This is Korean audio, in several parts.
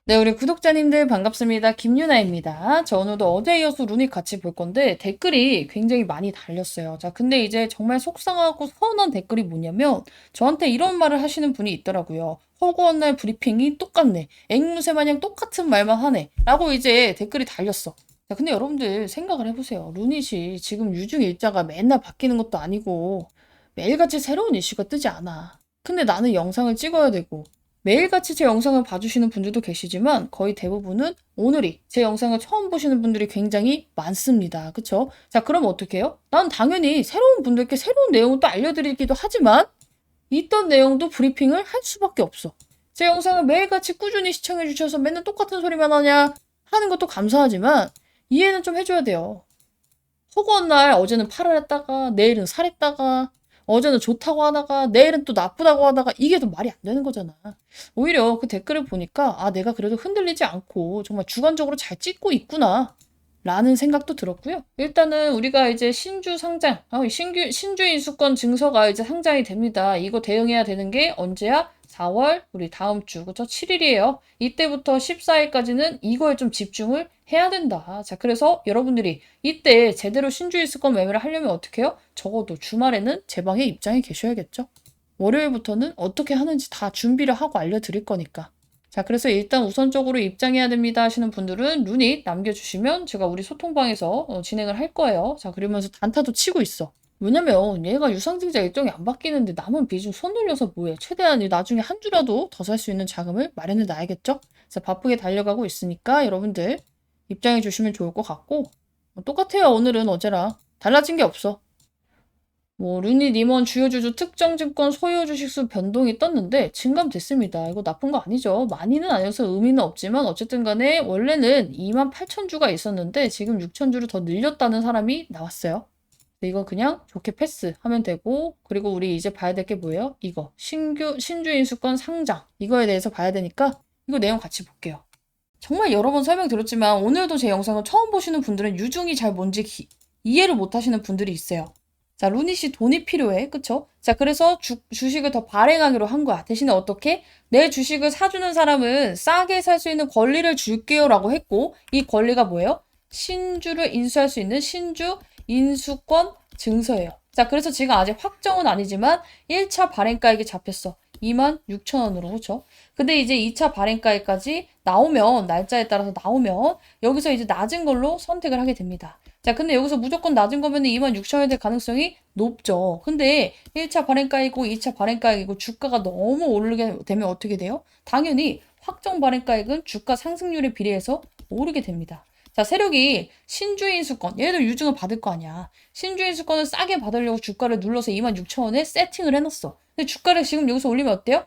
네, 우리 구독자님들 반갑습니다. 김유나입니다. 자, 오늘도 어제 이어서 루닉 같이 볼 건데 댓글이 굉장히 많이 달렸어요. 자, 근데 이제 정말 속상하고 서운한 댓글이 뭐냐면 저한테 이런 말을 하시는 분이 있더라고요. 허구한 날 브리핑이 똑같네. 앵무새 마냥 똑같은 말만 하네. 라고 이제 댓글이 달렸어. 자, 근데 여러분들 생각을 해보세요. 루닛이 지금 유중 일자가 맨날 바뀌는 것도 아니고 매일같이 새로운 이슈가 뜨지 않아. 근데 나는 영상을 찍어야 되고 매일같이 제 영상을 봐주시는 분들도 계시지만 거의 대부분은 오늘이 제 영상을 처음 보시는 분들이 굉장히 많습니다. 그쵸? 자, 그럼 어떻게 해요? 난 당연히 새로운 분들께 새로운 내용을 또 알려드리기도 하지만 있던 내용도 브리핑을 할 수밖에 없어. 제 영상을 매일같이 꾸준히 시청해주셔서 맨날 똑같은 소리만 하냐 하는 것도 감사하지만 이해는 좀 해줘야 돼요. 허구한 날 어제는 팔을 했다가 내일은 살했다가 어제는 좋다고 하다가 내일은 또 나쁘다고 하다가 이게 더 말이 안 되는 거잖아. 오히려 그 댓글을 보니까 아 내가 그래도 흔들리지 않고 정말 주관적으로 잘 찍고 있구나 라는 생각도 들었고요. 일단은 우리가 이제 신주 상장, 신주 인수권 증서가 이제 상장이 됩니다. 이거 대응해야 되는 게 언제야? 4월 우리 다음 주 그쵸? 7일이에요. 이때부터 14일까지는 이거에 좀 집중을 해야 된다. 자, 그래서 여러분들이 이때 제대로 신주 인수권 매매를 하려면 어떻게 해요? 적어도 주말에는 제 방에 입장에 계셔야겠죠. 월요일부터는 어떻게 하는지 다 준비를 하고 알려드릴 거니까. 자, 그래서 일단 우선적으로 입장해야 됩니다 하시는 분들은 루닛 남겨주시면 제가 우리 소통방에서 진행을 할 거예요. 자, 그러면서 단타도 치고 있어. 왜냐면 얘가 유상증자 일정이 안 바뀌는데 남은 비중 손 돌려서 뭐해. 최대한 나중에 한 주라도 더 살 수 있는 자금을 마련해 놔야겠죠? 그래서 바쁘게 달려가고 있으니까 여러분들 입장해 주시면 좋을 것 같고 똑같아요. 오늘은 어제랑 달라진 게 없어. 뭐 루닛 임원 주요 주주 특정 증권 소유 주식수 변동이 떴는데 증감됐습니다. 이거 나쁜 거 아니죠. 많이는 아니어서 의미는 없지만 어쨌든 간에 원래는 28,000주가 있었는데 지금 6,000주를 더 늘렸다는 사람이 나왔어요. 이거 그냥 좋게 패스하면 되고 그리고 우리 이제 봐야 될 게 뭐예요? 이거 신주 인수권 상장 이거에 대해서 봐야 되니까 이거 내용 같이 볼게요. 정말 여러 번 설명드렸지만 오늘도 제 영상을 처음 보시는 분들은 유중이 잘 뭔지 이해를 못 하시는 분들이 있어요. 자, 루닛이 돈이 필요해. 그쵸? 자, 그래서 주식을 더 발행하기로 한 거야. 대신에 어떻게? 내 주식을 사주는 사람은 싸게 살 수 있는 권리를 줄게요 라고 했고 이 권리가 뭐예요? 신주를 인수할 수 있는 신주 인수권 증서예요. 자, 그래서 지금 아직 확정은 아니지만 1차 발행가액이 잡혔어. 26,000원으로, 그쵸? 근데 이제 2차 발행가액까지 나오면, 날짜에 따라서 나오면, 여기서 이제 낮은 걸로 선택을 하게 됩니다. 자, 근데 여기서 무조건 낮은 거면 26,000원이 될 가능성이 높죠. 근데 1차 발행가이고 2차 발행가이고 주가가 너무 오르게 되면 어떻게 돼요? 당연히 확정 발행가액은 주가 상승률에 비례해서 오르게 됩니다. 자, 세력이 신주인수권, 예를 들어 유증을 받을 거 아니야. 신주인수권을 싸게 받으려고 주가를 눌러서 26,000원에 세팅을 해놨어. 근데 주가를 지금 여기서 올리면 어때요?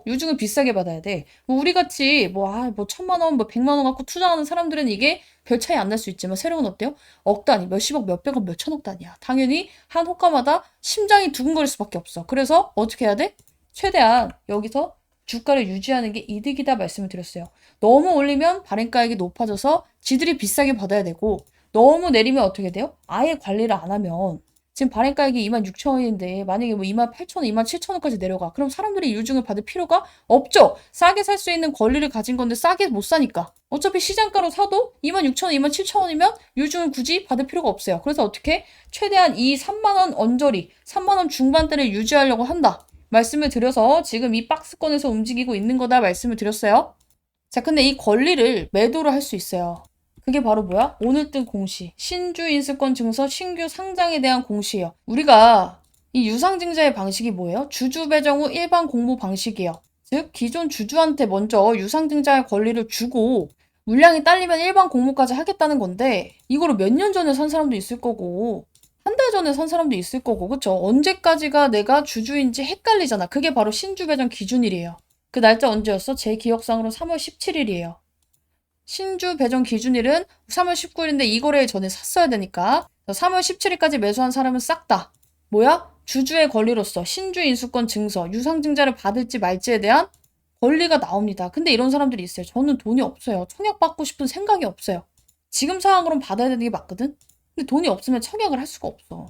유증을 비싸게 받아야 돼. 뭐 우리같이 뭐 1,000만 원, 뭐 100만 원 갖고 투자하는 사람들은 이게 별 차이 안 날 수 있지만 세력은 어때요? 억 단위, 몇십억, 몇백억, 몇천억 단위야. 당연히 한 호가마다 심장이 두근거릴 수밖에 없어. 그래서 어떻게 해야 돼? 최대한 여기서 주가를 유지하는 게 이득이다 말씀을 드렸어요. 너무 올리면 발행가액이 높아져서 지들이 비싸게 받아야 되고 너무 내리면 어떻게 돼요? 아예 관리를 안 하면 지금 발행가액이 26,000원인데 만약에 뭐 28,000원, 27,000원까지 내려가. 그럼 사람들이 유증을 받을 필요가 없죠. 싸게 살 수 있는 권리를 가진 건데 싸게 못 사니까. 어차피 시장가로 사도 26,000원, 27,000원이면 유증을 굳이 받을 필요가 없어요. 그래서 어떻게? 최대한 이 3만원 언저리, 3만원 중반대를 유지하려고 한다. 말씀을 드려서 지금 이 박스권에서 움직이고 있는 거다 말씀을 드렸어요. 자, 근데 이 권리를 매도를 할 수 있어요. 그게 바로 뭐야? 오늘 뜬 공시. 신주 인수권 증서 신규 상장에 대한 공시예요. 우리가 이 유상증자의 방식이 뭐예요? 주주 배정 후 일반 공모 방식이에요. 즉, 기존 주주한테 먼저 유상증자의 권리를 주고 물량이 딸리면 일반 공모까지 하겠다는 건데 이거를 몇 년 전에 산 사람도 있을 거고 한 달 전에 산 사람도 있을 거고 그쵸? 언제까지가 내가 주주인지 헷갈리잖아. 그게 바로 신주 배정 기준일이에요. 그 날짜 언제였어? 제 기억상으로 3월 17일이에요. 신주 배정 기준일은 3월 19일인데 이 거래일 전에 샀어야 되니까 3월 17일까지 매수한 사람은 싹 다 뭐야? 주주의 권리로서 신주 인수권 증서, 유상증자를 받을지 말지에 대한 권리가 나옵니다. 근데 이런 사람들이 있어요. 저는 돈이 없어요. 청약받고 싶은 생각이 없어요. 지금 상황으로는 받아야 되는 게 맞거든? 근데 돈이 없으면 청약을 할 수가 없어.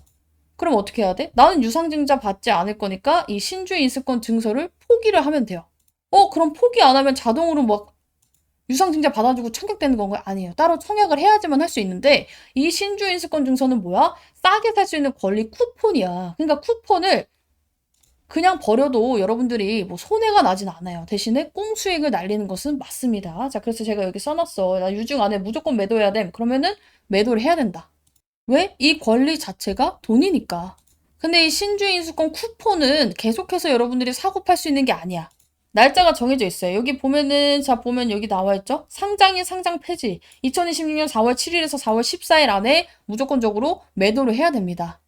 그럼 어떻게 해야 돼? 나는 유상증자 받지 않을 거니까 이 신주 인수권 증서를 포기를 하면 돼요. 그럼 포기 안 하면 자동으로 막 유상증자 받아주고 청약되는 건가요? 아니에요. 따로 청약을 해야지만 할 수 있는데 이 신주인수권 증서는 뭐야? 싸게 살 수 있는 권리 쿠폰이야. 그러니까 쿠폰을 그냥 버려도 여러분들이 뭐 손해가 나진 않아요. 대신에 꽁수익을 날리는 것은 맞습니다. 자, 그래서 제가 여기 써놨어. 나 유증 안에 무조건 매도해야 됨. 그러면은 매도를 해야 된다. 왜? 이 권리 자체가 돈이니까. 근데 이 신주인수권 쿠폰은 계속해서 여러분들이 사고 팔 수 있는 게 아니야. 날짜가 정해져 있어요. 여기 보면은, 자, 보면 여기 나와 있죠? 상장일 상장 폐지. 2026년 4월 7일에서 4월 14일 안에 무조건적으로 매도를 해야 됩니다.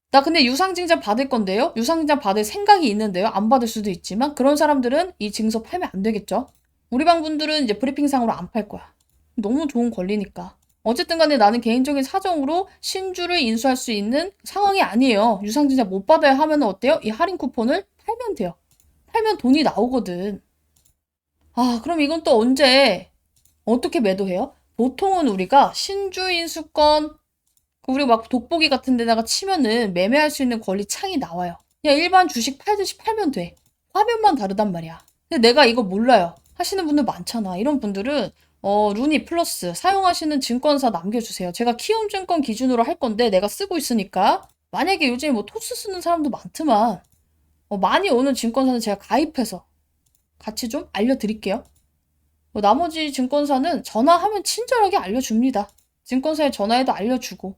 나 근데 유상증자 받을 건데요? 유상증자 받을 생각이 있는데요? 안 받을 수도 있지만 그런 사람들은 이 증서 팔면 안 되겠죠? 우리 방 분들은 이제 브리핑상으로 안 팔 거야. 너무 좋은 권리니까. 어쨌든 간에 나는 개인적인 사정으로 신주를 인수할 수 있는 상황이 아니에요. 유상증자 못 받아야 하면 어때요? 이 할인 쿠폰을 팔면 돼요. 팔면 돈이 나오거든. 아, 그럼 이건 또 언제 어떻게 매도해요? 보통은 우리가 신주 인수권 우리 막 돋보기 같은 데다가 치면은 매매할 수 있는 권리 창이 나와요. 그냥 일반 주식 팔듯이 팔면 돼. 화면만 다르단 말이야. 근데 내가 이거 몰라요. 하시는 분들 많잖아. 이런 분들은 루니 플러스 사용하시는 증권사 남겨주세요. 제가 키움증권 기준으로 할 건데 내가 쓰고 있으니까 만약에 요즘에 뭐 토스 쓰는 사람도 많지만 많이 오는 증권사는 제가 가입해서 같이 좀 알려드릴게요. 나머지 증권사는 전화하면 친절하게 알려줍니다. 증권사에 전화해도 알려주고.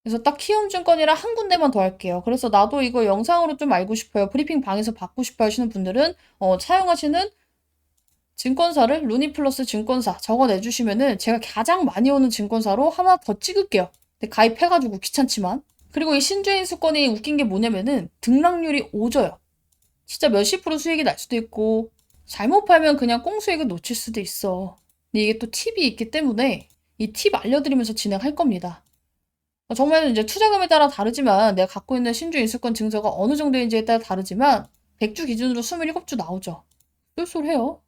그래서 딱 키움증권이랑 한 군데만 더 할게요. 그래서 나도 이거 영상으로 좀 알고 싶어요. 브리핑 방에서 받고 싶어 하시는 분들은 사용하시는 증권사를 루니플러스 증권사 적어내주시면은 제가 가장 많이 오는 증권사로 하나 더 찍을게요. 근데 가입해가지고 귀찮지만. 그리고 이 신주인 수권이 웃긴 게 뭐냐면은 등락률이 오져요. 진짜 몇십 프로 수익이 날 수도 있고 잘못 팔면 그냥 꽁수익을 놓칠 수도 있어. 근데 이게 또 팁이 있기 때문에 이 팁 알려드리면서 진행할 겁니다. 정말 이제 투자금에 따라 다르지만 내가 갖고 있는 신주 인수권 증서가 어느 정도인지에 따라 다르지만 100주 기준으로 27주 나오죠. 쏠쏠해요.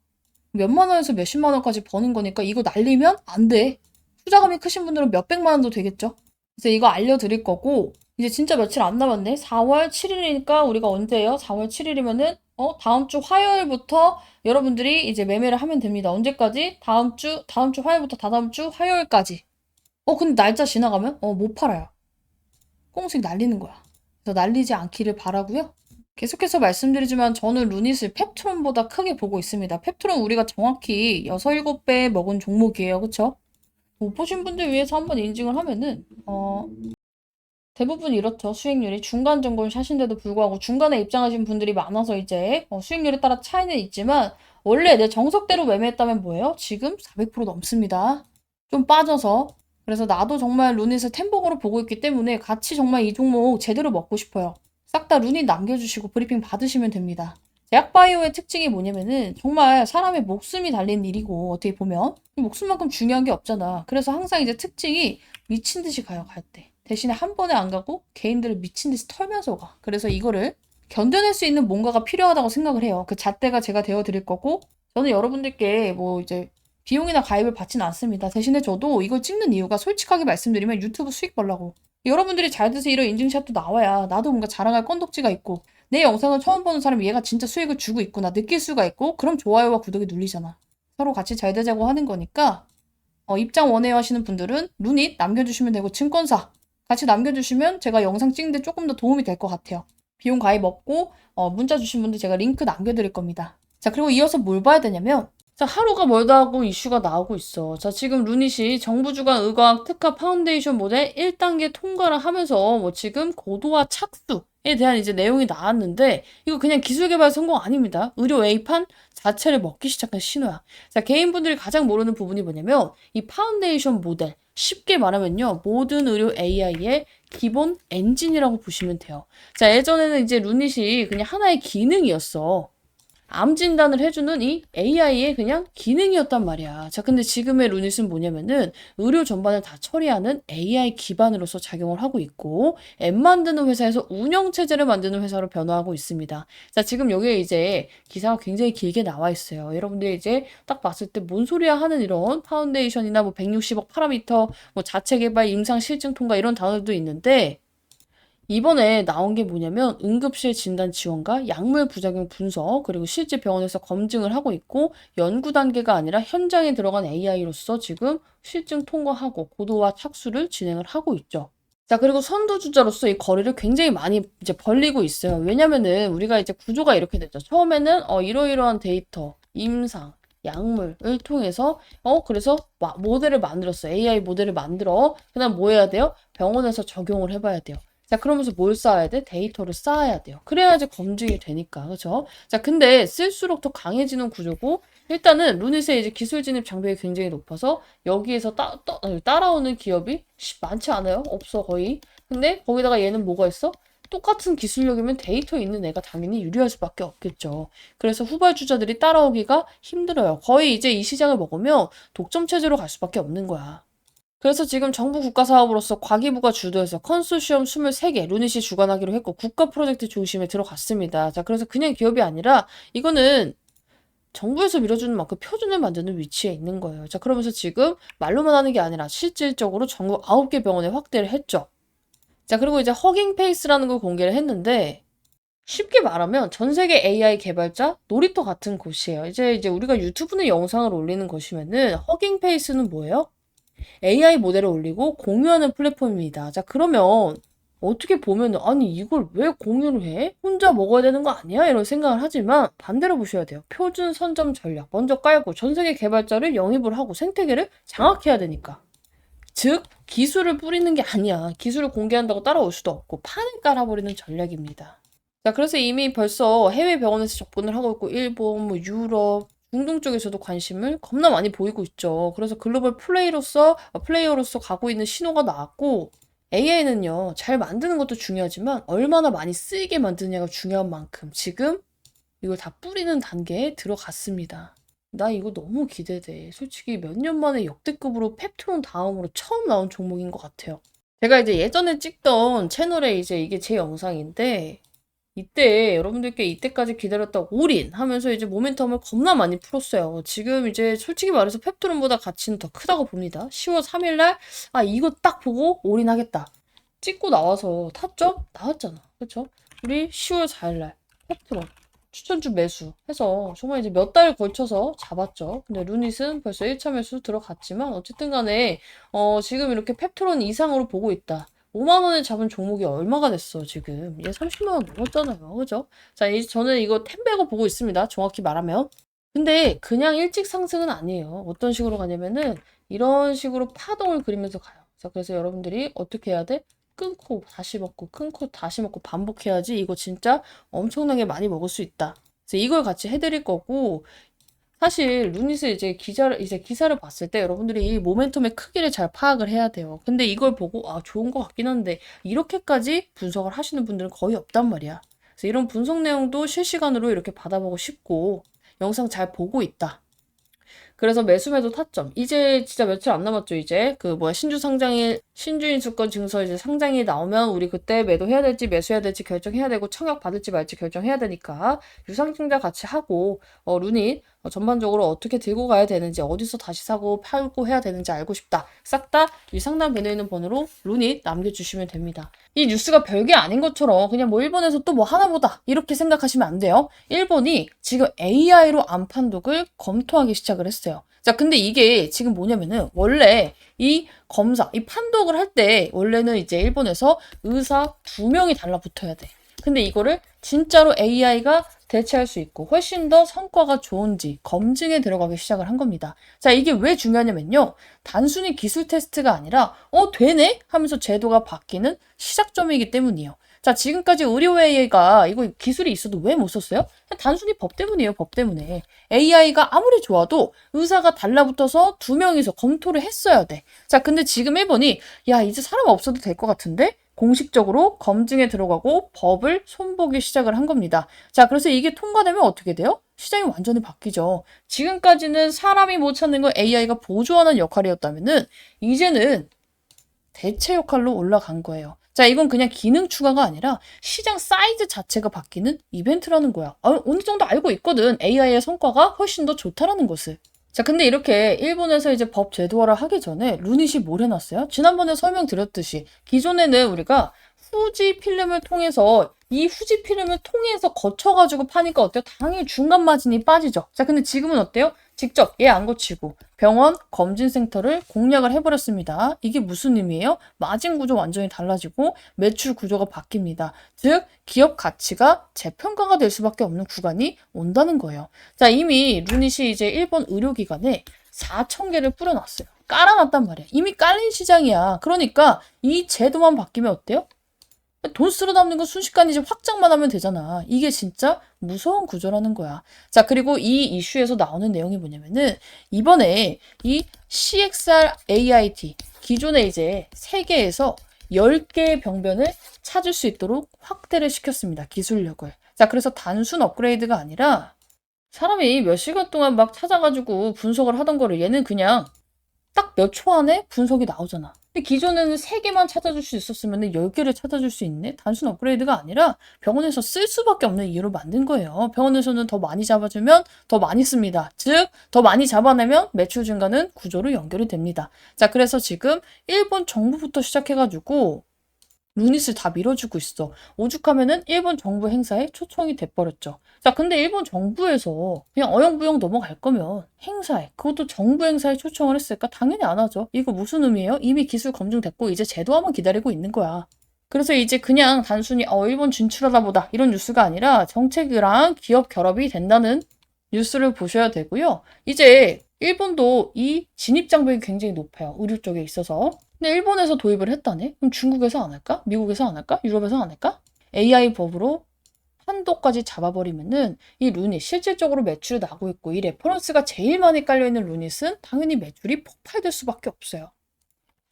몇만 원에서 몇십만 원까지 버는 거니까 이거 날리면 안 돼. 투자금이 크신 분들은 몇백만 원도 되겠죠. 그래서 이거 알려드릴 거고 이제 진짜 며칠 안 남았네. 4월 7일이니까 우리가 언제예요? 4월 7일이면은 다음 주 화요일부터 여러분들이 이제 매매를 하면 됩니다. 언제까지? 다음 주 화요일부터 다다음 주 화요일까지. 근데 날짜 지나가면 못 팔아요. 꽁수익 날리는 거야. 그래서 날리지 않기를 바라고요. 계속해서 말씀드리지만 저는 루닛을 펩트론보다 크게 보고 있습니다. 펩트론 우리가 정확히 6, 7배 먹은 종목이에요. 그쵸? 못 보신 분들 위해서 한번 인증을 하면은 대부분 이렇죠. 수익률이 중간 정도를 사신데도 불구하고 중간에 입장하신 분들이 많아서 이제 수익률에 따라 차이는 있지만 원래 내 정석대로 매매했다면 뭐예요? 지금 400% 넘습니다. 좀 빠져서 그래서 나도 정말 루닛을 템복으로 보고 있기 때문에 같이 정말 이 종목 제대로 먹고 싶어요. 싹 다 루닛 남겨주시고 브리핑 받으시면 됩니다. 제약바이오의 특징이 뭐냐면은 정말 사람의 목숨이 달린 일이고 어떻게 보면 목숨만큼 중요한 게 없잖아. 그래서 항상 이제 특징이 미친 듯이 가요, 갈 때. 대신에 한 번에 안 가고 개인들을 미친 듯이 털면서 가. 그래서 이거를 견뎌낼 수 있는 뭔가가 필요하다고 생각을 해요. 그 잣대가 제가 되어드릴 거고 저는 여러분들께 뭐 이제 비용이나 가입을 받지는 않습니다. 대신에 저도 이걸 찍는 이유가 솔직하게 말씀드리면 유튜브 수익 벌라고. 여러분들이 잘 드세요 이런 인증샷도 나와야 나도 뭔가 자랑할 건덕지가 있고 내 영상을 처음 보는 사람이 얘가 진짜 수익을 주고 있구나 느낄 수가 있고 그럼 좋아요와 구독이 눌리잖아. 서로 같이 잘 되자고 하는 거니까 입장 원해요 하시는 분들은 루닛 남겨주시면 되고 증권사 같이 남겨주시면 제가 영상 찍는데 조금 더 도움이 될 것 같아요. 비용 가입 없고 문자 주신 분들 제가 링크 남겨드릴 겁니다. 자 그리고 이어서 뭘 봐야 되냐면 자, 하루가 멀다 하고 이슈가 나오고 있어. 자, 지금 루닛이 정부주관 의과학 특화 파운데이션 모델 1단계 통과를 하면서 뭐 지금 고도화 착수에 대한 이제 내용이 나왔는데 이거 그냥 기술개발 성공 아닙니다. 의료 A판 자체를 먹기 시작한 신호야. 자, 개인분들이 가장 모르는 부분이 뭐냐면 이 파운데이션 모델 쉽게 말하면요. 모든 의료 AI의 기본 엔진이라고 보시면 돼요. 자, 예전에는 이제 루닛이 그냥 하나의 기능이었어. 암 진단을 해주는 이 AI의 그냥 기능이었단 말이야. 자, 근데 지금의 루닛은 뭐냐면은 의료 전반을 다 처리하는 AI 기반으로서 작용을 하고 있고 앱 만드는 회사에서 운영체제를 만드는 회사로 변화하고 있습니다. 자, 지금 여기에 이제 기사가 굉장히 길게 나와 있어요. 여러분들 이제 딱 봤을 때 뭔 소리야 하는 이런 파운데이션이나 뭐 160억 파라미터, 뭐 자체 개발, 임상 실증 통과 이런 단어들도 있는데 이번에 나온 게 뭐냐면 응급실 진단 지원과 약물 부작용 분석, 그리고 실제 병원에서 검증을 하고 있고 연구 단계가 아니라 현장에 들어간 AI로서 지금 실증 통과하고 고도화 착수를 진행을 하고 있죠. 자, 그리고 선두주자로서 이 거리를 굉장히 많이 이제 벌리고 있어요. 왜냐면은 우리가 이제 구조가 이렇게 됐죠. 처음에는 이러이러한 데이터, 임상, 약물을 통해서 그래서 모델을 만들었어. AI 모델을 만들어. 그다음 뭐 해야 돼요? 병원에서 적용을 해봐야 돼요. 자, 그러면서 뭘 쌓아야 돼? 데이터를 쌓아야 돼요. 그래야지 검증이 되니까. 그죠? 자, 근데 쓸수록 더 강해지는 구조고, 일단은 루닛의 이제 기술 진입 장벽이 굉장히 높아서 여기에서 따라오는 기업이 많지 않아요. 없어, 거의. 근데 거기다가 얘는 뭐가 있어? 똑같은 기술력이면 데이터 있는 애가 당연히 유리할 수밖에 없겠죠. 그래서 후발주자들이 따라오기가 힘들어요. 거의 이제 이 시장을 먹으면 독점 체제로 갈 수밖에 없는 거야. 그래서 지금 정부 국가 사업으로서 과기부가 주도해서 컨소시엄 23개 루닛이 주관하기로 했고 국가 프로젝트 중심에 들어갔습니다. 자, 그래서 그냥 기업이 아니라 이거는 정부에서 밀어주는 만큼 표준을 만드는 위치에 있는 거예요. 자, 그러면서 지금 말로만 하는 게 아니라 실질적으로 전국 9개 병원에 확대를 했죠. 자, 그리고 이제 허깅페이스라는 걸 공개를 했는데 쉽게 말하면 전 세계 AI 개발자 놀이터 같은 곳이에요. 이제 우리가 유튜브는 영상을 올리는 것이면은 허깅페이스는 뭐예요? AI 모델을 올리고 공유하는 플랫폼입니다. 자, 그러면 어떻게 보면은 아니 이걸 왜 공유를 해? 혼자 먹어야 되는 거 아니야? 이런 생각을 하지만 반대로 보셔야 돼요. 표준 선점 전략 먼저 깔고 전 세계 개발자를 영입을 하고 생태계를 장악해야 되니까. 즉 기술을 뿌리는 게 아니야. 기술을 공개한다고 따라올 수도 없고 판을 깔아버리는 전략입니다. 자, 그래서 이미 벌써 해외 병원에서 접근을 하고 있고 일본, 뭐 유럽, 중동 쪽에서도 관심을 겁나 많이 보이고 있죠. 그래서 글로벌 플레이어로서 가고 있는 신호가 나왔고 AI는요, 잘 만드는 것도 중요하지만 얼마나 많이 쓰이게 만드느냐가 중요한 만큼 지금 이걸 다 뿌리는 단계에 들어갔습니다. 나 이거 너무 기대돼. 솔직히 몇 년 만에 역대급으로 펩트론 다음으로 처음 나온 종목인 것 같아요. 제가 이제 예전에 찍던 채널에 이제 이게 제 영상인데 이때 여러분들께 이때까지 기다렸다 올인 하면서 이제 모멘텀을 겁나 많이 풀었어요. 지금 이제 솔직히 말해서 펩토론보다 가치는 더 크다고 봅니다. 10월 3일날 이거 딱 보고 올인하겠다. 찍고 나와서 타점 나왔잖아. 그쵸? 우리 10월 4일날 펩토론 추천주 매수 해서 정말 이제 몇 달 걸쳐서 잡았죠. 근데 루닛은 벌써 1차 매수 들어갔지만 어쨌든 간에 지금 이렇게 펩토론 이상으로 보고 있다. 5만 원에 잡은 종목이 얼마가 됐어, 지금. 얘 30만 원 넘었잖아요. 그죠? 자, 이제 저는 이거 템베거 보고 있습니다. 정확히 말하면. 근데 그냥 일찍 상승은 아니에요. 어떤 식으로 가냐면은 이런 식으로 파동을 그리면서 가요. 자, 그래서 여러분들이 어떻게 해야 돼? 끊고 다시 먹고 끊고 다시 먹고 반복해야지 이거 진짜 엄청나게 많이 먹을 수 있다. 그래서 이걸 같이 해드릴 거고 사실 루닛의 이제 기사를 봤을 때 여러분들이 이 모멘텀의 크기를 잘 파악을 해야 돼요. 근데 이걸 보고 좋은 것 같긴 한데 이렇게까지 분석을 하시는 분들은 거의 없단 말이야. 그래서 이런 분석 내용도 실시간으로 이렇게 받아보고 싶고 영상 잘 보고 있다. 그래서 매수매도 타점. 이제 진짜 며칠 안 남았죠, 이제. 신주인수권 증서 이제 상장이 나오면 우리 그때 매도해야 될지 매수해야 될지 결정해야 되고 청약 받을지 말지 결정해야 되니까 유상증자 같이 하고, 루닛 전반적으로 어떻게 들고 가야 되는지 어디서 다시 사고 팔고 해야 되는지 알고 싶다. 싹 다 이 상단 배너에 있는 번호로 루닛 남겨주시면 됩니다. 이 뉴스가 별게 아닌 것처럼 그냥 뭐 일본에서 또 뭐 하나보다 이렇게 생각하시면 안 돼요. 일본이 지금 AI로 암판독을 검토하기 시작을 했어요. 자, 근데 이게 지금 뭐냐면은 원래 이 검사, 이 판독을 할 때 원래는 이제 일본에서 의사 2명이 달라붙어야 돼. 근데 이거를 진짜로 AI가 대체할 수 있고 훨씬 더 성과가 좋은지 검증에 들어가기 시작을 한 겁니다. 자, 이게 왜 중요하냐면요. 단순히 기술 테스트가 아니라 되네? 하면서 제도가 바뀌는 시작점이기 때문이에요. 자, 지금까지 의료 AI가 이거 기술이 있어도 왜 못 썼어요? 그냥 단순히 법 때문이에요. 법 때문에. AI가 아무리 좋아도 의사가 달라붙어서 2명이서 검토를 했어야 돼. 자, 근데 지금 일본이 야, 이제 사람 없어도 될 것 같은데? 공식적으로 검증에 들어가고 법을 손보기 시작을 한 겁니다. 자, 그래서 이게 통과되면 어떻게 돼요? 시장이 완전히 바뀌죠. 지금까지는 사람이 못 찾는 걸 AI가 보조하는 역할이었다면은 이제는 대체 역할로 올라간 거예요. 자, 이건 그냥 기능 추가가 아니라 시장 사이즈 자체가 바뀌는 이벤트라는 거야. 어느 정도 알고 있거든. AI의 성과가 훨씬 더 좋다라는 것을. 자, 근데 이렇게 일본에서 이제 법 제도화를 하기 전에 루닛이 뭘 해놨어요? 지난번에 설명드렸듯이 기존에는 우리가 후지 필름을 통해서 이 후지 필름을 통해서 거쳐가지고 파니까 어때요? 당연히 중간 마진이 빠지죠. 자, 근데 지금은 어때요? 직접 얘 안 고치고 병원 검진센터를 공략을 해버렸습니다. 이게 무슨 의미예요? 마진 구조 완전히 달라지고 매출 구조가 바뀝니다. 즉 기업 가치가 재평가가 될 수밖에 없는 구간이 온다는 거예요. 자, 이미 루닛이 이제 일본 의료기관에 4,000개를 뿌려놨어요. 깔아놨단 말이야. 이미 깔린 시장이야. 그러니까 이 제도만 바뀌면 어때요? 돈 쓸어 담는 건 순식간에 이제 확장만 하면 되잖아. 이게 진짜 무서운 구조라는 거야. 자, 그리고 이 이슈에서 나오는 내용이 뭐냐면은 이번에 이 CXR AIT 기존에 이제 세계에서 10개의 병변을 찾을 수 있도록 확대를 시켰습니다. 기술력을. 자, 그래서 단순 업그레이드가 아니라 사람이 몇 시간 동안 막 찾아가지고 분석을 하던 거를 얘는 그냥 딱 몇 초 안에 분석이 나오잖아. 근데 기존에는 3개만 찾아줄 수 있었으면 10개를 찾아줄 수 있네? 단순 업그레이드가 아니라 병원에서 쓸 수밖에 없는 이유로 만든 거예요. 병원에서는 더 많이 잡아주면 더 많이 씁니다. 즉, 더 많이 잡아내면 매출 증가는 구조로 연결이 됩니다. 자, 그래서 지금 일본 정부부터 시작해가지고 루닛을 다 밀어주고 있어. 오죽하면은 일본 정부 행사에 초청이 돼버렸죠. 자, 근데 일본 정부에서 그냥 어영부영 넘어갈 거면 행사에, 그것도 정부 행사에 초청을 했을까? 당연히 안 하죠. 이거 무슨 의미예요? 이미 기술 검증됐고 이제 제도화만 기다리고 있는 거야. 그래서 이제 그냥 단순히 일본 진출하다 보다 이런 뉴스가 아니라 정책이랑 기업 결합이 된다는 뉴스를 보셔야 되고요. 이제 일본도 이 진입 장벽이 굉장히 높아요. 의료 쪽에 있어서. 근데 일본에서 도입을 했다네? 그럼 중국에서 안 할까? 미국에서 안 할까? 유럽에서 안 할까? AI 법으로 한도까지 잡아버리면은 이 루닛 실질적으로 매출이 나고 있고 이 레퍼런스가 제일 많이 깔려있는 루닛은 당연히 매출이 폭발될 수밖에 없어요.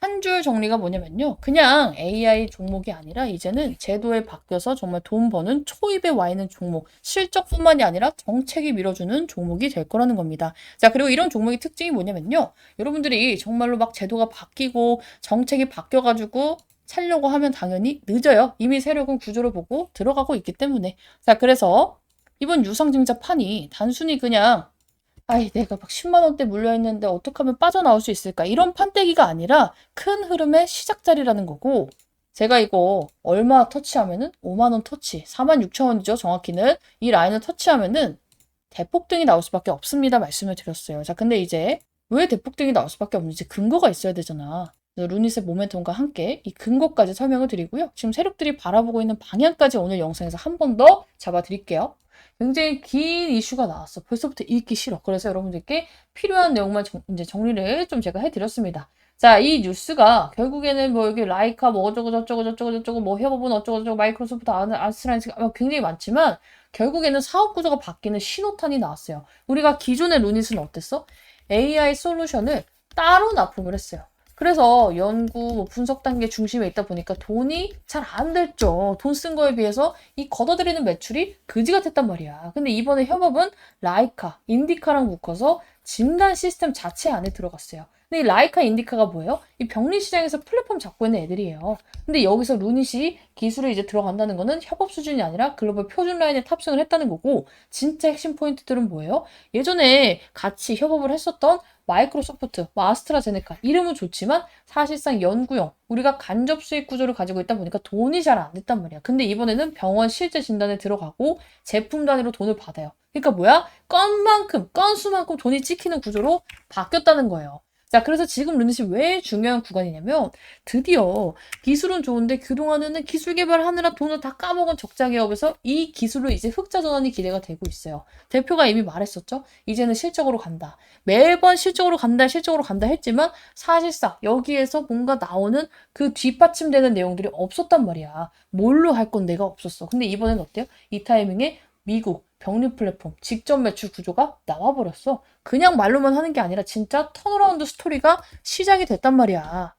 한 줄 정리가 뭐냐면요. 그냥 AI 종목이 아니라 이제는 제도에 바뀌어서 정말 돈 버는 초입에 와 있는 종목, 실적뿐만이 아니라 정책이 밀어주는 종목이 될 거라는 겁니다. 자, 그리고 이런 종목의 특징이 뭐냐면요. 여러분들이 정말로 막 제도가 바뀌고 정책이 바뀌어가지고 살려고 하면 당연히 늦어요. 이미 세력은 구조를 보고 들어가고 있기 때문에. 자, 그래서 이번 유상증자 판이 단순히 그냥 내가 막 10만 원대 물려있는데 어떻게 하면 빠져나올 수 있을까? 이런 판때기가 아니라 큰 흐름의 시작자리라는 거고, 제가 이거 얼마 터치하면은 5만 원 터치, 4만 6천 원이죠, 정확히는. 이 라인을 터치하면은 대폭등이 나올 수밖에 없습니다. 말씀을 드렸어요. 자, 근데 이제 왜 대폭등이 나올 수밖에 없는지 근거가 있어야 되잖아. 루닛의 모멘텀과 함께 이 근거까지 설명을 드리고요. 지금 세력들이 바라보고 있는 방향까지 오늘 영상에서 한 번 더 잡아드릴게요. 굉장히 긴 이슈가 나왔어. 벌써부터 읽기 싫어. 그래서 여러분들께 필요한 내용만 이제 정리를 좀 제가 해드렸습니다. 자, 이 뉴스가 결국에는 뭐 여기 라이카 뭐 어쩌고 저쩌고 저쩌고 저쩌고 뭐 협업은 어쩌고 저쩌고 마이크로소프트 아스트라제네카 굉장히 많지만 결국에는 사업 구조가 바뀌는 신호탄이 나왔어요. 우리가 기존의 루닛은 어땠어? AI 솔루션을 따로 납품을 했어요. 그래서 연구, 뭐 분석 단계 중심에 있다 보니까 돈이 잘 안 됐죠. 돈 쓴 거에 비해서 이 걷어들이는 매출이 그지 같았단 말이야. 근데 이번에 협업은 라이카, 인디카랑 묶어서 진단 시스템 자체 안에 들어갔어요. 근데 이 라이카, 인디카가 뭐예요? 이 병리 시장에서 플랫폼 잡고 있는 애들이에요. 근데 여기서 루닛이 기술을 이제 들어간다는 거는 협업 수준이 아니라 글로벌 표준 라인에 탑승을 했다는 거고, 진짜 핵심 포인트들은 뭐예요? 예전에 같이 협업을 했었던 마이크로소프트, 뭐 아스트라제네카 이름은 좋지만 사실상 연구용 우리가 간접 수익 구조를 가지고 있다 보니까 돈이 잘 안 됐단 말이야. 근데 이번에는 병원 실제 진단에 들어가고 제품 단위로 돈을 받아요. 그러니까 뭐야? 건수만큼 돈이 찍히는 구조로 바뀌었다는 거예요. 자, 그래서 지금 루닛이 왜 중요한 구간이냐면 드디어 기술은 좋은데 그동안에는 기술 개발하느라 돈을 다 까먹은 적자 기업에서 이 기술로 이제 흑자 전환이 기대가 되고 있어요. 대표가 이미 말했었죠. 이제는 실적으로 간다. 매번 실적으로 간다 했지만 사실상 여기에서 뭔가 나오는 그 뒷받침되는 내용들이 없었단 말이야. 뭘로 할 건 내가 없었어. 근데 이번엔 어때요? 이 타이밍에 미국 병리 플랫폼 직접 매출 구조가 나와버렸어. 그냥 말로만 하는 게 아니라 진짜 턴어라운드 스토리가 시작이 됐단 말이야.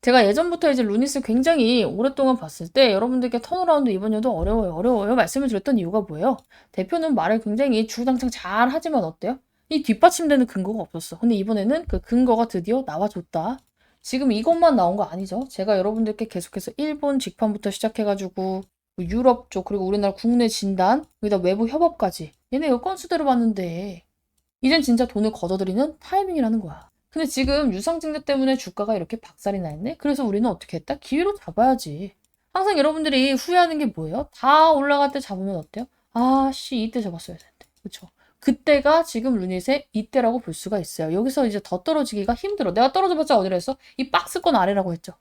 제가 예전부터 이제 루닛을 굉장히 오랫동안 봤을 때 여러분들께 턴어라운드 이번 연도 어려워요 말씀을 드렸던 이유가 뭐예요? 대표는 말을 굉장히 주구장창 잘 하지만 어때요? 이 뒷받침되는 근거가 없었어. 근데 이번에는 그 근거가 드디어 나와줬다. 지금 이것만 나온 거 아니죠? 제가 여러분들께 계속해서 일본 직판부터 시작해가지고 뭐 유럽 쪽 그리고 우리나라 국내 진단 여기다 외부 협업까지 얘네 이거 건수대로 봤는데 이젠 진짜 돈을 걷어들이는 타이밍이라는 거야. 근데 지금 유상증자 때문에 주가가 이렇게 박살이 나 있네? 그래서 우리는 어떻게 했다? 기회로 잡아야지. 항상 여러분들이 후회하는 게 뭐예요? 다 올라갈 때 잡으면 어때요? 아, 씨, 이때 잡았어야 되는데. 그쵸? 그때가 지금 루닛의 이때라고 볼 수가 있어요. 여기서 이제 더 떨어지기가 힘들어. 내가 떨어져봤자 어디로 했어? 이 박스권 아래라고 했죠.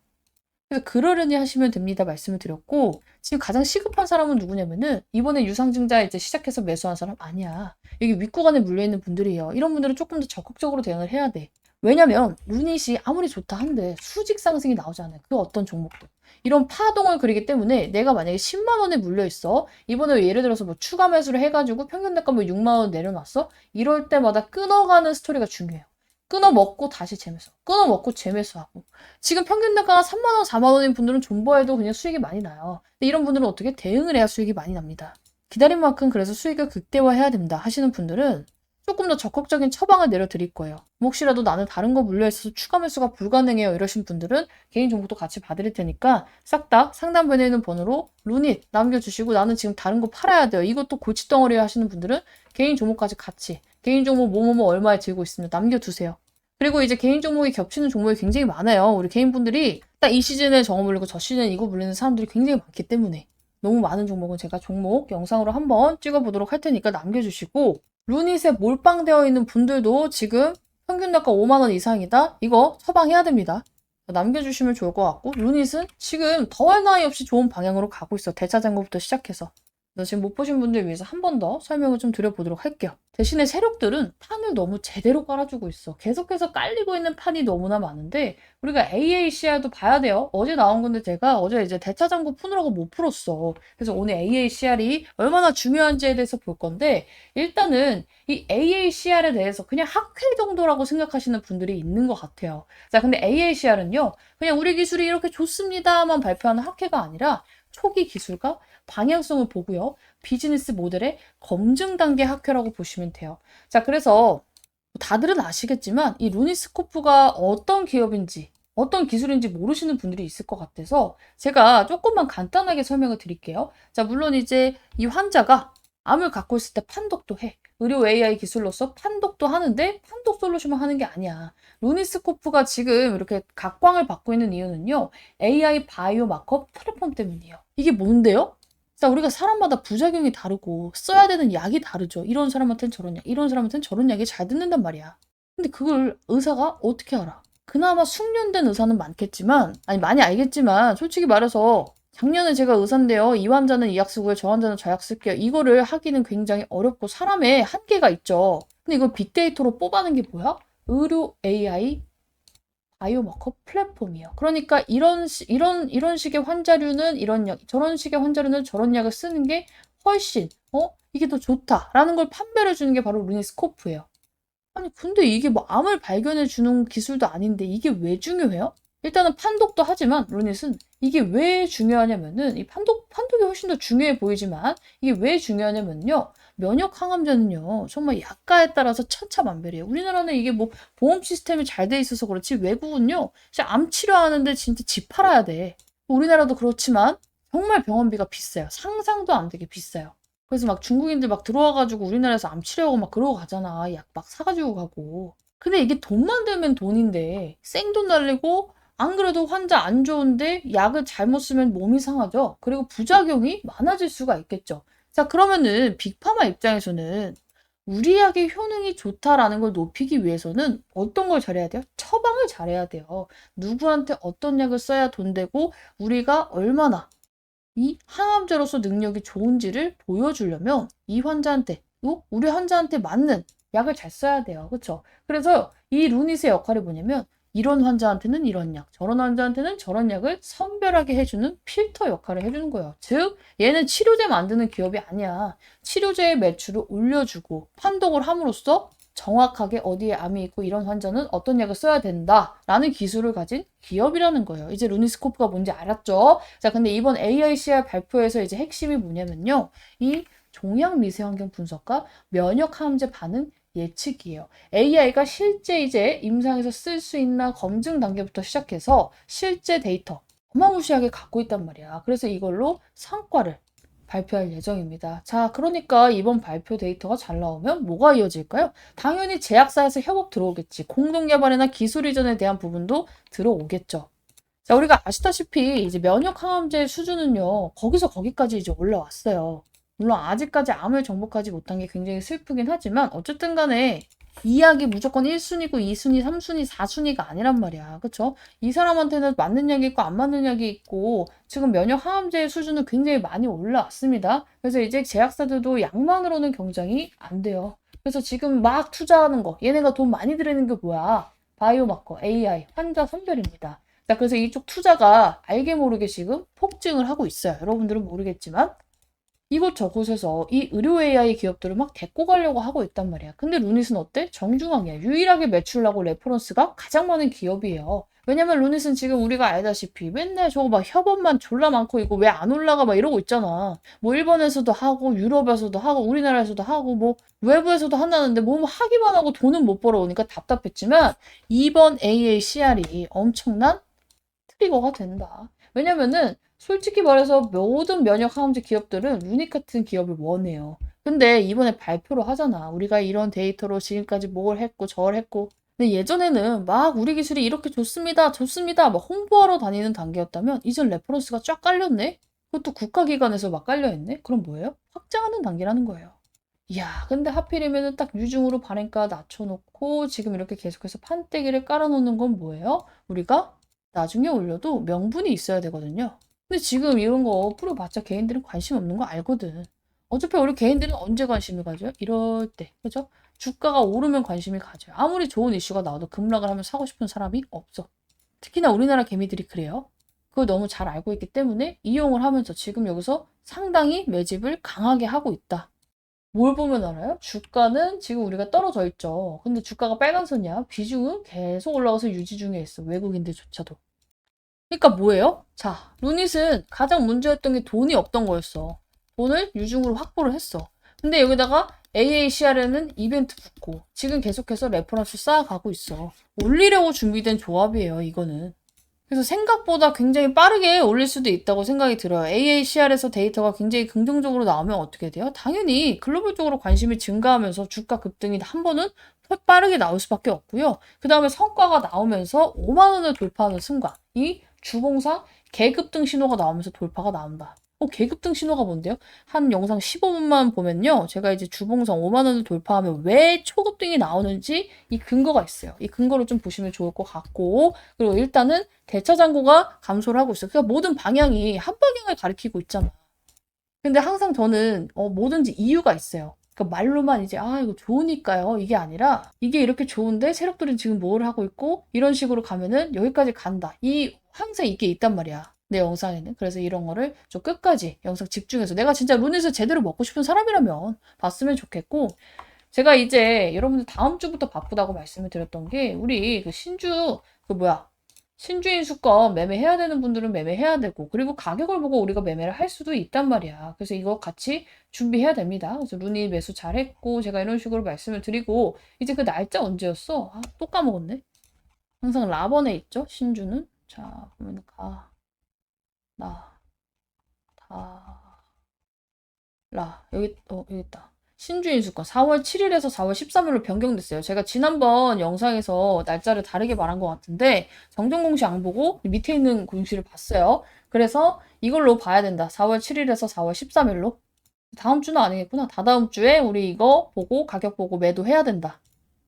그래서 그러려니 하시면 됩니다. 말씀을 드렸고, 지금 가장 시급한 사람은 누구냐면은, 이번에 유상증자 이제 시작해서 매수한 사람 아니야. 여기 윗구간에 물려있는 분들이에요. 이런 분들은 조금 더 적극적으로 대응을 해야 돼. 왜냐면, 루닛이 아무리 좋다 한데, 수직 상승이 나오잖아요. 그 어떤 종목도. 이런 파동을 그리기 때문에, 내가 만약에 10만 원에 물려있어. 이번에 예를 들어서 뭐 추가 매수를 해가지고 평균 단가 뭐 6만 원 내려놨어? 이럴 때마다 끊어가는 스토리가 중요해요. 끊어 먹고 다시 재매수. 끊어 먹고 재매수하고. 지금 평균 단가가 3만 원, 4만 원인 분들은 존버해도 그냥 수익이 많이 나요. 근데 이런 분들은 어떻게 대응을 해야 수익이 많이 납니다. 기다린 만큼 그래서 수익을 극대화해야 됩니다 하시는 분들은 조금 더 적극적인 처방을 내려드릴 거예요. 혹시라도 나는 다른 거 물려있어서 추가 매수가 불가능해요 이러신 분들은 개인 정보도 같이 봐드릴 테니까 싹 다 상담번에 있는 번호로 루닛 남겨주시고 나는 지금 다른 거 팔아야 돼요. 이것도 골칫덩어리 하시는 분들은 개인 종목까지 같이 개인 종목 뭐뭐뭐 얼마에 들고 있으면 남겨두세요. 그리고 이제 개인 종목이 겹치는 종목이 굉장히 많아요. 우리 개인분들이 딱 이 시즌에 저거 물리고 저 시즌에 이거 물리는 사람들이 굉장히 많기 때문에 너무 많은 종목은 제가 종목 영상으로 한번 찍어보도록 할 테니까 남겨주시고 루닛에 몰빵되어 있는 분들도 지금 평균 단가 5만 원 이상이다? 이거 처방해야 됩니다. 남겨주시면 좋을 것 같고 루닛은 지금 더할 나위 없이 좋은 방향으로 가고 있어. 대차장고부터 시작해서. 그래서 지금 못 보신 분들 위해서 한 번 더 설명을 좀 드려보도록 할게요. 대신에 세력들은 판을 너무 제대로 깔아주고 있어. 계속해서 깔리고 있는 판이 너무나 많은데 우리가 AACR도 봐야 돼요. 어제 나온 건데 제가 어제 이제 대차장고 푸느라고 못 풀었어. 그래서 오늘 AACR이 얼마나 중요한지에 대해서 볼 건데 일단은 이 AACR에 대해서 그냥 학회 정도라고 생각하시는 분들이 있는 것 같아요. 자, 근데 AACR은요. 그냥 우리 기술이 이렇게 좋습니다만 발표하는 학회가 아니라 초기 기술과 방향성을 보고요. 비즈니스 모델의 검증 단계 학회라고 보시면 돼요. 자, 그래서 다들은 아시겠지만 이 루니스코프가 어떤 기업인지 어떤 기술인지 모르시는 분들이 있을 것 같아서 제가 조금만 간단하게 설명을 드릴게요. 자, 물론 이제 이 환자가 암을 갖고 있을 때 판독도 해. 의료 AI 기술로서 판독도 하는데 판독 솔루션만 하는 게 아니야. 루니스코프가 지금 이렇게 각광을 받고 있는 이유는요. AI 바이오 마커 플랫폼 때문이에요. 이게 뭔데요? 자, 우리가 사람마다 부작용이 다르고 써야 되는 약이 다르죠. 이런 사람한테는 저런 약, 이런 사람한테는 저런 약이 잘 듣는단 말이야. 근데 그걸 의사가 어떻게 알아? 그나마 숙련된 의사는 많겠지만, 아니 많이 알겠지만 솔직히 말해서 작년에 제가 의사인데요. 이 환자는 이 약 쓰고요. 저 환자는 저 약 쓸게요. 이거를 하기는 굉장히 어렵고 사람의 한계가 있죠. 근데 이걸 빅데이터로 뽑아낸 게 뭐야? 의료 AI 바이오마커 플랫폼이에요. 그러니까 이런 식의 환자류는 이런 약, 저런 식의 환자류는 저런 약을 쓰는 게 훨씬 이게 더 좋다라는 걸 판별해 주는 게 바로 루니스코프예요. 아니 근데 이게 뭐 암을 발견해 주는 기술도 아닌데 이게 왜 중요해요? 일단은 판독도 하지만 루닛은 이게 왜 중요하냐면은 이 판독이 훨씬 더 중요해 보이지만 이게 왜 중요하냐면요. 면역 항암제는요. 정말 약가에 따라서 천차만별이에요. 우리나라는 이게 뭐 보험 시스템이 잘 돼 있어서 그렇지 외국은요. 진짜 암 치료하는데 진짜 집 팔아야 돼. 우리나라도 그렇지만 정말 병원비가 비싸요. 상상도 안 되게 비싸요. 그래서 막 중국인들 막 들어와가지고 우리나라에서 암 치료하고 막 그러고 가잖아. 약 막 사가지고 가고. 근데 이게 돈만 들면 돈인데 생돈 날리고 안 그래도 환자 안 좋은데 약을 잘못 쓰면 몸이 상하죠. 그리고 부작용이 많아질 수가 있겠죠. 자, 그러면은 빅파마 입장에서는 우리 약의 효능이 좋다라는 걸 높이기 위해서는 어떤 걸 잘해야 돼요? 처방을 잘해야 돼요. 누구한테 어떤 약을 써야 돈 되고 우리가 얼마나 이 항암제로서 능력이 좋은지를 보여주려면 이 환자한테, 우리 환자한테 맞는 약을 잘 써야 돼요. 그렇죠? 그래서 이 루닛의 역할이 뭐냐면 이런 환자한테는 이런 약, 저런 환자한테는 저런 약을 선별하게 해주는 필터 역할을 해주는 거예요. 즉, 얘는 치료제 만드는 기업이 아니야. 치료제의 매출을 올려주고 판독을 함으로써 정확하게 어디에 암이 있고 이런 환자는 어떤 약을 써야 된다라는 기술을 가진 기업이라는 거예요. 이제 루니스코프가 뭔지 알았죠? 자, 근데 이번 AICR 발표에서 이제 핵심이 뭐냐면요. 이 종양 미세환경 분석과 면역 항암제 반응 예측이에요. AI가 실제 이제 임상에서 쓸 수 있나 검증 단계부터 시작해서 실제 데이터 어마무시하게 갖고 있단 말이야. 그래서 이걸로 성과를 발표할 예정입니다. 자, 그러니까 이번 발표 데이터가 잘 나오면 뭐가 이어질까요? 당연히 제약사에서 협업 들어오겠지. 공동 개발이나 기술 이전에 대한 부분도 들어오겠죠. 자, 우리가 아시다시피 이제 면역 항암제 수준은요, 거기서 거기까지 이제 올라왔어요. 물론 아직까지 암을 정복하지 못한 게 굉장히 슬프긴 하지만 어쨌든 간에 이 약이 무조건 1순위고 2순위, 3순위, 4순위가 아니란 말이야. 그쵸? 이 사람한테는 맞는 약이 있고 안 맞는 약이 있고 지금 면역 항암제의 수준은 굉장히 많이 올라왔습니다. 그래서 이제 제약사들도 약만으로는 경쟁이 안 돼요. 그래서 지금 막 투자하는 거, 얘네가 돈 많이 들이는 게 뭐야? 바이오마커, AI, 환자 선별입니다. 자, 그래서 이쪽 투자가 알게 모르게 지금 폭증을 하고 있어요. 여러분들은 모르겠지만. 이곳저곳에서 이 의료 AI 기업들을 막 데리고 가려고 하고 있단 말이야. 근데 루닛은 어때? 정중앙이야. 유일하게 매출하고 레퍼런스가 가장 많은 기업이에요. 왜냐면 루닛은 지금 우리가 알다시피 맨날 저거 막 협업만 졸라 많고 이거 왜 안 올라가 막 이러고 있잖아. 뭐 일본에서도 하고 유럽에서도 하고 우리나라에서도 하고 뭐 외부에서도 한다는데 뭐 하기만 하고 돈은 못 벌어오니까 답답했지만 이번 AACR이 엄청난 트리거가 된다. 왜냐면은 솔직히 말해서 모든 면역 항암제 기업들은 루닉 같은 기업을 원해요. 근데 이번에 발표를 하잖아. 우리가 이런 데이터로 지금까지 뭘 했고 저걸 했고. 근데 예전에는 막 우리 기술이 이렇게 좋습니다. 좋습니다. 막 홍보하러 다니는 단계였다면 이젠 레퍼런스가 쫙 깔렸네? 그것도 국가기관에서 막 깔려있네? 그럼 뭐예요? 확장하는 단계라는 거예요. 이야, 근데 하필이면은 딱 유중으로 발행가 낮춰놓고 지금 이렇게 계속해서 판때기를 깔아놓는 건 뭐예요? 우리가 나중에 올려도 명분이 있어야 되거든요. 근데 지금 이런 거 풀어봤자 개인들은 관심 없는 거 알거든. 어차피 우리 개인들은 언제 관심을 가져요? 이럴 때, 그죠? 주가가 오르면 관심이 가져요. 아무리 좋은 이슈가 나와도 급락을 하면 사고 싶은 사람이 없어. 특히나 우리나라 개미들이 그래요. 그걸 너무 잘 알고 있기 때문에 이용을 하면서 지금 여기서 상당히 매집을 강하게 하고 있다. 뭘 보면 알아요? 주가는 지금 우리가 떨어져 있죠. 근데 주가가 빨간선이야. 비중은 계속 올라가서 유지 중에 있어. 외국인들조차도. 그러니까 뭐예요? 자, 루닛은 가장 문제였던 게 돈이 없던 거였어. 돈을 유중으로 확보를 했어. 근데 여기다가 AACR에는 이벤트 붙고 지금 계속해서 레퍼런스 쌓아가고 있어. 올리려고 준비된 조합이에요, 이거는. 그래서 생각보다 굉장히 빠르게 올릴 수도 있다고 생각이 들어요. AACR에서 데이터가 굉장히 긍정적으로 나오면 어떻게 돼요? 당연히 글로벌적으로 관심이 증가하면서 주가 급등이 한 번은 빠르게 나올 수밖에 없고요. 그 다음에 성과가 나오면서 5만 원을 돌파하는 순간 이 주봉상 계급등 신호가 나오면서 돌파가 나온다. 계급등 신호가 뭔데요? 한 영상 15분만 보면요. 제가 이제 주봉상 5만 원을 돌파하면 왜 초급등이 나오는지 이 근거가 있어요. 이 근거를 좀 보시면 좋을 것 같고 그리고 일단은 대차 잔고가 감소를 하고 있어요. 그러니까 모든 방향이 한 방향을 가리키고 있잖아. 근데 항상 저는 뭐든지 이유가 있어요. 그러니까 말로만 이제 이거 좋으니까요. 이게 아니라 이게 이렇게 좋은데 세력들은 지금 뭘 하고 있고 이런 식으로 가면은 여기까지 간다. 항상 이게 있단 말이야. 내 영상에는. 그래서 이런 거를 좀 끝까지 영상 집중해서 내가 진짜 루닛을 제대로 먹고 싶은 사람이라면 봤으면 좋겠고 제가 이제 여러분들 다음 주부터 바쁘다고 말씀을 드렸던 게 우리 그 신주 신주인수권 매매해야 되는 분들은 매매해야 되고 그리고 가격을 보고 우리가 매매를 할 수도 있단 말이야. 그래서 이거 같이 준비해야 됩니다. 그래서 루닛 매수 잘했고 제가 이런 식으로 말씀을 드리고 이제 그 날짜 언제였어? 또 까먹었네. 항상 라번에 있죠? 신주는. 자, 보면 여기 있다. 신주인수권 4월 7일에서 4월 13일로 변경됐어요. 제가 지난번 영상에서 날짜를 다르게 말한 것 같은데 정정 공시 안 보고 밑에 있는 공시를 봤어요. 그래서 이걸로 봐야 된다. 4월 7일에서 4월 13일로. 다음 주는 아니겠구나. 다다음 주에 우리 이거 보고 가격 보고 매도해야 된다.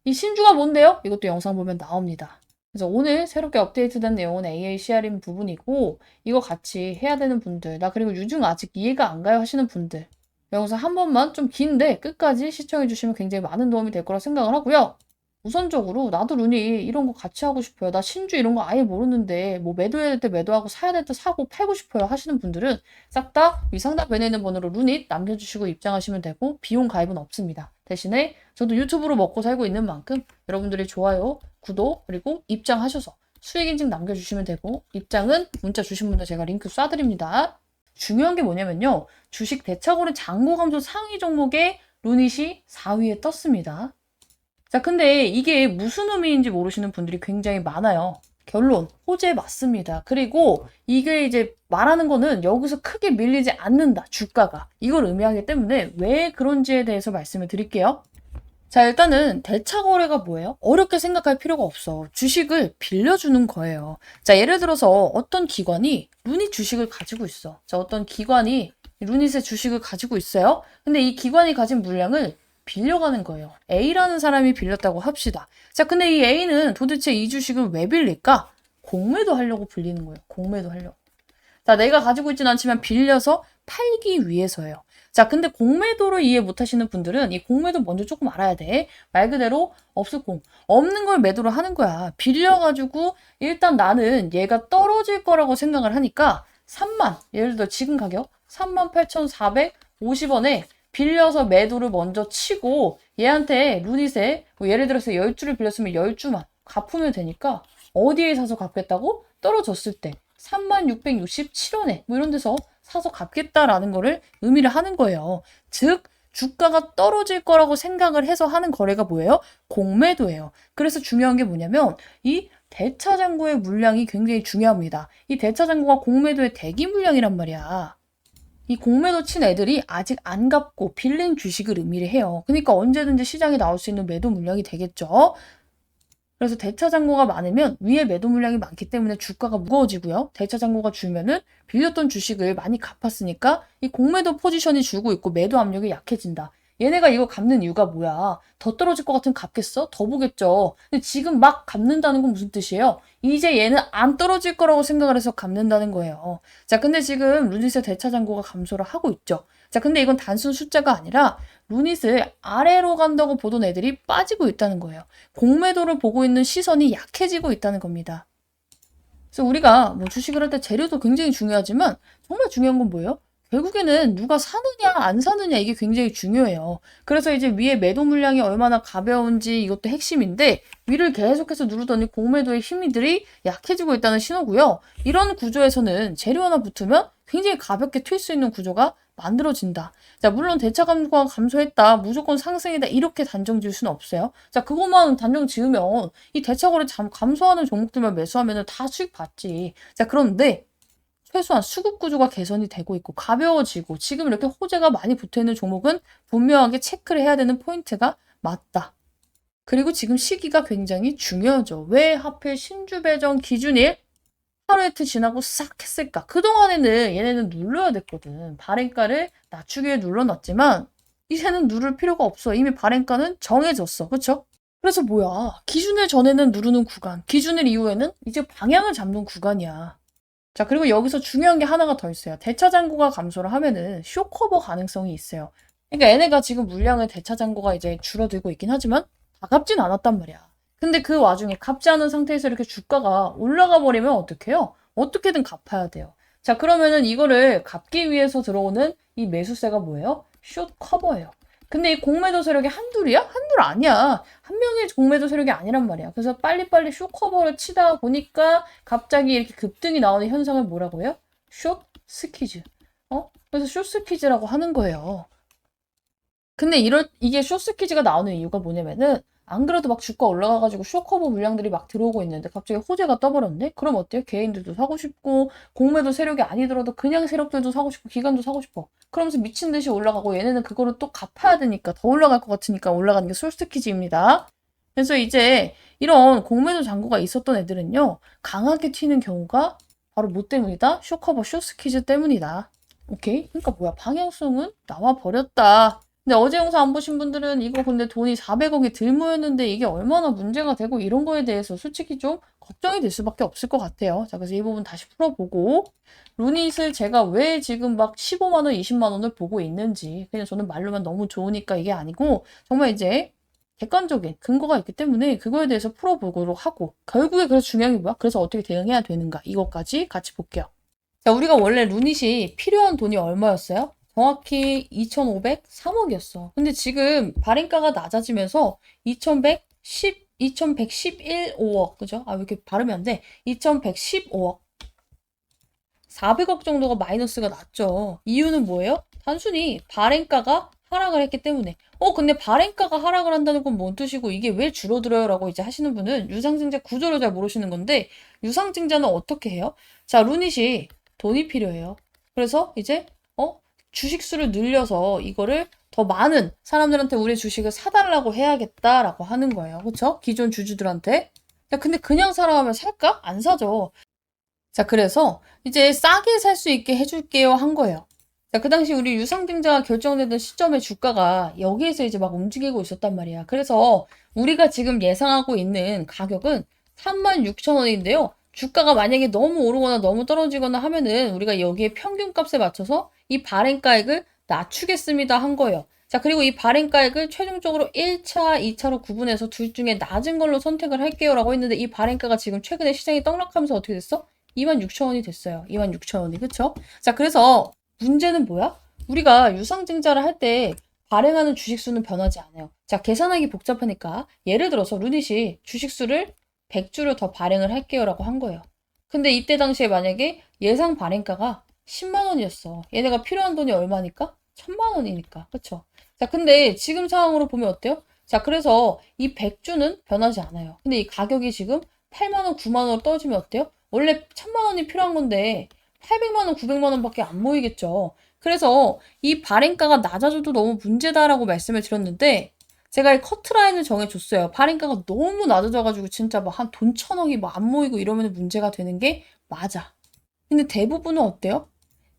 이 신주가 뭔데요? 이것도 영상 보면 나옵니다. 그래서 오늘 새롭게 업데이트된 내용은 AACR인 부분이고 이거 같이 해야 되는 분들 나 그리고 유중 아직 이해가 안 가요 하시는 분들 영상 한 번만 좀 긴데 끝까지 시청해 주시면 굉장히 많은 도움이 될 거라 생각을 하고요. 우선적으로 나도 루니 이런 거 같이 하고 싶어요. 나 신주 이런 거 아예 모르는데 뭐 매도해야 될 때 매도하고 사야 될 때 사고 팔고 싶어요 하시는 분들은 싹 다 위상단 벤에 있는 번호로 루닛 남겨주시고 입장하시면 되고 비용 가입은 없습니다. 대신에 저도 유튜브로 먹고 살고 있는 만큼 여러분들의 좋아요, 구독 그리고 입장하셔서 수익 인증 남겨주시면 되고 입장은 문자 주신 분들 제가 링크 쏴드립니다. 중요한 게 뭐냐면요. 주식 대차고리 잔고 감소 상위 종목에 루닛이 4위에 떴습니다. 자, 근데 이게 무슨 의미인지 모르시는 분들이 굉장히 많아요. 결론, 호재 맞습니다. 그리고 이게 이제 말하는 거는 여기서 크게 밀리지 않는다, 주가가. 이걸 의미하기 때문에 왜 그런지에 대해서 말씀을 드릴게요. 자, 일단은 대차 거래가 뭐예요? 어렵게 생각할 필요가 없어. 주식을 빌려주는 거예요. 자, 예를 들어서 어떤 기관이 루닛 주식을 가지고 있어. 자, 어떤 기관이 루닛의 주식을 가지고 있어요. 근데 이 기관이 가진 물량을 빌려가는 거예요. A라는 사람이 빌렸다고 합시다. 자, 근데 이 A는 도대체 이 주식을 왜 빌릴까? 공매도 하려고 빌리는 거예요. 공매도 하려고. 자, 내가 가지고 있진 않지만 빌려서 팔기 위해서예요. 자, 근데 공매도를 이해 못 하시는 분들은 이 공매도 먼저 조금 알아야 돼. 말 그대로 없을 공. 없는 걸 매도를 하는 거야. 빌려가지고 일단 나는 얘가 떨어질 거라고 생각을 하니까 3만, 예를 들어 지금 가격 38,450원에 빌려서 매도를 먼저 치고 얘한테 루닛에 뭐 예를 들어서 10주를 빌렸으면 10주만 갚으면 되니까 어디에 사서 갚겠다고? 떨어졌을 때 36,667원에 뭐 이런 데서 사서 갚겠다라는 거를 의미를 하는 거예요. 즉 주가가 떨어질 거라고 생각을 해서 하는 거래가 뭐예요? 공매도예요. 그래서 중요한 게 뭐냐면 이 대차장고의 물량이 굉장히 중요합니다. 이 대차장고가 공매도의 대기 물량이란 말이야. 이 공매도 친 애들이 아직 안 갚고 빌린 주식을 의미를 해요. 그러니까 언제든지 시장에 나올 수 있는 매도 물량이 되겠죠. 그래서 대차 잔고가 많으면 위에 매도 물량이 많기 때문에 주가가 무거워지고요. 대차 잔고가 줄면은 빌렸던 주식을 많이 갚았으니까 이 공매도 포지션이 줄고 있고 매도 압력이 약해진다. 얘네가 이거 갚는 이유가 뭐야? 더 떨어질 것 같으면 갚겠어? 더 보겠죠. 근데 지금 막 갚는다는 건 무슨 뜻이에요? 이제 얘는 안 떨어질 거라고 생각을 해서 갚는다는 거예요. 자, 근데 지금 루닛의 대차 잔고가 감소를 하고 있죠. 자, 근데 이건 단순 숫자가 아니라 루닛을 아래로 간다고 보던 애들이 빠지고 있다는 거예요. 공매도를 보고 있는 시선이 약해지고 있다는 겁니다. 그래서 우리가 뭐 주식을 할 때 재료도 굉장히 중요하지만 정말 중요한 건 뭐예요? 결국에는 누가 사느냐 안 사느냐 이게 굉장히 중요해요. 그래서 이제 위에 매도 물량이 얼마나 가벼운지 이것도 핵심인데 위를 계속해서 누르더니 공매도의 힘들이 약해지고 있다는 신호고요. 이런 구조에서는 재료 하나 붙으면 굉장히 가볍게 튈 수 있는 구조가 만들어진다. 자, 물론 대차 감소가 감소했다, 무조건 상승이다 이렇게 단정 지을 수는 없어요. 자, 그것만 단정 지으면 이 대차 거래 감소하는 종목들만 매수하면 다 수익 받지. 자, 그런데 최소한 수급 구조가 개선이 되고 있고 가벼워지고 지금 이렇게 호재가 많이 붙어있는 종목은 분명하게 체크를 해야 되는 포인트가 맞다. 그리고 지금 시기가 굉장히 중요하죠. 왜 하필 신주 배정 기준일 하루 이틀 지나고 싹 했을까? 그동안에는 얘네는 눌러야 됐거든. 발행가를 낮추게 눌러놨지만 이제는 누를 필요가 없어. 이미 발행가는 정해졌어. 그쵸? 그래서 뭐야? 기준일 전에는 누르는 구간, 기준일 이후에는 이제 방향을 잡는 구간이야. 자, 그리고 여기서 중요한 게 하나가 더 있어요. 대차 잔고가 감소를 하면은 쇼커버 가능성이 있어요. 그러니까 얘네가 지금 물량의 대차 잔고가 이제 줄어들고 있긴 하지만 다 갚진 않았단 말이야. 근데 그 와중에 갚지 않은 상태에서 이렇게 주가가 올라가 버리면 어떡해요? 어떻게든 갚아야 돼요. 자, 그러면은 이거를 갚기 위해서 들어오는 이 매수세가 뭐예요? 숏 커버예요. 근데 이 공매도 세력이 한둘이야? 한둘 아니야. 한 명의 공매도 세력이 아니란 말이야. 그래서 빨리빨리 숏 커버를 치다 보니까 갑자기 이렇게 급등이 나오는 현상을 뭐라고 해요? 숏 스퀴즈. 그래서 숏 스퀴즈라고 하는 거예요. 근데 이게 숏 스퀴즈가 나오는 이유가 뭐냐면은 안 그래도 막 주가 올라가가지고 쇼커버 물량들이 막 들어오고 있는데 갑자기 호재가 떠버렸네? 그럼 어때요? 개인들도 사고 싶고 공매도 세력이 아니더라도 그냥 세력들도 사고 싶고 기관도 사고 싶어. 그러면서 미친 듯이 올라가고 얘네는 그거를 또 갚아야 되니까 더 올라갈 것 같으니까 올라가는 게 솔스퀴즈입니다. 그래서 이제 이런 공매도 잔고가 있었던 애들은요. 강하게 튀는 경우가 바로 뭐 때문이다? 쇼커버 숏스퀴즈 때문이다. 오케이? 그러니까 뭐야? 방향성은 나와 버렸다. 근데 어제 영상 안 보신 분들은 이거 근데 돈이 400억이 들 모였는데 이게 얼마나 문제가 되고 이런 거에 대해서 솔직히 좀 걱정이 될 수밖에 없을 것 같아요. 자, 그래서 이 부분 다시 풀어보고 루닛을 제가 왜 지금 막 15만 원, 20만 원을 보고 있는지 그냥 저는 말로만 너무 좋으니까 이게 아니고 정말 이제 객관적인 근거가 있기 때문에 그거에 대해서 풀어보도록 하고 결국에 그래서 중요한 게 뭐야? 그래서 어떻게 대응해야 되는가 이것까지 같이 볼게요. 자, 우리가 원래 루닛이 필요한 돈이 얼마였어요? 정확히 2,503억이었어. 근데 지금 발행가가 낮아지면서 2,111억, 그죠? 아, 왜 이렇게 발음이 안 돼? 2,115억. 400억 정도가 마이너스가 났죠. 이유는 뭐예요? 단순히 발행가가 하락을 했기 때문에. 근데 발행가가 하락을 한다는 건 뭔 뜻이고 이게 왜 줄어들어요? 라고 이제 하시는 분은 유상증자 구조를 잘 모르시는 건데 유상증자는 어떻게 해요? 자, 루닛이 돈이 필요해요. 그래서 이제 주식 수를 늘려서 이거를 더 많은 사람들한테 우리 주식을 사달라고 해야겠다라고 하는 거예요. 그쵸? 기존 주주들한테. 야, 근데 그냥 사라하면 살까? 안 사죠. 자, 그래서 이제 싸게 살 수 있게 해줄게요 한 거예요. 자, 그 당시 우리 유상증자가 결정되던 시점에 주가가 여기에서 이제 막 움직이고 있었단 말이야. 그래서 우리가 지금 예상하고 있는 가격은 36,000원인데요. 주가가 만약에 너무 오르거나 너무 떨어지거나 하면은 우리가 여기에 평균값에 맞춰서 이 발행가액을 낮추겠습니다 한 거예요. 자, 그리고 이 발행가액을 최종적으로 1차, 2차로 구분해서 둘 중에 낮은 걸로 선택을 할게요 라고 했는데 이 발행가가 지금 최근에 시장이 떡락하면서 어떻게 됐어? 26,000원이 됐어요. 26,000원이. 그쵸? 자, 그래서 문제는 뭐야? 우리가 유상증자를 할 때 발행하는 주식수는 변하지 않아요. 자, 계산하기 복잡하니까 예를 들어서 루닛이 주식수를 100주를 더 발행을 할게요 라고 한 거예요. 근데 이때 당시에 만약에 예상 발행가가 10만 원이었어. 얘네가 필요한 돈이 얼마니까? 1000만 원이니까. 그쵸? 자, 근데 지금 상황으로 보면 어때요? 자, 그래서 이 100주는 변하지 않아요. 근데 이 가격이 지금 8만 원, 9만 원으로 떨어지면 어때요? 원래 1000만 원이 필요한 건데 800만 원, 900만 원밖에 안 모이겠죠. 그래서 이 발행가가 낮아져도 너무 문제다라고 말씀을 드렸는데 제가 이 커트라인을 정해줬어요. 발행가가 너무 낮아져가지고 진짜 막 한 돈 1000억이 막 안 모이고 이러면 문제가 되는 게 맞아. 근데 대부분은 어때요?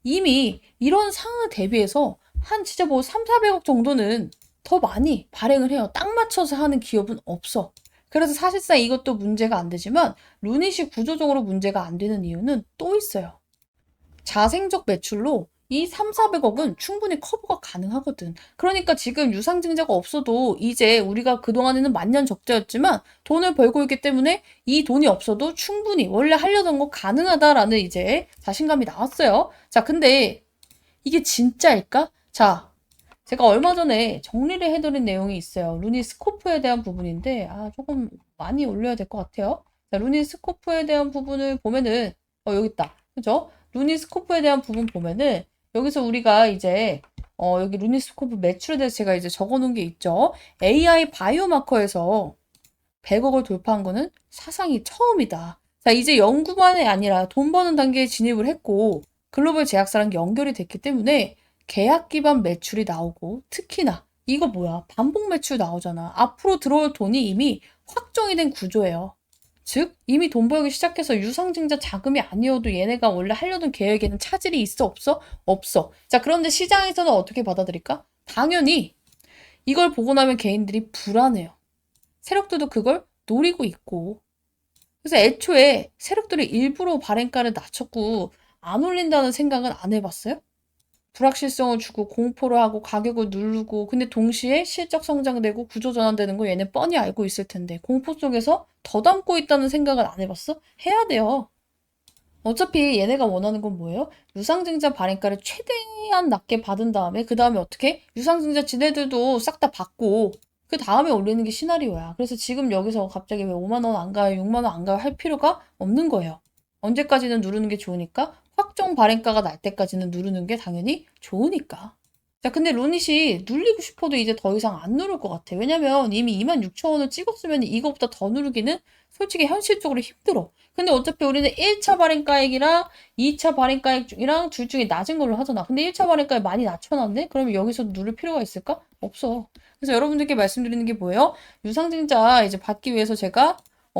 이미 이런 상황을 대비해서 한 진짜 뭐 3, 400억 정도는 더 많이 발행을 해요. 딱 맞춰서 하는 기업은 없어. 그래서 사실상 이것도 문제가 안 되지만 루닛이 구조적으로 문제가 안 되는 이유는 또 있어요. 자생적 매출로 이 3, 400억은 충분히 커버가 가능하거든. 그러니까 지금 유상증자가 없어도 이제 우리가 그동안에는 만년 적자였지만 돈을 벌고 있기 때문에 이 돈이 없어도 충분히 원래 하려던 거 가능하다라는 이제 자신감이 나왔어요. 자, 근데 이게 진짜일까? 자, 제가 얼마 전에 정리를 해드린 내용이 있어요. 루니 스코프에 대한 부분인데, 조금 많이 올려야 될 것 같아요. 자, 루니 스코프에 대한 부분을 보면은, 여기 있다. 그죠? 루니 스코프에 대한 부분 보면은, 여기서 우리가 이제, 여기 루니 스코프 매출에 대해서 제가 이제 적어 놓은 게 있죠. AI 바이오마커에서 100억을 돌파한 거는 사상이 처음이다. 자, 이제 연구만이 아니라 돈 버는 단계에 진입을 했고, 글로벌 제약사랑 연결이 됐기 때문에 계약 기반 매출이 나오고, 특히나 이거 뭐야? 반복 매출 나오잖아. 앞으로 들어올 돈이 이미 확정이 된 구조예요. 즉, 이미 돈 벌기 시작해서 유상증자 자금이 아니어도 얘네가 원래 하려던 계획에는 차질이 있어, 없어? 없어. 자, 그런데 시장에서는 어떻게 받아들일까? 당연히 이걸 보고 나면 개인들이 불안해요. 세력들도 그걸 노리고 있고. 그래서 애초에 세력들이 일부러 발행가를 낮췄고 안 올린다는 생각은 안 해봤어요? 불확실성을 주고 공포를 하고 가격을 누르고 근데 동시에 실적 성장되고 구조 전환되는 거 얘네 뻔히 알고 있을 텐데 공포 속에서 더 담고 있다는 생각은 안 해봤어? 해야 돼요. 어차피 얘네가 원하는 건 뭐예요? 유상증자 발행가를 최대한 낮게 받은 다음에 그 다음에 어떻게? 유상증자 지네들도 싹 다 받고 그 다음에 올리는 게 시나리오야. 그래서 지금 여기서 갑자기 왜 5만 원 안 가요? 6만 원 안 가요? 할 필요가 없는 거예요. 언제까지는 누르는 게 좋으니까 확정 발행가가 날 때까지는 누르는 게 당연히 좋으니까. 자, 근데 루닛이 눌리고 싶어도 이제 더 이상 안 누를 것 같아. 왜냐면 이미 26,000원을 찍었으면 이거보다 더 누르기는 솔직히 현실적으로 힘들어. 근데 어차피 우리는 1차 발행가액이랑 2차 발행가액이랑 둘 중에 낮은 걸로 하잖아. 근데 1차 발행가액 많이 낮춰놨네? 그러면 여기서 누를 필요가 있을까? 없어. 그래서 여러분들께 말씀드리는 게 뭐예요? 유상증자 이제 받기 위해서 제가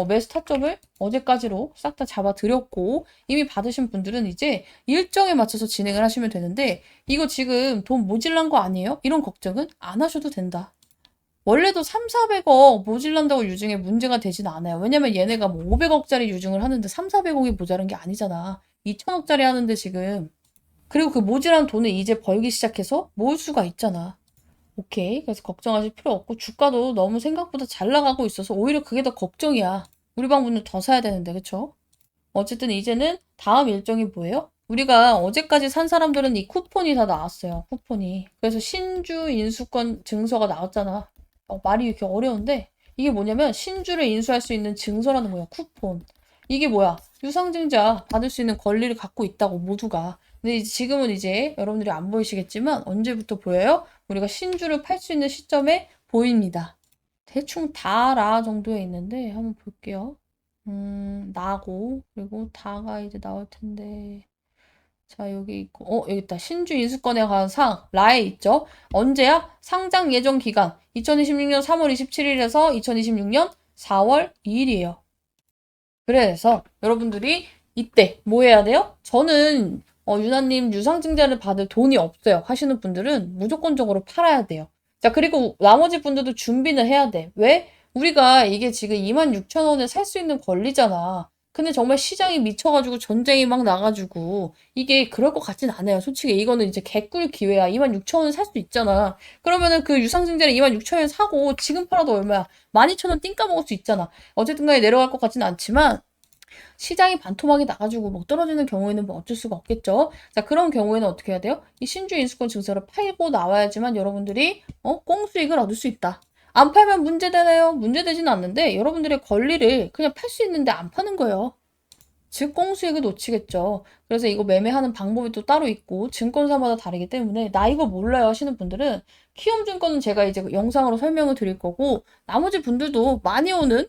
매수 타점을 어제까지로 싹 다 잡아드렸고 이미 받으신 분들은 이제 일정에 맞춰서 진행을 하시면 되는데 이거 지금 돈 모질란 거 아니에요? 이런 걱정은 안 하셔도 된다. 원래도 3, 400억 모질란다고 유증에 문제가 되진 않아요. 왜냐면 얘네가 뭐 500억짜리 유증을 하는데 3, 400억이 모자란 게 아니잖아. 2천억짜리 하는데 지금. 그리고 그 모질한 돈을 이제 벌기 시작해서 모을 수가 있잖아. 오케이. 그래서 걱정하실 필요 없고 주가도 너무 생각보다 잘 나가고 있어서 오히려 그게 더 걱정이야. 우리 방문을 더 사야 되는데, 그쵸? 어쨌든 이제는 다음 일정이 뭐예요? 우리가 어제까지 산 사람들은 이 쿠폰이 다 나왔어요. 쿠폰이. 그래서 신주 인수권 증서가 나왔잖아. 말이 이렇게 어려운데 이게 뭐냐면 신주를 인수할 수 있는 증서라는 거야. 쿠폰. 이게 뭐야? 유상증자 받을 수 있는 권리를 갖고 있다고 모두가. 근데 지금은 이제 여러분들이 안 보이시겠지만 언제부터 보여요? 우리가 신주를 팔 수 있는 시점에 보입니다. 대충 다라 정도에 있는데 한번 볼게요. 나고 그리고 다가 이제 나올 텐데 자, 여기 있고, 여기 있다. 신주 인수권에 관한 사항, 라에 있죠? 언제야? 상장 예정 기간. 2026년 3월 27일에서 2026년 4월 2일이에요. 그래서 여러분들이 이때 뭐 해야 돼요? 저는 유나님 유상증자를 받을 돈이 없어요 하시는 분들은 무조건적으로 팔아야 돼요. 자, 그리고 나머지 분들도 준비는 해야 돼. 왜? 우리가 이게 지금 26,000원에 살 수 있는 권리잖아. 근데 정말 시장이 미쳐가지고 전쟁이 막 나가지고 이게 그럴 것 같진 않아요. 솔직히 이거는 이제 개꿀 기회야. 26,000원에 살 수 있잖아. 그러면은 그 유상증자를 26,000원에 사고 지금 팔아도 얼마야? 12,000원 띵까 먹을 수 있잖아. 어쨌든 간에 내려갈 것 같진 않지만 시장이 반토막이 나가지고 뭐 떨어지는 경우에는 뭐 어쩔 수가 없겠죠. 자, 그런 경우에는 어떻게 해야 돼요? 이 신주 인수권 증서를 팔고 나와야지만 여러분들이 꽁수익을 얻을 수 있다. 안 팔면 문제되나요? 문제되지는 않는데 여러분들의 권리를 그냥 팔 수 있는데 안 파는 거예요. 즉 꽁수익을 놓치겠죠. 그래서 이거 매매하는 방법이 또 따로 있고 증권사마다 다르기 때문에 나 이거 몰라요 하시는 분들은 키움증권은 제가 이제 영상으로 설명을 드릴 거고 나머지 분들도 많이 오는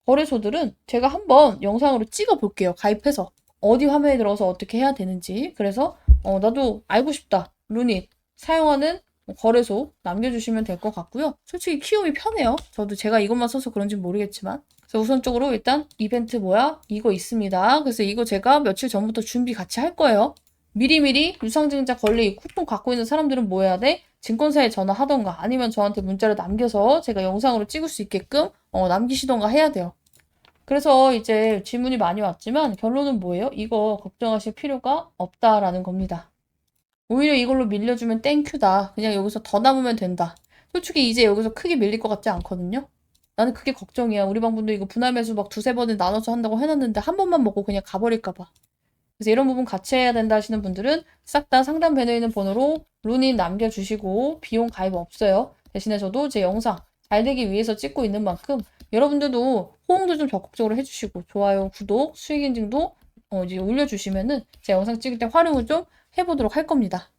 거래소들은 제가 한번 영상으로 찍어 볼게요. 가입해서. 어디 화면에 들어서 어떻게 해야 되는지. 그래서 나도 알고 싶다. 루닛 사용하는 거래소 남겨주시면 될 것 같고요. 솔직히 키움이 편해요. 저도 제가 이것만 써서 그런지 모르겠지만. 그래서 우선적으로 일단 이벤트 뭐야? 이거 있습니다. 그래서 이거 제가 며칠 전부터 준비 같이 할 거예요. 미리미리 유상증자 권리 쿠폰 갖고 있는 사람들은 뭐 해야 돼? 증권사에 전화하던가 아니면 저한테 문자를 남겨서 제가 영상으로 찍을 수 있게끔 남기시던가 해야 돼요. 그래서 이제 질문이 많이 왔지만 결론은 뭐예요? 이거 걱정하실 필요가 없다라는 겁니다. 오히려 이걸로 밀려주면 땡큐다. 그냥 여기서 더 남으면 된다. 솔직히 이제 여기서 크게 밀릴 것 같지 않거든요? 나는 그게 걱정이야. 우리 방 분들 이거 분할 매수 막 두세 번에 나눠서 한다고 해놨는데 한 번만 먹고 그냥 가버릴까봐. 그래서 이런 부분 같이 해야 된다 하시는 분들은 싹 다 상단 배너에 있는 번호로 룬인 남겨주시고 비용 가입 없어요. 대신에 저도 제 영상 잘 되기 위해서 찍고 있는 만큼 여러분들도 호응도 좀 적극적으로 해주시고 좋아요, 구독, 수익 인증도 이제 올려주시면은 제 영상 찍을 때 활용을 좀 해보도록 할 겁니다.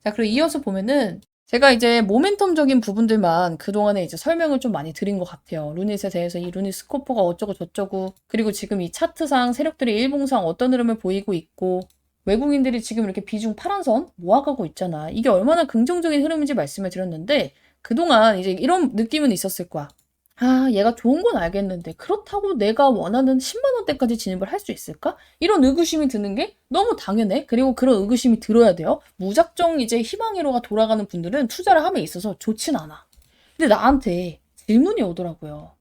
자, 그리고 이어서 보면은 제가 이제 모멘텀적인 부분들만 그동안에 이제 설명을 좀 많이 드린 것 같아요. 루닛에 대해서 이 루닛 스코퍼가 어쩌고 저쩌고 그리고 지금 이 차트상 세력들이 일봉상 어떤 흐름을 보이고 있고 외국인들이 지금 이렇게 비중 파란선 모아가고 있잖아. 이게 얼마나 긍정적인 흐름인지 말씀을 드렸는데 그동안 이제 이런 느낌은 있었을 거야. 아, 얘가 좋은 건 알겠는데 그렇다고 내가 원하는 10만 원대까지 진입을 할 수 있을까? 이런 의구심이 드는 게 너무 당연해. 그리고 그런 의구심이 들어야 돼요. 무작정 이제 희망회로가 돌아가는 분들은 투자를 함에 있어서 좋진 않아. 근데 나한테 질문이 오더라고요.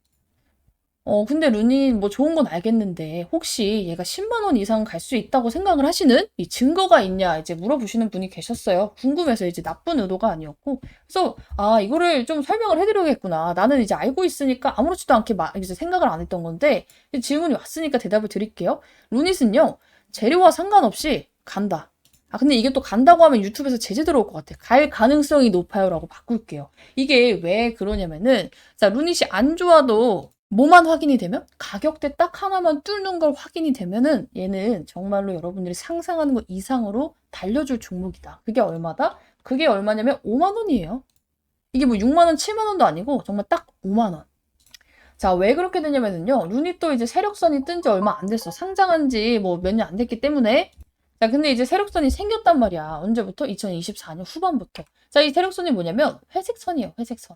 근데 루님 뭐 좋은 건 알겠는데 혹시 얘가 10만 원 이상 갈 수 있다고 생각을 하시는 이 증거가 있냐 이제 물어보시는 분이 계셨어요. 궁금해서 이제 나쁜 의도가 아니었고. 그래서 이거를 좀 설명을 해드려야겠구나. 나는 이제 알고 있으니까 아무렇지도 않게 이제 생각을 안 했던 건데 질문이 왔으니까 대답을 드릴게요. 루닛은요 재료와 상관없이 간다. 근데 이게 또 간다고 하면 유튜브에서 제재 들어올 것 같아. 갈 가능성이 높아요라고 바꿀게요. 이게 왜 그러냐면은 자 루닛이 안 좋아도 뭐만 확인이 되면 가격대 딱 하나만 뚫는 걸 확인이 되면은 얘는 정말로 여러분들이 상상하는 것 이상으로 달려줄 종목이다. 그게 얼마다? 그게 얼마냐면 5만 원이에요. 이게 뭐 6만 원, 7만 원도 아니고 정말 딱 5만 원. 자, 왜 그렇게 되냐면요. 루닛도 이제 세력선이 뜬 지 얼마 안 됐어. 상장한 지 뭐 몇 년 안 됐기 때문에. 자, 근데 이제 세력선이 생겼단 말이야. 언제부터? 2024년 후반부터. 자, 이 세력선이 뭐냐면 회색선이에요. 회색선.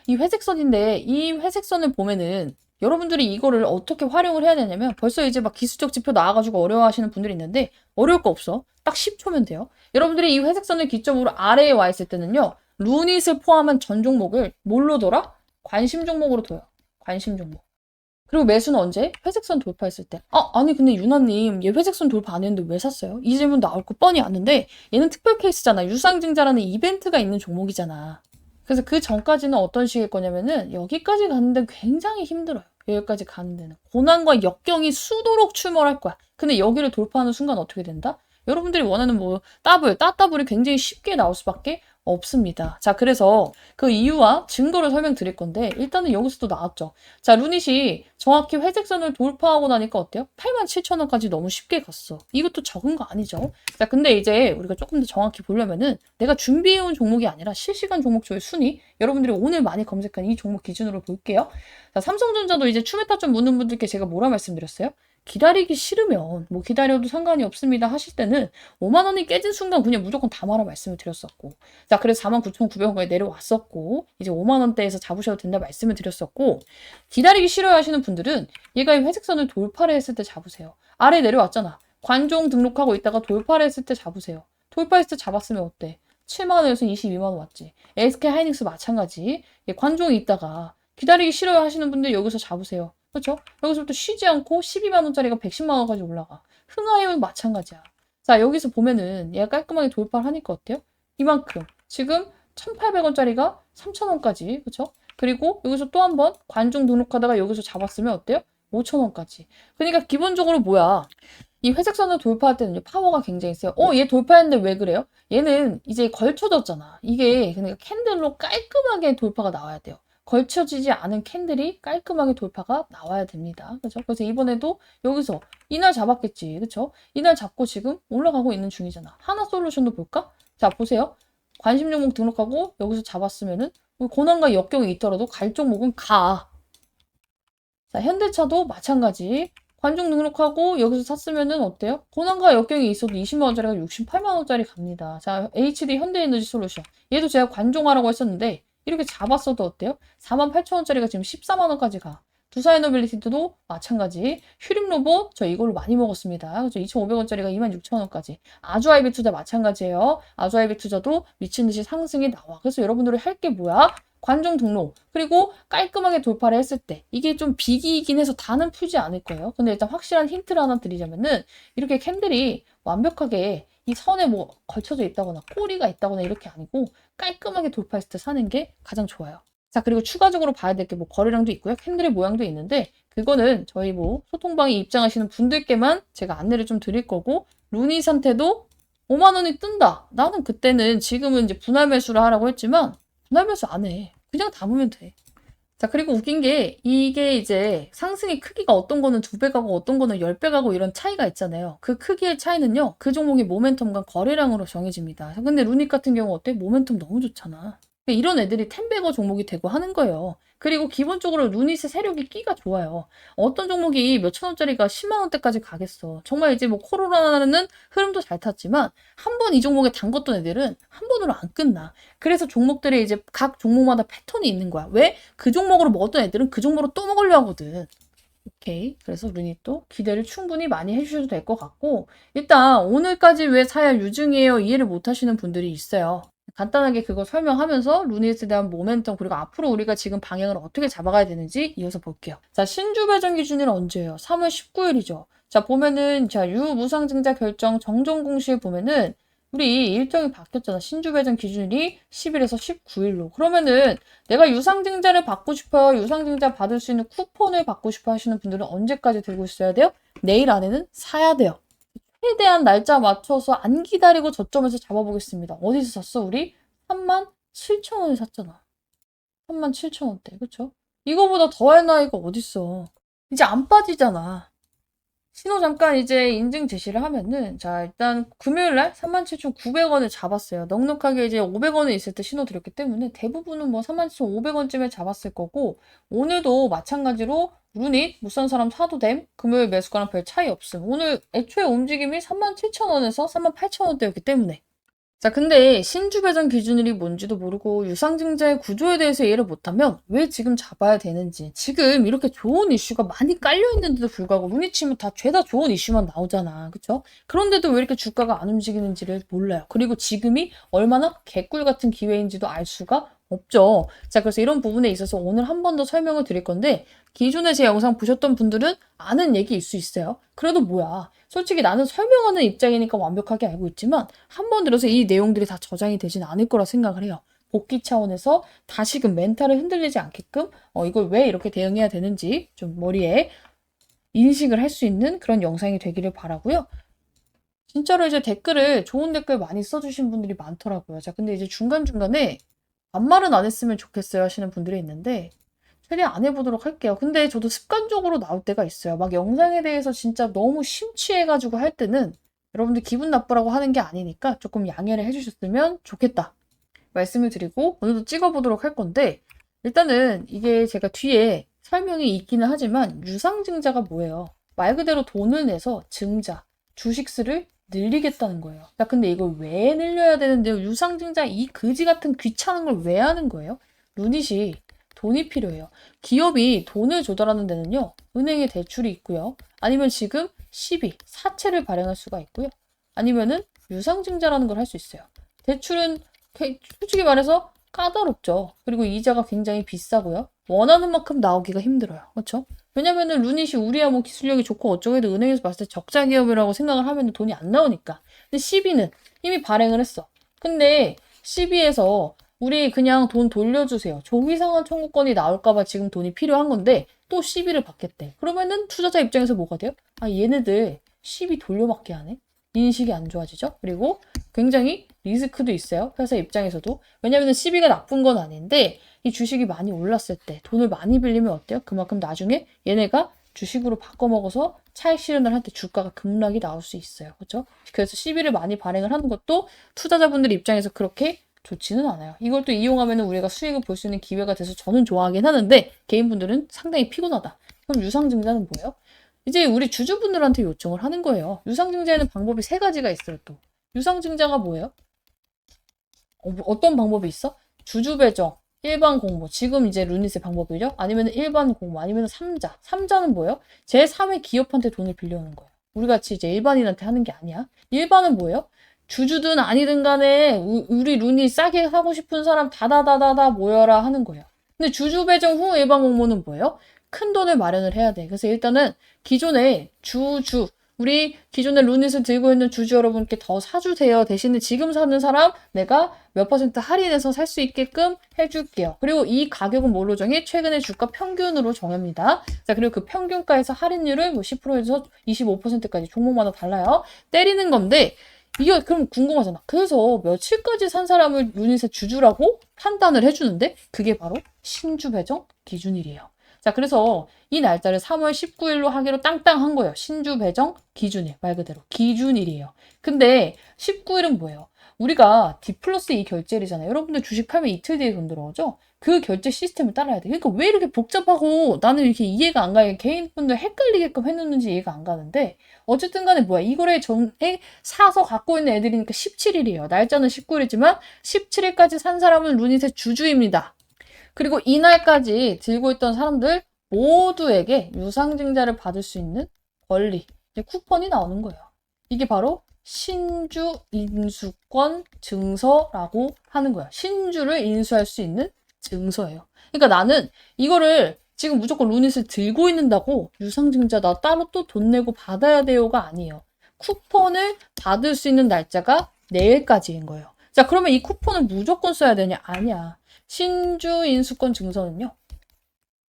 이 회색선인데 이 회색선을 보면은 여러분들이 이거를 어떻게 활용을 해야 되냐면 벌써 이제 막 기술적 지표 나와가지고 어려워하시는 분들이 있는데 어려울 거 없어. 딱 10초면 돼요. 여러분들이 이 회색선을 기점으로 아래에 와 있을 때는요. 루닛을 포함한 전 종목을 뭘로 둬라? 관심 종목으로 둬요. 관심 종목. 그리고 매수는 언제? 회색선 돌파했을 때. 아니 근데 유나님 얘 회색선 돌파 안 했는데 왜 샀어요? 이 질문 나올 거 뻔히 아는데 얘는 특별 케이스잖아. 유상증자라는 이벤트가 있는 종목이잖아. 그래서 그 전까지는 어떤 식일 거냐면은 여기까지 가는데 굉장히 힘들어요. 여기까지 가는 데는. 고난과 역경이 수도록 출몰할 거야. 근데 여기를 돌파하는 순간 어떻게 된다? 여러분들이 원하는 뭐 따더블이 굉장히 쉽게 나올 수밖에 없습니다. 자, 그래서 그 이유와 증거를 설명드릴 건데 일단은 여기서도 나왔죠. 자, 루닛이 정확히 회색선을 돌파하고 나니까 어때요? 87,000원까지 너무 쉽게 갔어. 이것도 적은 거 아니죠? 자, 근데 이제 우리가 조금 더 정확히 보려면은 내가 준비해온 종목이 아니라 실시간 종목조의 순위 여러분들이 오늘 많이 검색한 이 종목 기준으로 볼게요. 자, 삼성전자도 이제 추메타 좀 묻는 분들께 제가 뭐라 말씀드렸어요? 기다리기 싫으면 뭐 기다려도 상관이 없습니다 하실 때는 5만 원이 깨진 순간 그냥 무조건 담아라 말씀을 드렸었고, 자 그래서 49,900원까지 내려왔었고, 이제 5만 원대에서 잡으셔도 된다 말씀을 드렸었고, 기다리기 싫어 하시는 분들은 얘가 이 회색선을 돌파를 했을 때 잡으세요. 아래 내려왔잖아. 관종 등록하고 있다가 돌파를 했을 때 잡으세요. 돌파했을 때 잡았으면 어때? 7만 원에서 22만 원 왔지. SK 하이닉스 마찬가지. 관종이 있다가 기다리기 싫어요 하시는 분들 여기서 잡으세요. 그렇죠? 여기서부터 쉬지 않고 12만 원짜리가 110만 원까지 올라가. 흥하이온 마찬가지야. 자, 여기서 보면은 얘가 깔끔하게 돌파를 하니까 어때요? 이만큼. 지금 1,800원짜리가 3,000원까지. 그렇죠? 그리고 여기서 또 한 번 관종 등록하다가 여기서 잡았으면 어때요? 5,000원까지. 그러니까 기본적으로 뭐야? 이 회색선을 돌파할 때는 파워가 굉장히 세요. 얘 돌파했는데 왜 그래요? 얘는 이제 걸쳐졌잖아. 이게 그러니까 캔들로 깔끔하게 돌파가 나와야 돼요. 걸쳐지지 않은 캔들이 깔끔하게 돌파가 나와야 됩니다. 그죠? 그래서 이번에도 여기서 이날 잡았겠지. 그쵸? 이날 잡고 지금 올라가고 있는 중이잖아. 하나솔루션도 볼까? 자, 보세요. 관심 종목 등록하고 여기서 잡았으면은 고난과 역경이 있더라도 갈 종목은 가. 자, 현대차도 마찬가지. 관중 등록하고 여기서 샀으면은 어때요? 고난과 역경이 있어도 20만 원짜리가 68만 원짜리 갑니다. 자, HD 현대에너지 솔루션. 얘도 제가 관종하라고 했었는데 이렇게 잡았어도 어때요? 48,000원짜리가 지금 14만 원까지 가. 두사에너빌리티도 마찬가지. 휴림로봇 저 이걸로 많이 먹었습니다. 그죠? 2,500원짜리가 26,000원까지. 아주아이비 투자 마찬가지예요. 아주아이비 투자도 미친 듯이 상승이 나와. 그래서 여러분들이 할 게 뭐야? 관종 등록, 그리고 깔끔하게 돌파를 했을 때 이게 좀 비기이긴 해서 다는 풀지 않을 거예요. 근데 일단 확실한 힌트를 하나 드리자면은 이렇게 캔들이 완벽하게 이 선에 뭐 걸쳐져 있다거나 꼬리가 있다거나 이렇게 아니고 깔끔하게 돌파했을 때 사는 게 가장 좋아요. 자, 그리고 추가적으로 봐야 될 게 뭐 거래량도 있고요. 캔들의 모양도 있는데 그거는 저희 뭐 소통방에 입장하시는 분들께만 제가 안내를 좀 드릴 거고, 루닛한테도 5만 원이 뜬다. 나는 그때는 지금은 이제 분할 매수를 하라고 했지만 분할 매수 안 해. 그냥 담으면 돼. 자, 그리고 웃긴 게 이게 이제 상승의 크기가 어떤 거는 2배 가고 어떤 거는 10배 가고 이런 차이가 있잖아요. 그 크기의 차이는요. 그 종목의 모멘텀과 거래량으로 정해집니다. 근데 루닉 같은 경우 어때? 모멘텀 너무 좋잖아. 이런 애들이 텐베거 종목이 되고 하는 거예요. 그리고 기본적으로 루닛의 세력이 끼가 좋아요. 어떤 종목이 몇천 원짜리가 10만 원대까지 가겠어. 정말 이제 뭐 코로나는 흐름도 잘 탔지만 한 번 이 종목에 담궜던 애들은 한 번으로 안 끝나. 그래서 종목들이 이제 각 종목마다 패턴이 있는 거야. 왜? 그 종목으로 먹었던 애들은 그 종목으로 또 먹으려 하거든. 오케이. 그래서 루닛도 기대를 충분히 많이 해주셔도 될 것 같고, 일단 오늘까지 왜 사야 유증이에요? 이해를 못 하시는 분들이 있어요. 간단하게 그거 설명하면서 루닛에 대한 모멘텀, 그리고 앞으로 우리가 지금 방향을 어떻게 잡아가야 되는지 이어서 볼게요. 자, 신주 배정 기준일은 언제예요? 3월 19일이죠. 자, 보면은 자, 유무상증자 결정 정정 공시에 보면은 우리 일정이 바뀌었잖아. 신주 배정 기준일이 10일에서 19일로. 그러면은 내가 유상증자를 받고 싶어요. 유상증자 받을 수 있는 쿠폰을 받고 싶어 하시는 분들은 언제까지 들고 있어야 돼요? 내일 안에는 사야 돼요. 최대한 날짜 맞춰서 안 기다리고 저점에서 잡아보겠습니다. 어디서 샀어, 우리? 37,000원에 샀잖아. 37,000원대, 그쵸? 이거보다 더할 나이가 어딨어. 이제 안 빠지잖아. 신호 잠깐 이제 인증 제시를 하면은, 자, 일단 금요일날 37,900원을 잡았어요. 넉넉하게 이제 500원에 있을 때 신호 드렸기 때문에 대부분은 뭐 37,500원쯤에 잡았을 거고, 오늘도 마찬가지로 루닛, 무싼 사람 사도 됨, 금요일 매수가랑 별 차이 없음. 오늘 애초에 움직임이 37,000원에서 38,000원대였기 때문에. 자, 근데 신주 배정 기준일이 뭔지도 모르고 유상증자의 구조에 대해서 이해를 못하면 왜 지금 잡아야 되는지, 지금 이렇게 좋은 이슈가 많이 깔려있는데도 불구하고 루닛 치면 다 죄다 좋은 이슈만 나오잖아. 그쵸? 그런데도 왜 이렇게 주가가 안 움직이는지를 몰라요. 그리고 지금이 얼마나 개꿀 같은 기회인지도 알 수가 없죠. 자, 그래서 이런 부분에 있어서 오늘 한 번 더 설명을 드릴 건데, 기존에 제 영상 보셨던 분들은 아는 얘기일 수 있어요. 그래도 뭐야. 솔직히 나는 설명하는 입장이니까 완벽하게 알고 있지만 한 번 들어서 이 내용들이 다 저장이 되진 않을 거라 생각을 해요. 복귀 차원에서 다시금 멘탈을 흔들리지 않게끔 이걸 왜 이렇게 대응해야 되는지 좀 머리에 인식을 할 수 있는 그런 영상이 되기를 바라고요. 진짜로 이제 댓글을 좋은 댓글 많이 써주신 분들이 많더라고요. 자, 근데 이제 중간중간에 반말은 안 했으면 좋겠어요 하시는 분들이 있는데 최대한 안 해보도록 할게요. 근데 저도 습관적으로 나올 때가 있어요. 막 영상에 대해서 진짜 너무 심취해가지고 할 때는 여러분들 기분 나쁘라고 하는 게 아니니까 조금 양해를 해주셨으면 좋겠다 말씀을 드리고, 오늘도 찍어보도록 할 건데, 일단은 이게 제가 뒤에 설명이 있기는 하지만 유상증자가 뭐예요? 말 그대로 돈을 내서 증자, 주식수를 늘리겠다는 거예요. 야, 근데 이걸 왜 늘려야 되는데요? 유상증자 이 그지 같은 귀찮은 걸 왜 하는 거예요? 루닛이 돈이 필요해요. 기업이 돈을 조달하는 데는요, 은행에 대출이 있고요. 아니면 지금 시비, 사채를 발행할 수가 있고요. 아니면은 유상증자라는 걸 할 수 있어요. 대출은 솔직히 말해서 까다롭죠. 그리고 이자가 굉장히 비싸고요. 원하는 만큼 나오기가 힘들어요. 그렇죠? 왜냐면은 루닛이 우리야 뭐 기술력이 좋고 어쩌고 해도 은행에서 봤을 때 적자 기업이라고 생각을 하면 돈이 안 나오니까. 근데 CB는 이미 발행을 했어. 근데 CB에서 우리 그냥 돈 돌려주세요. 조기상환 청구권이 나올까봐 지금 돈이 필요한 건데 또 CB를 받겠대. 그러면은 투자자 입장에서 뭐가 돼요? 아, 얘네들 CB 돌려받게 하네? 인식이 안 좋아지죠? 그리고 굉장히 리스크도 있어요. 회사 입장에서도. 왜냐면은 CB가 나쁜 건 아닌데 이 주식이 많이 올랐을 때 돈을 많이 빌리면 어때요? 그만큼 나중에 얘네가 주식으로 바꿔먹어서 차익 실현을 할 때 주가가 급락이 나올 수 있어요. 그렇죠? 그래서 CB를 많이 발행을 하는 것도 투자자분들 입장에서 그렇게 좋지는 않아요. 이걸 또 이용하면 우리가 수익을 볼 수 있는 기회가 돼서 저는 좋아하긴 하는데 개인분들은 상당히 피곤하다. 그럼 유상증자는 뭐예요? 이제 우리 주주분들한테 요청을 하는 거예요. 유상증자에는 방법이 3가지가 있어요. 또 유상증자가 뭐예요? 어떤 방법이 있어? 주주배정, 일반 공모. 지금 이제 루닛의 방법이죠. 아니면 일반 공모, 아니면 3자. 3자는 뭐예요? 제3의 기업한테 돈을 빌려오는 거예요. 우리 같이 이제 일반인한테 하는 게 아니야. 일반은 뭐예요? 주주든 아니든 간에 우리 루닛 싸게 사고 싶은 사람 다다다다다 모여라 하는 거예요. 근데 주주 배정 후 일반 공모는 뭐예요? 큰 돈을 마련을 해야 돼. 그래서 일단은 기존에 우리 기존에 루닛을 들고 있는 주주 여러분께 더 사주세요. 대신에 지금 사는 사람 내가 몇 % 할인해서 살 수 있게끔 해줄게요. 그리고 이 가격은 뭘로 정해? 최근의 주가 평균으로 정합니다. 자, 그리고 그 평균가에서 할인율을 뭐 10%에서 25%까지 종목마다 달라요. 때리는 건데 이게 그럼 궁금하잖아. 그래서 며칠까지 산 사람을 유닛의 주주라고 판단을 해주는데 그게 바로 신주 배정 기준일이에요. 자, 그래서 이 날짜를 3월 19일로 하기로 땅땅한 거예요. 신주 배정 기준일, 말 그대로 기준일이에요. 근데 19일은 뭐예요? 우리가 D+2 결제일이잖아요. 여러분들 주식 팔면 이틀 뒤에 돈 들어오죠? 그 결제 시스템을 따라야 돼. 그러니까 왜 이렇게 복잡하고 나는 이렇게 이해가 안 가요. 개인분들 헷갈리게끔 해놓는지 이해가 안 가는데 어쨌든 간에 뭐야. 이거래 전에 사서 갖고 있는 애들이니까 17일이에요. 날짜는 19일이지만 17일까지 산 사람은 루닛의 주주입니다. 그리고 이날까지 들고 있던 사람들 모두에게 유상증자를 받을 수 있는 권리, 쿠폰이 나오는 거예요. 이게 바로 신주 인수권 증서라고 하는 거야. 신주를 인수할 수 있는 증서예요. 그러니까 나는 이거를 지금 무조건 루닛을 들고 있는다고 유상증자 나 따로 또 돈 내고 받아야 돼요가 아니에요. 쿠폰을 받을 수 있는 날짜가 내일까지인 거예요. 자, 그러면 이 쿠폰을 무조건 써야 되냐? 아니야. 신주 인수권 증서는요.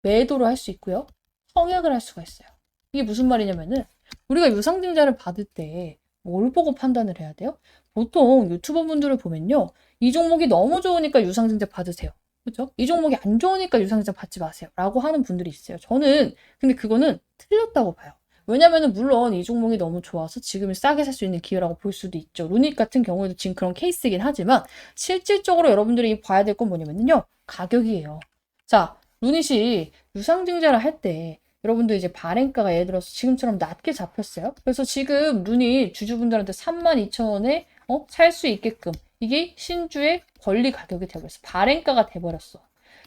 매도를 할 수 있고요. 청약을 할 수가 있어요. 이게 무슨 말이냐면은 우리가 유상증자를 받을 때 뭘 보고 판단을 해야 돼요? 보통 유튜버 분들을 보면요. 이 종목이 너무 좋으니까 유상증자 받으세요. 그렇죠? 이 종목이 안 좋으니까 유상증자 받지 마세요. 라고 하는 분들이 있어요. 저는 근데 그거는 틀렸다고 봐요. 왜냐면은 물론 이 종목이 너무 좋아서 지금은 싸게 살 수 있는 기회라고 볼 수도 있죠. 루닛 같은 경우에도 지금 그런 케이스이긴 하지만 실질적으로 여러분들이 봐야 될 건 뭐냐면요. 가격이에요. 자, 루닛이 유상증자를 할 때 여러분들 이제 발행가가 예를 들어서 지금처럼 낮게 잡혔어요. 그래서 지금 루닛 주주분들한테 32,000원에 살 수 있게끔 이게 신주의 권리 가격이 되어버렸어. 발행가가 돼버렸어.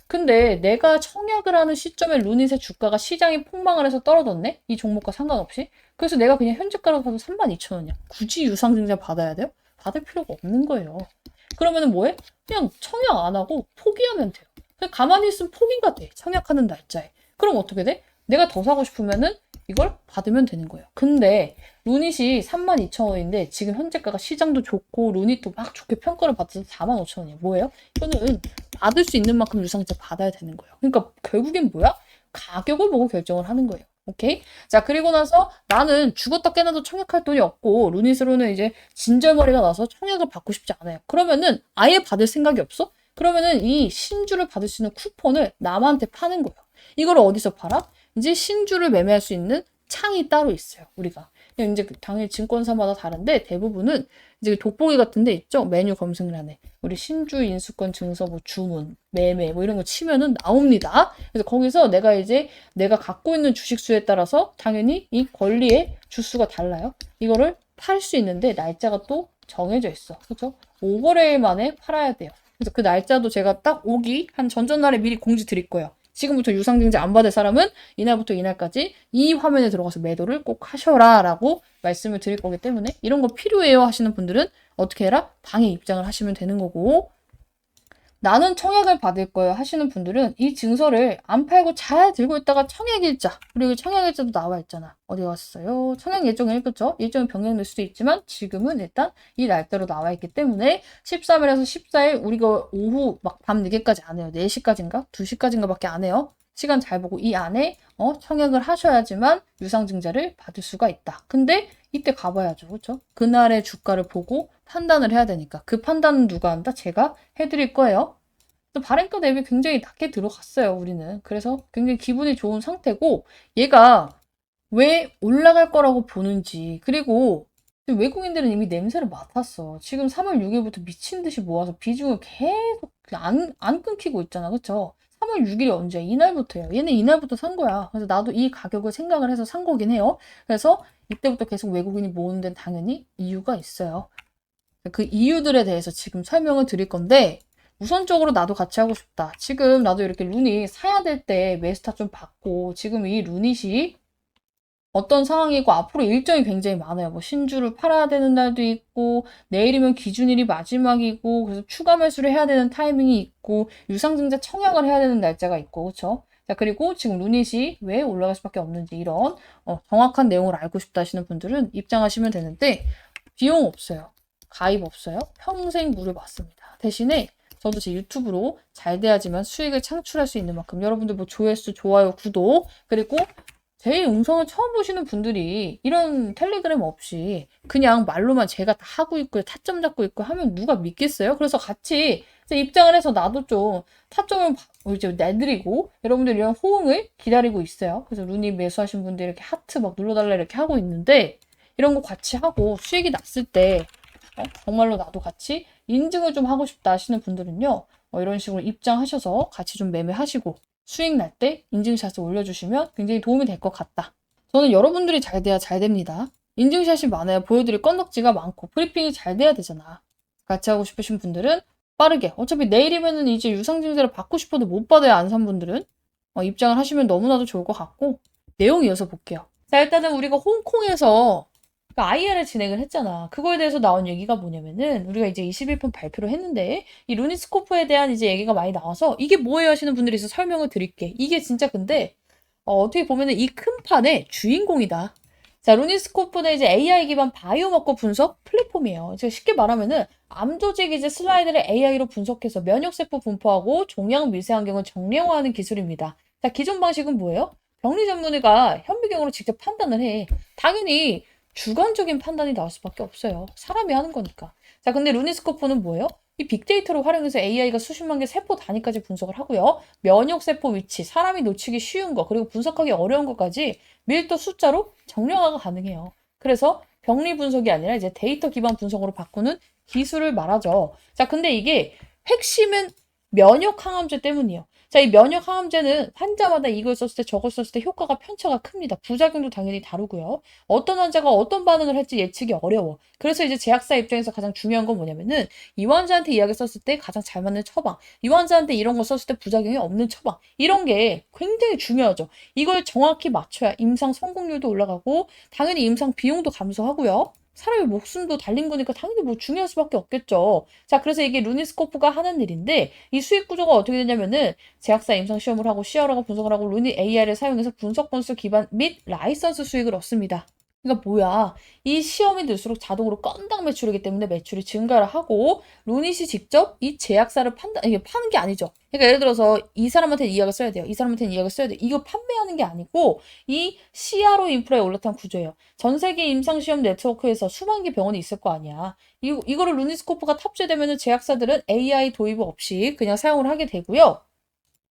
근데 내가 청약을 하는 시점에 루닛의 주가가 시장이 폭망을 해서 떨어졌네? 이 종목과 상관없이. 그래서 내가 그냥 현재가로 사도 32,000원이야. 굳이 유상증자 받아야 돼요? 받을 필요가 없는 거예요. 그러면은 뭐해? 그냥 청약 안 하고 포기하면 돼요. 그냥 가만히 있으면 포기가 돼. 청약하는 날짜에. 그럼 어떻게 돼? 내가 더 사고 싶으면은 이걸 받으면 되는 거예요. 근데 루닛이 32,000원인데 지금 현재가가 시장도 좋고 루닛도 막 좋게 평가를 받아서 45,000원이야. 뭐예요? 이거는 받을 수 있는 만큼 유상증자 받아야 되는 거예요. 그러니까 결국엔 뭐야? 가격을 보고 결정을 하는 거예요. 오케이? 자, 그리고 나서 나는 죽었다 깨나도 청약할 돈이 없고 루닛으로는 이제 진절머리가 나서 청약을 받고 싶지 않아요. 그러면은 아예 받을 생각이 없어? 그러면은 이 신주를 받을 수 있는 쿠폰을 남한테 파는 거예요. 이걸 어디서 팔아? 이제 신주를 매매할 수 있는 창이 따로 있어요, 우리가. 이제 당연히 증권사마다 다른데 대부분은 이제 돋보기 같은 데 있죠? 메뉴 검색란에. 우리 신주, 인수권, 증서, 뭐 주문, 매매 뭐 이런 거 치면은 나옵니다. 그래서 거기서 내가 갖고 있는 주식수에 따라서 당연히 이 권리의 주수가 달라요. 이거를 팔 수 있는데 날짜가 또 정해져 있어. 그렇죠? 5거래일 만에 팔아야 돼요. 그래서 그 날짜도 제가 딱 오기 한 전전날에 미리 공지 드릴 거예요. 지금부터 유상증자 안 받을 사람은 이날부터 이날까지 이 화면에 들어가서 매도를 꼭 하셔라 라고 말씀을 드릴 거기 때문에 이런 거 필요해요 하시는 분들은 어떻게 해라? 방에 입장을 하시면 되는 거고, 나는 청약을 받을 거예요 하시는 분들은 이 증서를 안 팔고 잘 들고 있다가 청약일자, 그리고 청약일자도 나와 있잖아. 어디 갔어요? 청약 예정일, 그죠? 일정이 변경될 수도 있지만 지금은 일단 이 날짜로 나와 있기 때문에 13일에서 14일 우리가 오후 막 밤 늦게까지 안 해요. 4시까지인가? 2시까지인가 밖에 안 해요. 시간 잘 보고 이 안에 청약을 하셔야지만 유상증자를 받을 수가 있다. 근데 이때 가봐야죠. 그렇죠? 그날의 주가를 보고 판단을 해야 되니까. 그 판단은 누가 한다? 제가 해드릴 거예요. 또 발행가 대비 굉장히 낮게 들어갔어요, 우리는. 그래서 굉장히 기분이 좋은 상태고, 얘가 왜 올라갈 거라고 보는지, 그리고 외국인들은 이미 냄새를 맡았어. 지금 3월 6일부터 미친 듯이 모아서 비중을 계속 안 끊기고 있잖아. 그쵸? 3월 6일이 언제야? 이날부터예요. 얘는 이날부터 산 거야. 그래서 나도 이 가격을 생각을 해서 산 거긴 해요. 그래서 이때부터 계속 외국인이 모으는 데는 당연히 이유가 있어요. 그 이유들에 대해서 지금 설명을 드릴 건데, 우선적으로 나도 같이 하고 싶다. 지금 나도 이렇게 루닛 사야 될 때 매수타 좀 받고, 지금 이 루닛이 어떤 상황이고 앞으로 일정이 굉장히 많아요. 뭐 신주를 팔아야 되는 날도 있고, 내일이면 기준일이 마지막이고, 그래서 추가 매수를 해야 되는 타이밍이 있고, 유상증자 청약을 해야 되는 날짜가 있고, 그렇죠? 자, 그리고 지금 루닛이 왜 올라갈 수밖에 없는지 이런 정확한 내용을 알고 싶다 하시는 분들은 입장하시면 되는데, 비용 없어요. 가입 없어요. 평생 무료 받습니다. 대신에 저도 제 유튜브로 잘 돼야지만 수익을 창출할 수 있는 만큼 여러분들 뭐 조회수, 좋아요, 구독, 그리고 제 영상을 처음 보시는 분들이 이런 텔레그램 없이 그냥 말로만 제가 다 하고 있고 타점 잡고 있고 하면 누가 믿겠어요? 그래서 같이 입장을 해서 나도 좀 타점을 이제 내드리고 여러분들 이런 호응을 기다리고 있어요. 그래서 루닛 매수하신 분들 이렇게 하트 막 눌러달라 이렇게 하고 있는데, 이런 거 같이 하고 수익이 났을 때 정말로 나도 같이 인증을 좀 하고 싶다 하시는 분들은요, 이런 식으로 입장하셔서 같이 좀 매매하시고 수익 날 때 인증샷을 올려주시면 굉장히 도움이 될 것 같다. 저는 여러분들이 잘 돼야 잘 됩니다. 인증샷이 많아야 보여드릴 건덕지가 많고 브리핑이 잘 돼야 되잖아. 같이 하고 싶으신 분들은 빠르게, 어차피 내일이면은 이제 유상증자를 받고 싶어도 못 받아야 안 산 분들은 입장을 하시면 너무나도 좋을 것 같고, 내용 이어서 볼게요. 자, 일단은 우리가 홍콩에서 IR을 진행을 했잖아. 그거에 대해서 나온 얘기가 뭐냐면은, 우리가 이제 21편 발표를 했는데 이 루닛스코프에 대한 이제 얘기가 많이 나와서 이게 뭐예요 하시는 분들이 있어서 설명을 드릴게. 이게 진짜 근데 어떻게 보면은 이 큰 판의 주인공이다. 자, 루닛스코프는 이제 AI 기반 바이오마커 분석 플랫폼이에요. 제가 쉽게 말하면은 암 조직 이제 슬라이드를 AI로 분석해서 면역세포 분포하고 종양 미세환경을 정량화하는 기술입니다. 자, 기존 방식은 뭐예요? 병리 전문의가 현미경으로 직접 판단을 해. 당연히 주관적인 판단이 나올 수밖에 없어요. 사람이 하는 거니까. 자, 근데 루닛스코프는 뭐예요? 이 빅데이터를 활용해서 AI가 수십만 개 세포 단위까지 분석을 하고요. 면역세포 위치, 사람이 놓치기 쉬운 거, 그리고 분석하기 어려운 것까지 밀도 숫자로 정량화가 가능해요. 그래서 병리 분석이 아니라 이제 데이터 기반 분석으로 바꾸는 기술을 말하죠. 자, 근데 이게 핵심은 면역 항암제 때문이에요. 자, 이 면역 항암제는 환자마다 이걸 썼을 때 저걸 썼을 때 효과가 편차가 큽니다. 부작용도 당연히 다르고요. 어떤 환자가 어떤 반응을 할지 예측이 어려워. 그래서 이제 제약사 입장에서 가장 중요한 건 뭐냐면은 이 환자한테 이 약을 썼을 때 가장 잘 맞는 처방, 이 환자한테 이런 거 썼을 때 부작용이 없는 처방, 이런 게 굉장히 중요하죠. 이걸 정확히 맞춰야 임상 성공률도 올라가고 당연히 임상 비용도 감소하고요. 사람의 목숨도 달린 거니까 당연히 뭐 중요할 수밖에 없겠죠. 자, 그래서 이게 루닛스코프가 하는 일인데 이 수익 구조가 어떻게 되냐면은 제약사 임상 시험을 하고 CRO가 분석을 하고 루닛 AI를 사용해서 분석 건수 기반 및 라이선스 수익을 얻습니다. 그러니까 뭐야? 이 시험이 늘수록 자동으로 건당 매출이기 때문에 매출이 증가를 하고 루닛이 직접 이 제약사를 이게 파는 게 아니죠. 그러니까 예를 들어서 이 사람한테는 이 약을 써야 돼요. 이 사람한테는 이 약을 써야 돼요. 이거 판매하는 게 아니고 이 CRO 인프라에 올라탄 구조예요. 전 세계 임상시험 네트워크에서 수만 개 병원이 있을 거 아니야. 이거를 루닛스코프가 탑재되면은 제약사들은 AI 도입 없이 그냥 사용을 하게 되고요.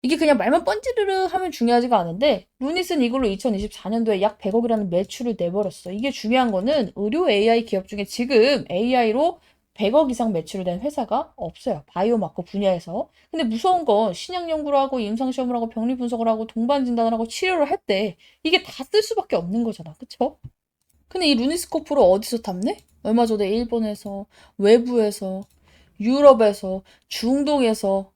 이게 그냥 말만 뻔지르르 하면 중요하지가 않은데 루닛은 이걸로 2024년도에 약 100억이라는 매출을 내버렸어. 이게 중요한 거는 의료 AI 기업 중에 지금 AI로 100억 이상 매출을 낸 회사가 없어요. 바이오마커 분야에서. 근데 무서운 건 신약 연구를 하고 임상시험을 하고 병리 분석을 하고 동반 진단을 하고 치료를 할 때 이게 다 쓸 수밖에 없는 거잖아. 그쵸? 근데 이 루니스코프를 어디서 탐내? 얼마 전에 일본에서, 외부에서, 유럽에서, 중동에서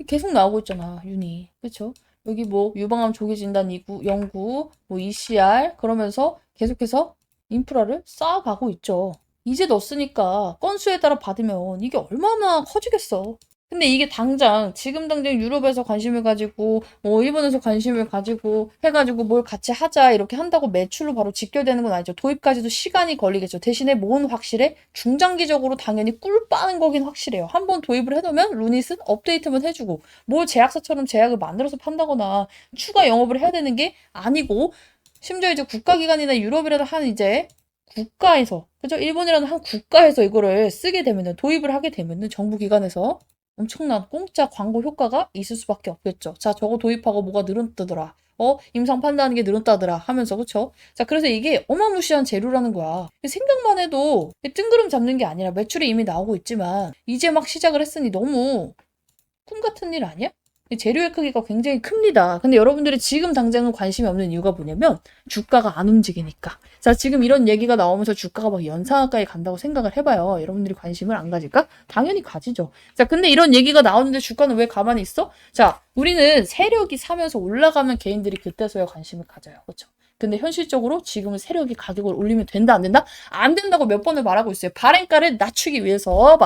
계속 나오고 있잖아, 윤희. 그쵸? 여기 뭐, 유방암 조기 진단 연구, 뭐, ECR, 그러면서 계속해서 인프라를 쌓아가고 있죠. 이제 넣었으니까 건수에 따라 받으면 이게 얼마나 커지겠어. 근데 이게 지금 당장 유럽에서 관심을 가지고, 뭐, 일본에서 관심을 가지고, 해가지고 뭘 같이 하자, 이렇게 한다고 매출로 바로 직결되는 건 아니죠. 도입까지도 시간이 걸리겠죠. 대신에 뭐는 확실해? 중장기적으로 당연히 꿀 빠는 거긴 확실해요. 한번 도입을 해놓으면 루닛은 업데이트만 해주고, 뭘 제약사처럼 제약을 만들어서 판다거나, 추가 영업을 해야 되는 게 아니고, 심지어 이제 국가기관이나 유럽이라도 한 이제, 국가에서, 그죠? 일본이라는 한 국가에서 이거를 쓰게 되면은, 도입을 하게 되면은, 정부 기관에서, 엄청난 공짜 광고 효과가 있을 수밖에 없겠죠. 자, 저거 도입하고 뭐가 늘었다더라. 임상 판단하는 게 늘었다더라 하면서, 그쵸? 자, 그래서 이게 어마무시한 재료라는 거야. 생각만 해도 뜬구름 잡는 게 아니라 매출이 이미 나오고 있지만 이제 막 시작을 했으니 너무 꿈 같은 일 아니야? 재료의 크기가 굉장히 큽니다. 근데 여러분들이 지금 당장은 관심이 없는 이유가 뭐냐면 주가가 안 움직이니까. 자, 지금 이런 얘기가 나오면서 주가가 막 연상가까이 간다고 생각을 해봐요. 여러분들이 관심을 안 가질까? 당연히 가지죠. 자, 근데 이런 얘기가 나오는데 주가는 왜 가만히 있어? 자, 우리는 세력이 사면서 올라가면 개인들이 그때서야 관심을 가져요. 그렇죠? 근데 현실적으로 지금은 세력이 가격을 올리면 된다, 안 된다? 안 된다고 몇 번을 말하고 있어요. 발행가를 맞추기 위해서.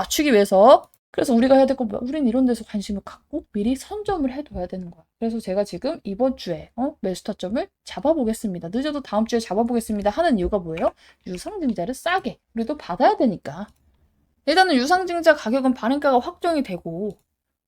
그래서 우리가 해야 될 건 뭐야? 우린 이런 데서 관심을 갖고 미리 선점을 해둬야 되는 거야. 그래서 제가 지금 이번 주에 매수 타점을 잡아보겠습니다. 늦어도 다음 주에 잡아보겠습니다. 하는 이유가 뭐예요? 유상증자를 싸게 우리도 받아야 되니까. 일단은 유상증자 가격은 발행가가 확정이 되고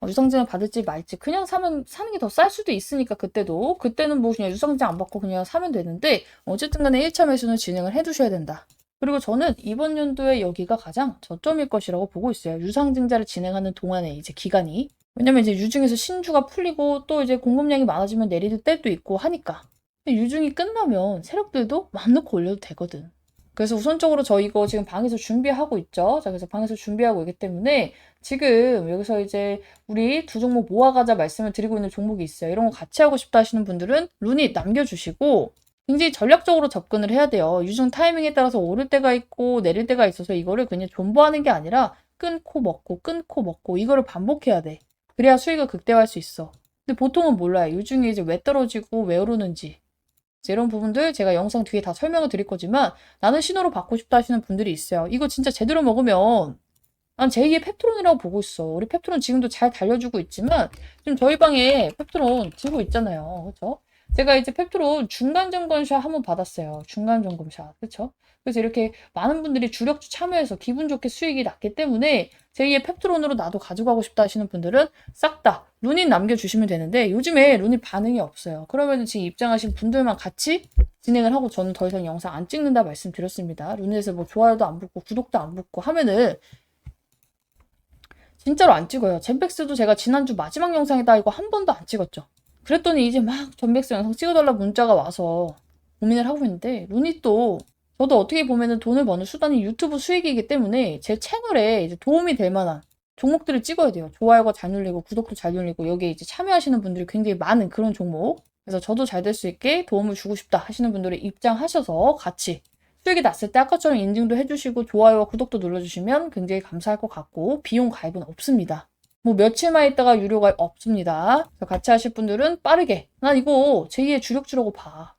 유상증자 받을지 말지 그냥 사는 게 더 쌀 수도 있으니까 그때는 뭐 그냥 유상증자 안 받고 그냥 사면 되는데 어쨌든 간에 1차 매수는 진행을 해두셔야 된다. 그리고 저는 이번 연도에 여기가 가장 저점일 것이라고 보고 있어요. 유상증자를 진행하는 동안에 이제 기간이. 왜냐면 이제 유중에서 신주가 풀리고 또 이제 공급량이 많아지면 내릴 때도 있고 하니까. 유중이 끝나면 세력들도 맘 놓고 올려도 되거든. 그래서 우선적으로 저 이거 지금 방에서 준비하고 있죠. 자, 그래서 방에서 준비하고 있기 때문에 지금 여기서 이제 우리 두 종목 모아가자 말씀을 드리고 있는 종목이 있어요. 이런 거 같이 하고 싶다 하시는 분들은 루닛 남겨주시고 굉장히 전략적으로 접근을 해야 돼요. 유중 타이밍에 따라서 오를 때가 있고 내릴 때가 있어서 이거를 그냥 존버하는 게 아니라 끊고 먹고 이거를 반복해야 돼. 그래야 수익을 극대화할 수 있어. 근데 보통은 몰라요. 유중이 이제 왜 떨어지고 왜 오르는지. 이런 부분들 제가 영상 뒤에 다 설명을 드릴 거지만 나는 신호로 받고 싶다 하시는 분들이 있어요. 이거 진짜 제대로 먹으면 난 제2의 펩트론이라고 보고 있어. 우리 펩트론 지금도 잘 달려주고 있지만 지금 저희 방에 펩트론 들고 있잖아요. 그렇죠? 제가 이제 펩트론 중간 점검샷 한번 받았어요. 중간 점검샷. 그렇죠? 그래서 이렇게 많은 분들이 주력주 참여해서 기분 좋게 수익이 났기 때문에 제2의 펩트론으로 나도 가져가고 싶다 하시는 분들은 싹 다 루닛 남겨주시면 되는데 요즘에 루닛 반응이 없어요. 그러면 지금 입장하신 분들만 같이 진행을 하고 저는 더 이상 영상 안 찍는다 말씀드렸습니다. 루닛에 뭐 좋아요도 안 붙고 구독도 안 붙고 하면은 진짜로 안 찍어요. 젠백스도 제가 지난주 마지막 영상에다 이거 한 번도 안 찍었죠. 그랬더니 이제 막 젠백스 영상 찍어달라 문자가 와서 고민을 하고 있는데 루닛도 저도 어떻게 보면은 돈을 버는 수단이 유튜브 수익이기 때문에 제 채널에 이제 도움이 될 만한 종목들을 찍어야 돼요. 좋아요가 잘 눌리고 구독도 잘 눌리고 여기에 이제 참여하시는 분들이 굉장히 많은 그런 종목. 그래서 저도 잘 될 수 있게 도움을 주고 싶다 하시는 분들이 입장하셔서 같이 수익이 났을 때 아까처럼 인증도 해주시고 좋아요와 구독도 눌러주시면 굉장히 감사할 것 같고 비용 가입은 없습니다. 뭐 며칠만 있다가 유료 가입 없습니다. 같이 하실 분들은 빠르게 난 이거 제2의 주력주라고 봐.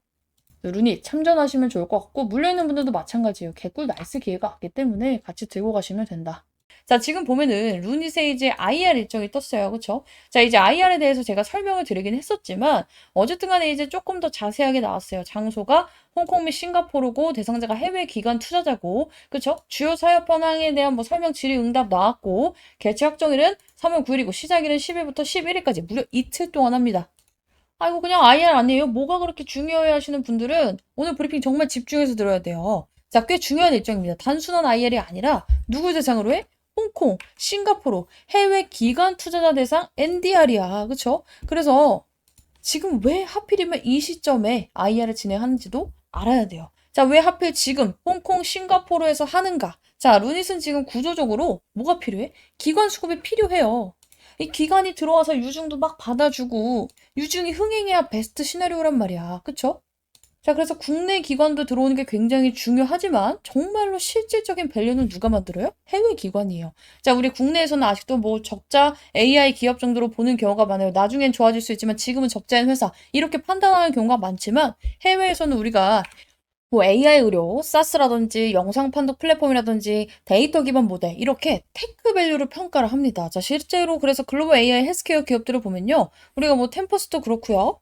루닛 참전하시면 좋을 것 같고 물려있는 분들도 마찬가지예요. 개꿀 나이스 기회가 왔기 때문에 같이 들고 가시면 된다. 자, 지금 보면은 루닛에 이제 IR 일정이 떴어요. 그쵸? 자, 이제 IR에 대해서 제가 설명을 드리긴 했었지만 어쨌든 간에 이제 조금 더 자세하게 나왔어요. 장소가 홍콩 및 싱가포르고 대상자가 해외 기관 투자자고 그쵸? 주요 사업 현황에 대한 뭐 설명 질의응답 나왔고 개최 확정일은 3월 9일이고 시작일은 10일부터 11일까지 무려 이틀 동안 합니다. 아이고 그냥 IR 아니에요? 뭐가 그렇게 중요해 하시는 분들은 오늘 브리핑 정말 집중해서 들어야 돼요. 자, 꽤 중요한 일정입니다. 단순한 IR이 아니라 누구 대상으로 해? 홍콩, 싱가포르, 해외 기관 투자자 대상 NDR이야. 그쵸? 그래서 지금 왜 하필이면 이 시점에 IR을 진행하는지도 알아야 돼요. 자, 왜 하필 지금 홍콩, 싱가포르에서 하는가? 자, 루닛은 지금 구조적으로 뭐가 필요해? 기관 수급이 필요해요. 이 기관이 들어와서 유증도 막 받아주고 유증이 흥행해야 베스트 시나리오란 말이야. 그쵸? 자, 그래서 국내 기관도 들어오는 게 굉장히 중요하지만 정말로 실질적인 밸류는 누가 만들어요? 해외 기관이에요. 자, 우리 국내에서는 아직도 뭐 적자 AI 기업 정도로 보는 경우가 많아요. 나중엔 좋아질 수 있지만 지금은 적자인 회사 이렇게 판단하는 경우가 많지만 해외에서는 우리가 뭐 AI 의료, 사스라든지 영상 판독 플랫폼이라든지 데이터 기반 모델 이렇게 테크 밸류를 평가를 합니다. 자, 실제로 그래서 글로벌 AI 헬스케어 기업들을 보면요. 우리가 뭐 템퍼스도 그렇고요.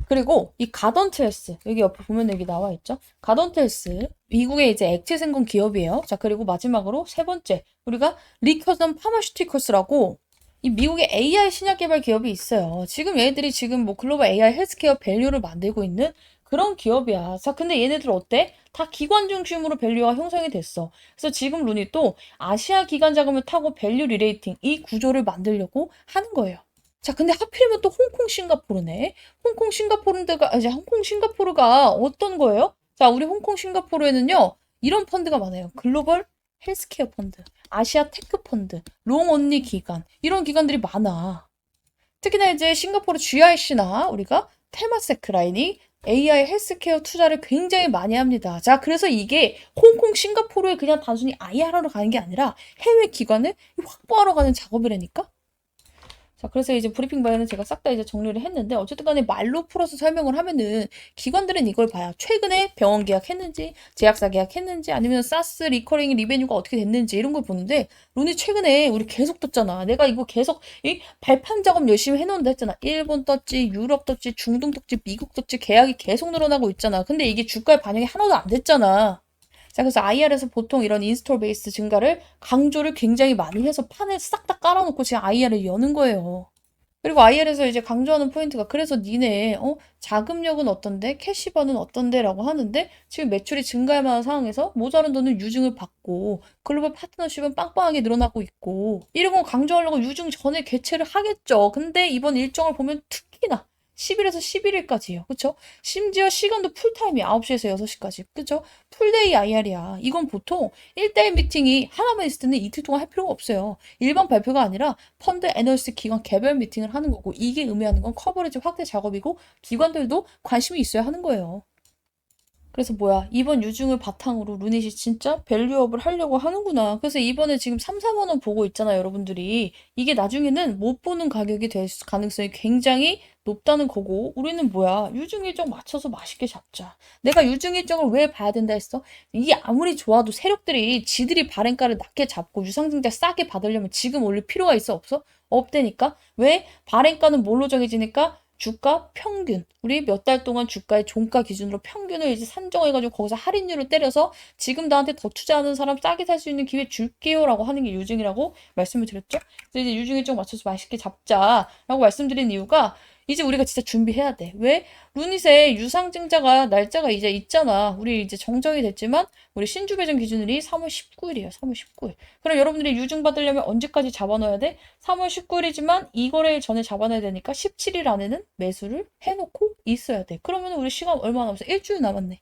그리고 이 가던트 헬스 여기 옆에 보면 여기 나와 있죠. 가던트 헬스 미국의 이제 액체 생건 기업이에요. 자, 그리고 마지막으로 세 번째 우리가 리커전 파마슈티컬스라고 이 미국의 AI 신약 개발 기업이 있어요. 지금 얘네들이 지금 뭐 글로벌 AI 헬스케어 밸류를 만들고 있는 그런 기업이야. 자, 근데 얘네들 어때? 다 기관 중심으로 밸류가 형성이 됐어. 그래서 지금 룬이 또 아시아 기관 자금을 타고 밸류 리레이팅 이 구조를 만들려고 하는 거예요. 자, 근데 하필이면 또 홍콩 싱가포르네. 홍콩 싱가포르가 어떤 거예요? 자, 우리 홍콩 싱가포르에는요, 이런 펀드가 많아요. 글로벌 헬스케어 펀드, 아시아 테크 펀드, 롱 언니 기관, 이런 기관들이 많아. 특히나 이제 싱가포르 GIC나 우리가 테마세크 라인이 AI 헬스케어 투자를 굉장히 많이 합니다. 자, 그래서 이게 홍콩, 싱가포르에 그냥 단순히 IR하러 가는 게 아니라 해외 기관을 확보하러 가는 작업이라니까? 자, 그래서 이제 브리핑 바에는 제가 싹 다 이제 정리를 했는데, 어쨌든 간에 말로 풀어서 설명을 하면은, 기관들은 이걸 봐요. 최근에 병원 계약했는지, 제약사 계약했는지, 아니면 사스 리커링 리베뉴가 어떻게 됐는지, 이런 걸 보는데, 론이 최근에 우리 계속 떴잖아. 내가 이거 계속, 이 발판 작업 열심히 해놓는다 했잖아. 일본 떴지, 유럽 떴지, 중동 떴지, 미국 떴지, 계약이 계속 늘어나고 있잖아. 근데 이게 주가에 반영이 하나도 안 됐잖아. 자, 그래서 IR에서 보통 이런 인스톨 베이스 증가를 강조를 굉장히 많이 해서 판을 싹 다 깔아놓고 지금 IR을 여는 거예요. 그리고 IR에서 이제 강조하는 포인트가 그래서 니네 자금력은 어떤데 캐시버는 어떤데 라고 하는데 지금 매출이 증가할 만한 상황에서 모자란 돈은 유증을 받고 글로벌 파트너십은 빵빵하게 늘어나고 있고 이런 거 강조하려고 유증 전에 개최를 하겠죠. 근데 이번 일정을 보면 특히나 10일에서 11일까지예요. 그쵸? 심지어 시간도 풀타임이야. 9시에서 6시까지. 그쵸? 풀데이 IR이야. 이건 보통 1대1 미팅이 하나만 있을 때는 이틀 동안 할 필요가 없어요. 일반 발표가 아니라 펀드 애널리스트 기관 개별 미팅을 하는 거고 이게 의미하는 건 커버리지 확대 작업이고 기관들도 관심이 있어야 하는 거예요. 그래서 뭐야 이번 유중을 바탕으로 루닛이 진짜 밸류업을 하려고 하는구나. 그래서 이번에 지금 3, 4만 원 보고 있잖아요, 여러분들이. 이게 나중에는 못 보는 가격이 될 가능성이 굉장히 높다는 거고 우리는 뭐야 유중 일정 맞춰서 맛있게 잡자. 내가 유중 일정을 왜 봐야 된다 했어? 이게 아무리 좋아도 세력들이 지들이 발행가를 낮게 잡고 유상증자 싸게 받으려면 지금 올릴 필요가 있어 없어? 없대니까. 왜? 발행가는 뭘로 정해지니까? 주가 평균. 우리 몇 달 동안 주가의 종가 기준으로 평균을 이제 산정해가지고 거기서 할인율을 때려서 지금 나한테 더 투자하는 사람 싸게 살 수 있는 기회 줄게요라고 하는 게 유증이라고 말씀을 드렸죠. 그래서 이제 유증 일정 맞춰서 맛있게 잡자라고 말씀드린 이유가 이제 우리가 진짜 준비해야 돼. 왜? 루닛의 유상증자가 날짜가 이제 있잖아. 우리 이제 정정이 됐지만 우리 신주 배정 기준일이 3월 19일이에요. 3월 19일. 그럼 여러분들이 유증 받으려면 언제까지 잡아놔야 돼? 3월 19일이지만 이거래일 전에 잡아놔야 되니까 17일 안에는 매수를 해놓고 있어야 돼. 그러면 우리 시간 얼마 남았어? 일주일 남았네.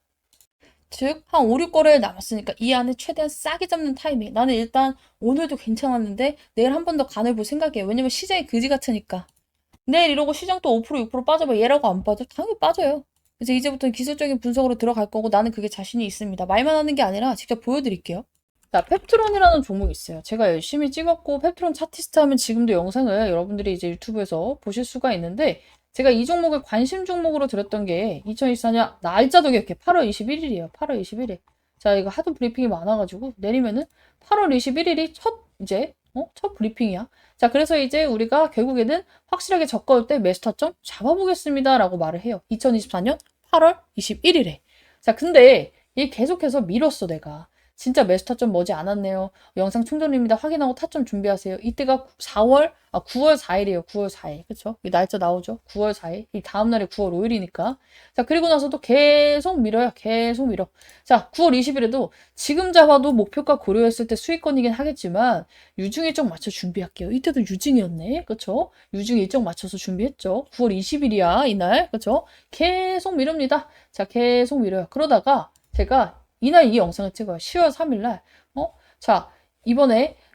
즉, 한 5, 6거래일 남았으니까 이 안에 최대한 싸게 잡는 타이밍. 나는 일단 오늘도 괜찮았는데 내일 한 번 더 간을 볼 생각이에요. 왜냐면 시장이 그지 같으니까. 내일 이러고 시장 또 5%, 6% 빠져봐. 얘라고 안 빠져? 당연히 빠져요. 그래서 이제부터는 기술적인 분석으로 들어갈 거고 나는 그게 자신이 있습니다. 말만 하는 게 아니라 직접 보여드릴게요. 자, 펩트론이라는 종목이 있어요. 제가 열심히 찍었고 펩트론 차티스트 하면 지금도 영상을 여러분들이 이제 유튜브에서 보실 수가 있는데 제가 이 종목을 관심 종목으로 들었던 게 2024년 날짜도 기억해. 8월 21일이에요. 8월 21일. 자, 이거 하도 브리핑이 많아가지고 내리면은 8월 21일이 첫 브리핑이야. 자, 그래서 이제 우리가 결국에는 확실하게 저가올 때 매수 타점 잡아보겠습니다. 라고 말을 해요. 2024년 8월 21일에. 자, 근데 얘 계속해서 밀었어, 내가. 진짜 매수 타점 머지 않았네요. 영상 충전입니다. 확인하고 타점 준비하세요. 이때가 9월 4일이에요. 9월 4일. 그쵸? 이 날짜 나오죠? 9월 4일. 이 다음날이 9월 5일이니까. 자, 그리고 나서도 계속 밀어요. 계속 밀어. 자, 9월 20일에도 지금 잡아도 목표가 고려했을 때 수익권이긴 하겠지만 유증 일정 맞춰 준비할게요. 이때도 유증이었네. 그쵸? 유증 일정 맞춰서 준비했죠. 9월 20일이야. 이날. 그쵸? 계속 미릅니다. 자, 계속 밀어요. 그러다가 제가 이날 이 영상을 찍어요. 10월 3일날. 자, 이번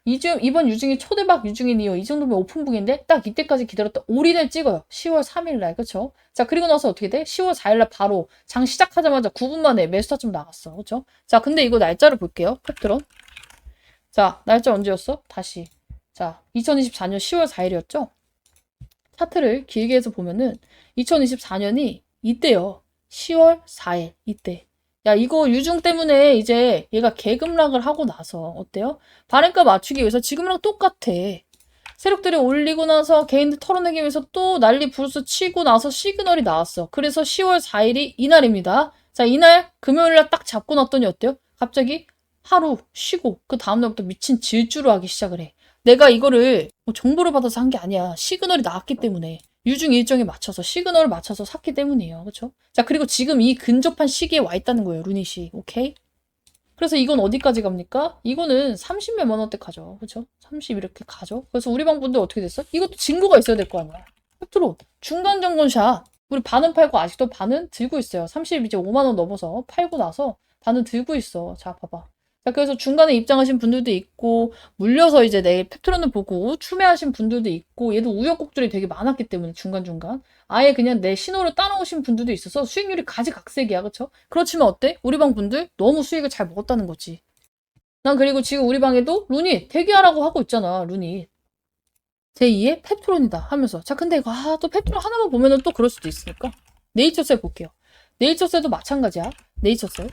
유증이 초대박 유증이니요. 이 정도면 오픈북인데 딱 이때까지 기다렸다 올인을 찍어요. 10월 3일날. 그쵸? 자, 그리고 나서 어떻게 돼? 10월 4일날 바로 장 시작하자마자 9분 만에 매수타점 나갔어. 그쵸? 자, 근데 이거 날짜를 볼게요. 펩트론. 자, 날짜 언제였어? 다시. 자, 2024년 10월 4일이었죠? 차트를 길게 해서 보면은 2024년이 이때요. 10월 4일 이때. 야, 이거 유중 때문에 이제 얘가 개급락을 하고 나서 어때요? 발행가 맞추기 위해서 지금이랑 똑같아. 세력들이 올리고 나서 개인들 털어내기 위해서 또 난리 부르스 치고 나서 시그널이 나왔어. 그래서 10월 4일이 이날입니다. 자, 이날 금요일날 딱 잡고 났더니 어때요? 갑자기 하루 쉬고 그 다음날부터 미친 질주를 하기 시작을 해. 내가 이거를 뭐 정보를 받아서 한 게 아니야. 시그널이 나왔기 때문에. 유중 일정에 맞춰서 시그널을 맞춰서 샀기 때문이에요. 그렇죠? 자, 그리고 지금 이 근접한 시기에 와 있다는 거예요. 루닛이. 오케이? 그래서 이건 어디까지 갑니까? 이거는 30몇만 원대 가죠. 그렇죠? 30 이렇게 가죠. 그래서 우리 방 분들 어떻게 됐어? 이것도 증거가 있어야 될 거 아니야. 팩트로 중간 정권샷. 우리 반은 팔고 아직도 반은 들고 있어요. 30 이제 5만 원 넘어서 팔고 나서 반은 들고 있어. 자, 봐봐. 자, 그래서 중간에 입장하신 분들도 있고 물려서 이제 내일 팩트론을 보고 추매하신 분들도 있고 얘도 우여곡절이 되게 많았기 때문에 중간중간 아예 그냥 내 신호를 따라오신 분들도 있어서 수익률이 가지각색이야. 그쵸? 그렇지만 어때? 우리 방 분들 너무 수익을 잘 먹었다는 거지. 난 그리고 지금 우리 방에도 루닛 대기하라고 하고 있잖아. 루닛. 제2의 펩트론이다 하면서 자 근데 이거 또 펩트론 하나만 보면은 또 그럴 수도 있으니까 네이처셀 볼게요. 네이처셀도 마찬가지야. 네이처셀.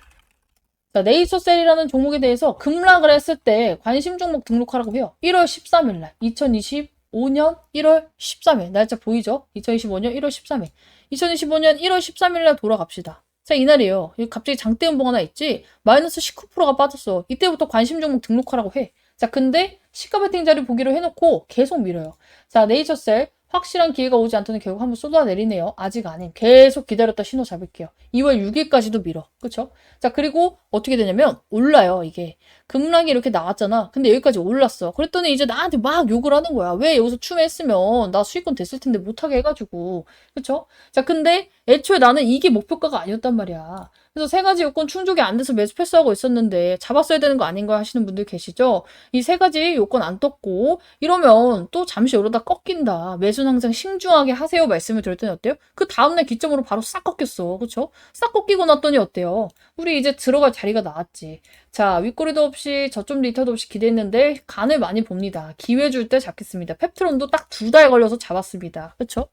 자, 네이처셀이라는 종목에 대해서 급락을 했을 때 관심 종목 등록하라고 해요. 1월 13일 날 2025년 1월 13일 날짜 보이죠? 2025년 1월 13일 2025년 1월 13일 날 돌아갑시다. 자, 이날이에요. 갑자기 장대음봉 하나 있지? 마이너스 19%가 빠졌어. 이때부터 관심 종목 등록하라고 해. 자, 근데 시가 베팅 자리 보기로 해놓고 계속 밀어요. 자, 네이처셀 확실한 기회가 오지 않더니 결국 한번 쏟아내리네요. 아직 아님. 계속 기다렸다 신호 잡을게요. 2월 6일까지도 밀어. 그쵸? 자, 그리고 어떻게 되냐면 올라요, 이게. 급락이 이렇게 나왔잖아. 근데 여기까지 올랐어. 그랬더니 이제 나한테 막 욕을 하는 거야. 왜 여기서 추매했으면 나 수익권 됐을 텐데 못하게 해가지고. 그쵸? 자, 근데 애초에 나는 이게 목표가가 아니었단 말이야. 그래서 세 가지 요건 충족이 안 돼서 매수 패스하고 있었는데 잡았어야 되는 거 아닌가 하시는 분들 계시죠? 이 세 가지 요건 안 떴고 이러면 또 잠시 오르다 꺾인다. 매수는 항상 신중하게 하세요 말씀을 드렸더니 어때요? 그 다음날 기점으로 바로 싹 꺾였어. 그쵸? 싹 꺾이고 났더니 어때요? 우리 이제 들어갈 자리가 나왔지. 자, 윗꼬리도 없이 저점 리터도 없이 기대했는데 간을 많이 봅니다. 기회 줄 때 잡겠습니다. 펩트론도 딱 2달 걸려서 잡았습니다. 그쵸?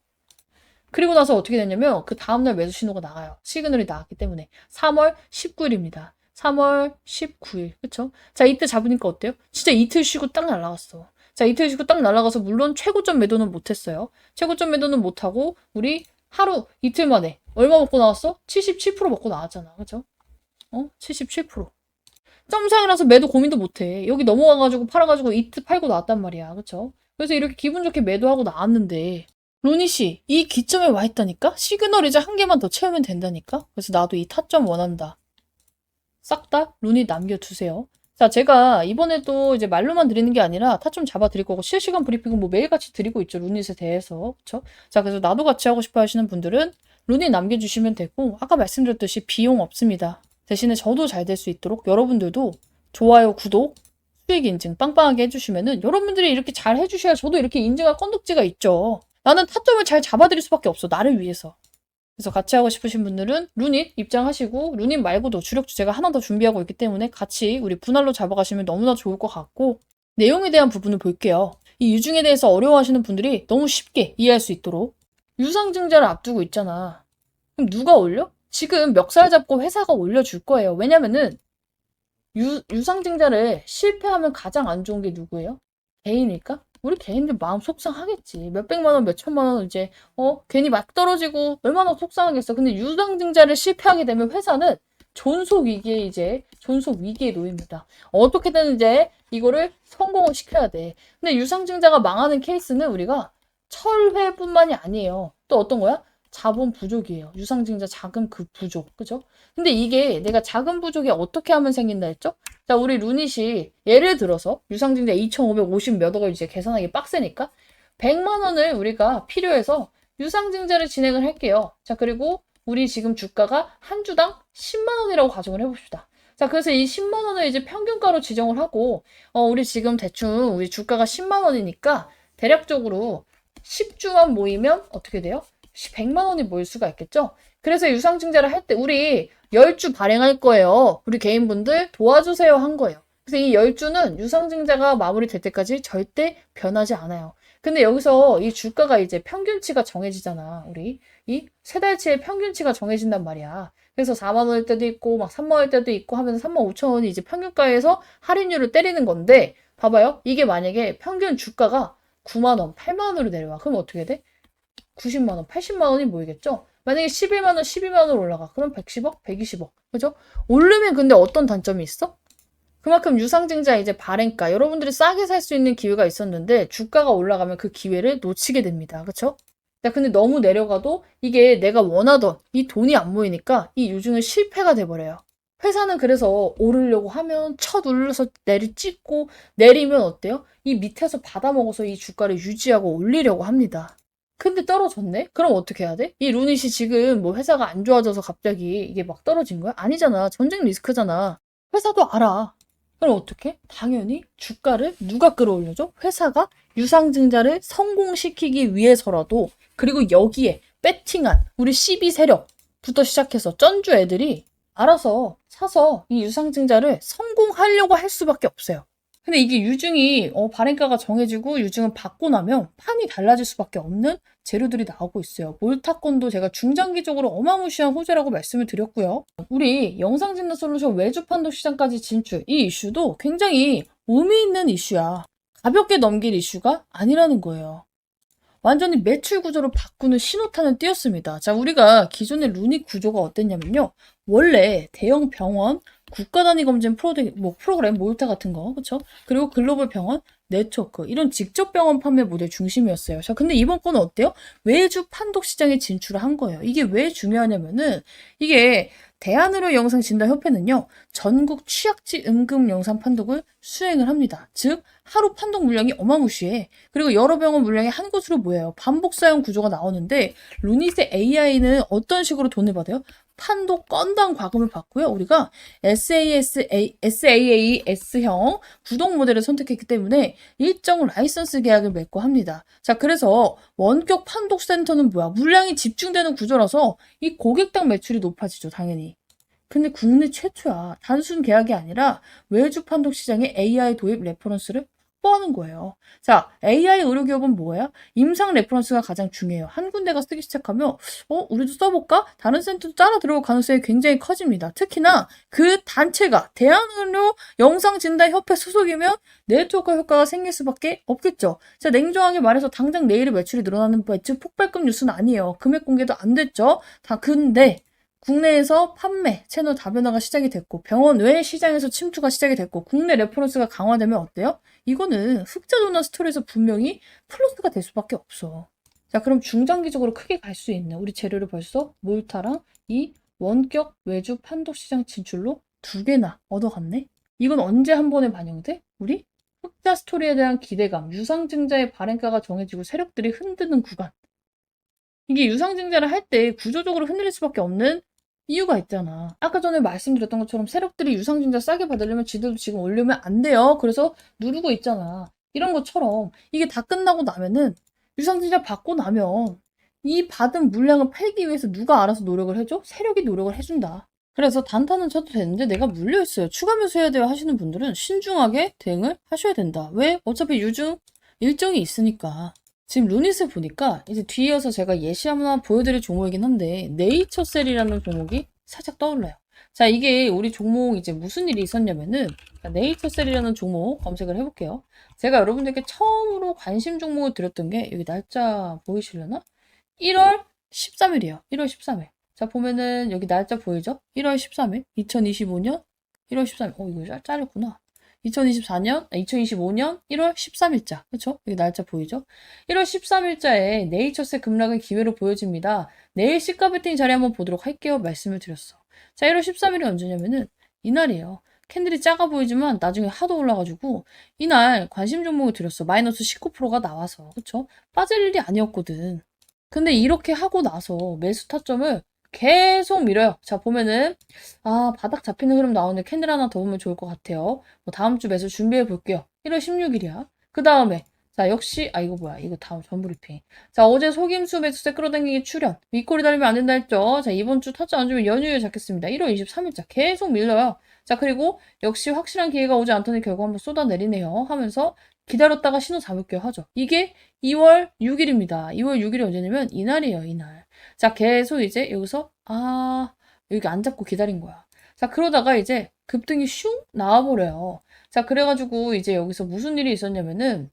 그리고 나서 어떻게 됐냐면 그 다음날 매수 신호가 나가요. 시그널이 나왔기 때문에 3월 19일입니다. 3월 19일. 그쵸? 자, 이때 잡으니까 어때요? 진짜 이틀 쉬고 딱 날아갔어. 자, 이틀 쉬고 딱 날아가서 물론 최고점 매도는 못했어요. 최고점 매도는 못하고 우리 하루 이틀 만에 얼마 먹고 나왔어? 77% 먹고 나왔잖아. 그쵸? 77%. 점상이라서 매도 고민도 못해. 여기 넘어가가지고 팔아가지고 이틀 팔고 나왔단 말이야. 그쵸? 그래서 이렇게 기분 좋게 매도하고 나왔는데 루닛이 이 기점에 와 있다니까? 시그널 이제 한 개만 더 채우면 된다니까? 그래서 나도 이 타점 원한다. 싹 다 루닛 남겨두세요. 자, 제가 이번에도 이제 말로만 드리는 게 아니라 타점 잡아 드릴 거고 실시간 브리핑은 뭐 매일같이 드리고 있죠. 루닛에 대해서. 그쵸? 자, 그래서 나도 같이 하고 싶어 하시는 분들은 루닛 남겨주시면 되고 아까 말씀드렸듯이 비용 없습니다. 대신에 저도 잘 될 수 있도록 여러분들도 좋아요, 구독, 수익 인증 빵빵하게 해주시면은 여러분들이 이렇게 잘 해주셔야 저도 이렇게 인증할 건덕지가 있죠. 나는 타점을 잘 잡아드릴 수밖에 없어. 나를 위해서. 그래서 같이 하고 싶으신 분들은 루닛 입장하시고 루닛 말고도 주력주 제가 하나 더 준비하고 있기 때문에 같이 우리 분할로 잡아가시면 너무나 좋을 것 같고 내용에 대한 부분을 볼게요. 이 유중에 대해서 어려워하시는 분들이 너무 쉽게 이해할 수 있도록 유상증자를 앞두고 있잖아. 그럼 누가 올려? 지금 멱살 잡고 회사가 올려줄 거예요. 왜냐면은 유상증자를 실패하면 가장 안 좋은 게 누구예요? 개인일까? 우리 개인들 마음 속상하겠지. 몇백만 원, 몇천만 원 이제 괜히 막 떨어지고 얼마나 속상하겠어. 근데 유상증자를 실패하게 되면 회사는 존속 위기에 이제 존속 위기에 놓입니다. 어떻게든 이제 이거를 성공을 시켜야 돼. 근데 유상증자가 망하는 케이스는 우리가 철회뿐만이 아니에요. 또 어떤 거야? 자본 부족이에요. 유상증자 자금 그 부족. 그죠? 근데 이게 내가 자금 부족이 어떻게 하면 생긴다 했죠? 자, 우리 루닛이 예를 들어서 유상증자 2,550 몇 억을 이제 계산하기 빡세니까 100만 원을 우리가 필요해서 유상증자를 진행을 할게요. 자, 그리고 우리 지금 주가가 한 주당 10만 원이라고 가정을 해봅시다. 자, 그래서 이 10만 원을 이제 평균가로 지정을 하고, 우리 지금 대충 우리 주가가 10만 원이니까 대략적으로 10주만 모이면 어떻게 돼요? 100만 원이 모일 수가 있겠죠? 그래서 유상증자를 할 때 우리 10주 발행할 거예요. 우리 개인분들 도와주세요 한 거예요. 그래서 이 10주는 유상증자가 마무리될 때까지 절대 변하지 않아요. 근데 여기서 이 주가가 이제 평균치가 정해지잖아. 우리 이 세 달치의 평균치가 정해진단 말이야. 그래서 4만 원일 때도 있고 막 3만 원일 때도 있고 하면서 3만 5천 원이 이제 평균가에서 할인율을 때리는 건데 봐봐요. 이게 만약에 평균 주가가 9만 원, 8만 원으로 내려와. 그럼 어떻게 돼? 90만 원, 80만 원이 모이겠죠? 만약에 11만 원, 12만 원 올라가. 그럼 110억, 120억. 그죠? 오르면 근데 어떤 단점이 있어? 그만큼 유상증자 이제 발행가 여러분들이 싸게 살 수 있는 기회가 있었는데 주가가 올라가면 그 기회를 놓치게 됩니다. 그렇죠? 근데 너무 내려가도 이게 내가 원하던 이 돈이 안 모이니까 이 유증은 실패가 돼버려요. 회사는 그래서 오르려고 하면 눌러서 찍고 내리면 어때요? 이 밑에서 받아먹어서 이 주가를 유지하고 올리려고 합니다. 근데 떨어졌네? 그럼 어떻게 해야 돼? 이 루닛이 지금 뭐 회사가 안 좋아져서 갑자기 이게 막 떨어진 거야? 아니잖아. 전쟁 리스크잖아. 회사도 알아. 그럼 어떻게? 당연히 주가를 누가 끌어올려줘? 회사가 유상증자를 성공시키기 위해서라도 그리고 여기에 배팅한 우리 CB 세력부터 시작해서 쩐주 애들이 알아서 사서 이 유상증자를 성공하려고 할 수밖에 없어요. 근데 이게 유증이 발행가가 정해지고 유증을 받고 나면 판이 달라질 수밖에 없는 재료들이 나오고 있어요. 몰타건도 제가 중장기적으로 어마무시한 호재라고 말씀을 드렸고요. 우리 영상진단 솔루션 외주 판독 시장까지 진출 이 이슈도 굉장히 의미 있는 이슈야. 가볍게 넘길 이슈가 아니라는 거예요. 완전히 매출 구조를 바꾸는 신호탄을 띄웠습니다. 자, 우리가 기존의 루닛 구조가 어땠냐면요. 원래 대형 병원, 국가 단위 검진 프로그램, 몰타 같은 거, 그쵸? 그리고 글로벌 병원, 네트워크, 이런 직접 병원 판매 모델 중심이었어요. 자, 근데 이번 건은 어때요? 외주 판독 시장에 진출을 한 거예요. 이게 왜 중요하냐면은, 이게 대한의료영상진단협회는요, 전국 취약지 응급 영상 판독을 수행을 합니다. 즉, 하루 판독 물량이 어마무시해. 그리고 여러 병원 물량이 한 곳으로 모여요. 반복 사용 구조가 나오는데, 루닛의 AI는 어떤 식으로 돈을 받아요? 판독 건당 과금을 받고요. 우리가 SaaS형 구독 모델을 선택했기 때문에 일정 라이선스 계약을 맺고 합니다. 자, 그래서 원격 판독 센터는 뭐야? 물량이 집중되는 구조라서 이 고객당 매출이 높아지죠, 당연히. 근데 국내 최초야. 단순 계약이 아니라 외주 판독 시장에 AI 도입 레퍼런스를 확보하는 거예요. 자, AI 의료기업은 뭐예요? 임상 레퍼런스가 가장 중요해요. 한 군데가 쓰기 시작하면 우리도 써볼까? 다른 센터도 따라 들어올 가능성이 굉장히 커집니다. 특히나 그 단체가 대한의료 영상진단협회 소속이면 네트워크 효과가 생길 수밖에 없겠죠. 자, 냉정하게 말해서 당장 내일의 매출이 늘어나는 매출 폭발급 뉴스는 아니에요. 금액 공개도 안 됐죠. 근데 국내에서 판매, 채널 다변화가 시작이 됐고 병원 외 시장에서 침투가 시작이 됐고 국내 레퍼런스가 강화되면 어때요? 이거는 흑자도나 스토리에서 분명히 플러스가 될 수밖에 없어. 자, 그럼 중장기적으로 크게 갈 수 있는 우리 재료를 벌써 몰타랑 이 원격 외주 판독 시장 진출로 2개나 얻어갔네? 이건 언제 한 번에 반영돼? 우리 흑자 스토리에 대한 기대감, 유상증자의 발행가가 정해지고 세력들이 흔드는 구간. 이게 유상증자를 할 때 구조적으로 흔들릴 수밖에 없는 이유가 있잖아. 아까 전에 말씀드렸던 것처럼 세력들이 유상증자 싸게 받으려면 지들도 지금 올리면 안 돼요. 그래서 누르고 있잖아. 이런 것처럼 이게 다 끝나고 나면은 유상증자 받고 나면 이 받은 물량을 팔기 위해서 누가 알아서 노력을 해줘? 세력이 노력을 해준다. 그래서 단타는 쳐도 되는데 내가 물려있어요. 추가 매수해야 돼요 하시는 분들은 신중하게 대응을 하셔야 된다. 왜? 어차피 유증 일정이 있으니까. 지금 루닛을 보니까 이제 뒤이어서 제가 예시 하나 보여드릴 종목이긴 한데 네이처셀이라는 종목이 살짝 떠올라요. 자, 이게 우리 종목 이제 무슨 일이 있었냐면은 네이처셀이라는 종목 검색을 해볼게요. 제가 여러분들께 처음으로 관심 종목을 드렸던 게 여기 날짜 보이시려나? 1월 13일이에요. 1월 13일. 자, 보면은 여기 날짜 보이죠? 1월 13일, 2025년 1월 13일. 이거 잘렸구나. 2024년, 2025년 1월 13일자. 그쵸? 여기 날짜 보이죠? 1월 13일자에 네이처스의 급락은 기회로 보여집니다. 내일 시가 베팅 자리 한번 보도록 할게요. 말씀을 드렸어. 자, 1월 13일이 언제냐면은 이날이에요. 캔들이 작아 보이지만 나중에 하도 올라가지고 이날 관심 종목을 드렸어. 마이너스 19%가 나와서. 그쵸? 빠질 일이 아니었거든. 근데 이렇게 하고 나서 매수 타점을 계속 밀어요. 자, 보면은, 바닥 잡히는 흐름 나오는데 캔들 하나 더 보면 좋을 것 같아요. 뭐 다음 주 매수 준비해 볼게요. 1월 16일이야. 그 다음에, 자, 역시, 이거 뭐야. 이거 다음 전브리핑. 자, 어제 속임수 매수세 끌어당기기 출현. 윗꼬리 달리면 안 된다 했죠. 자, 이번 주 타점 안 주면 연휴에 잡겠습니다. 1월 23일자 계속 밀려요. 자, 그리고 역시 확실한 기회가 오지 않더니 결국 한번 쏟아내리네요. 하면서 기다렸다가 신호 잡을게요 하죠. 이게 2월 6일입니다. 2월 6일이 언제냐면 이날이에요, 이날. 자, 계속 이제 여기서 여기 안 잡고 기다린 거야. 자, 그러다가 이제 급등이 슝 나와버려요. 자, 그래가지고 이제 여기서 무슨 일이 있었냐면은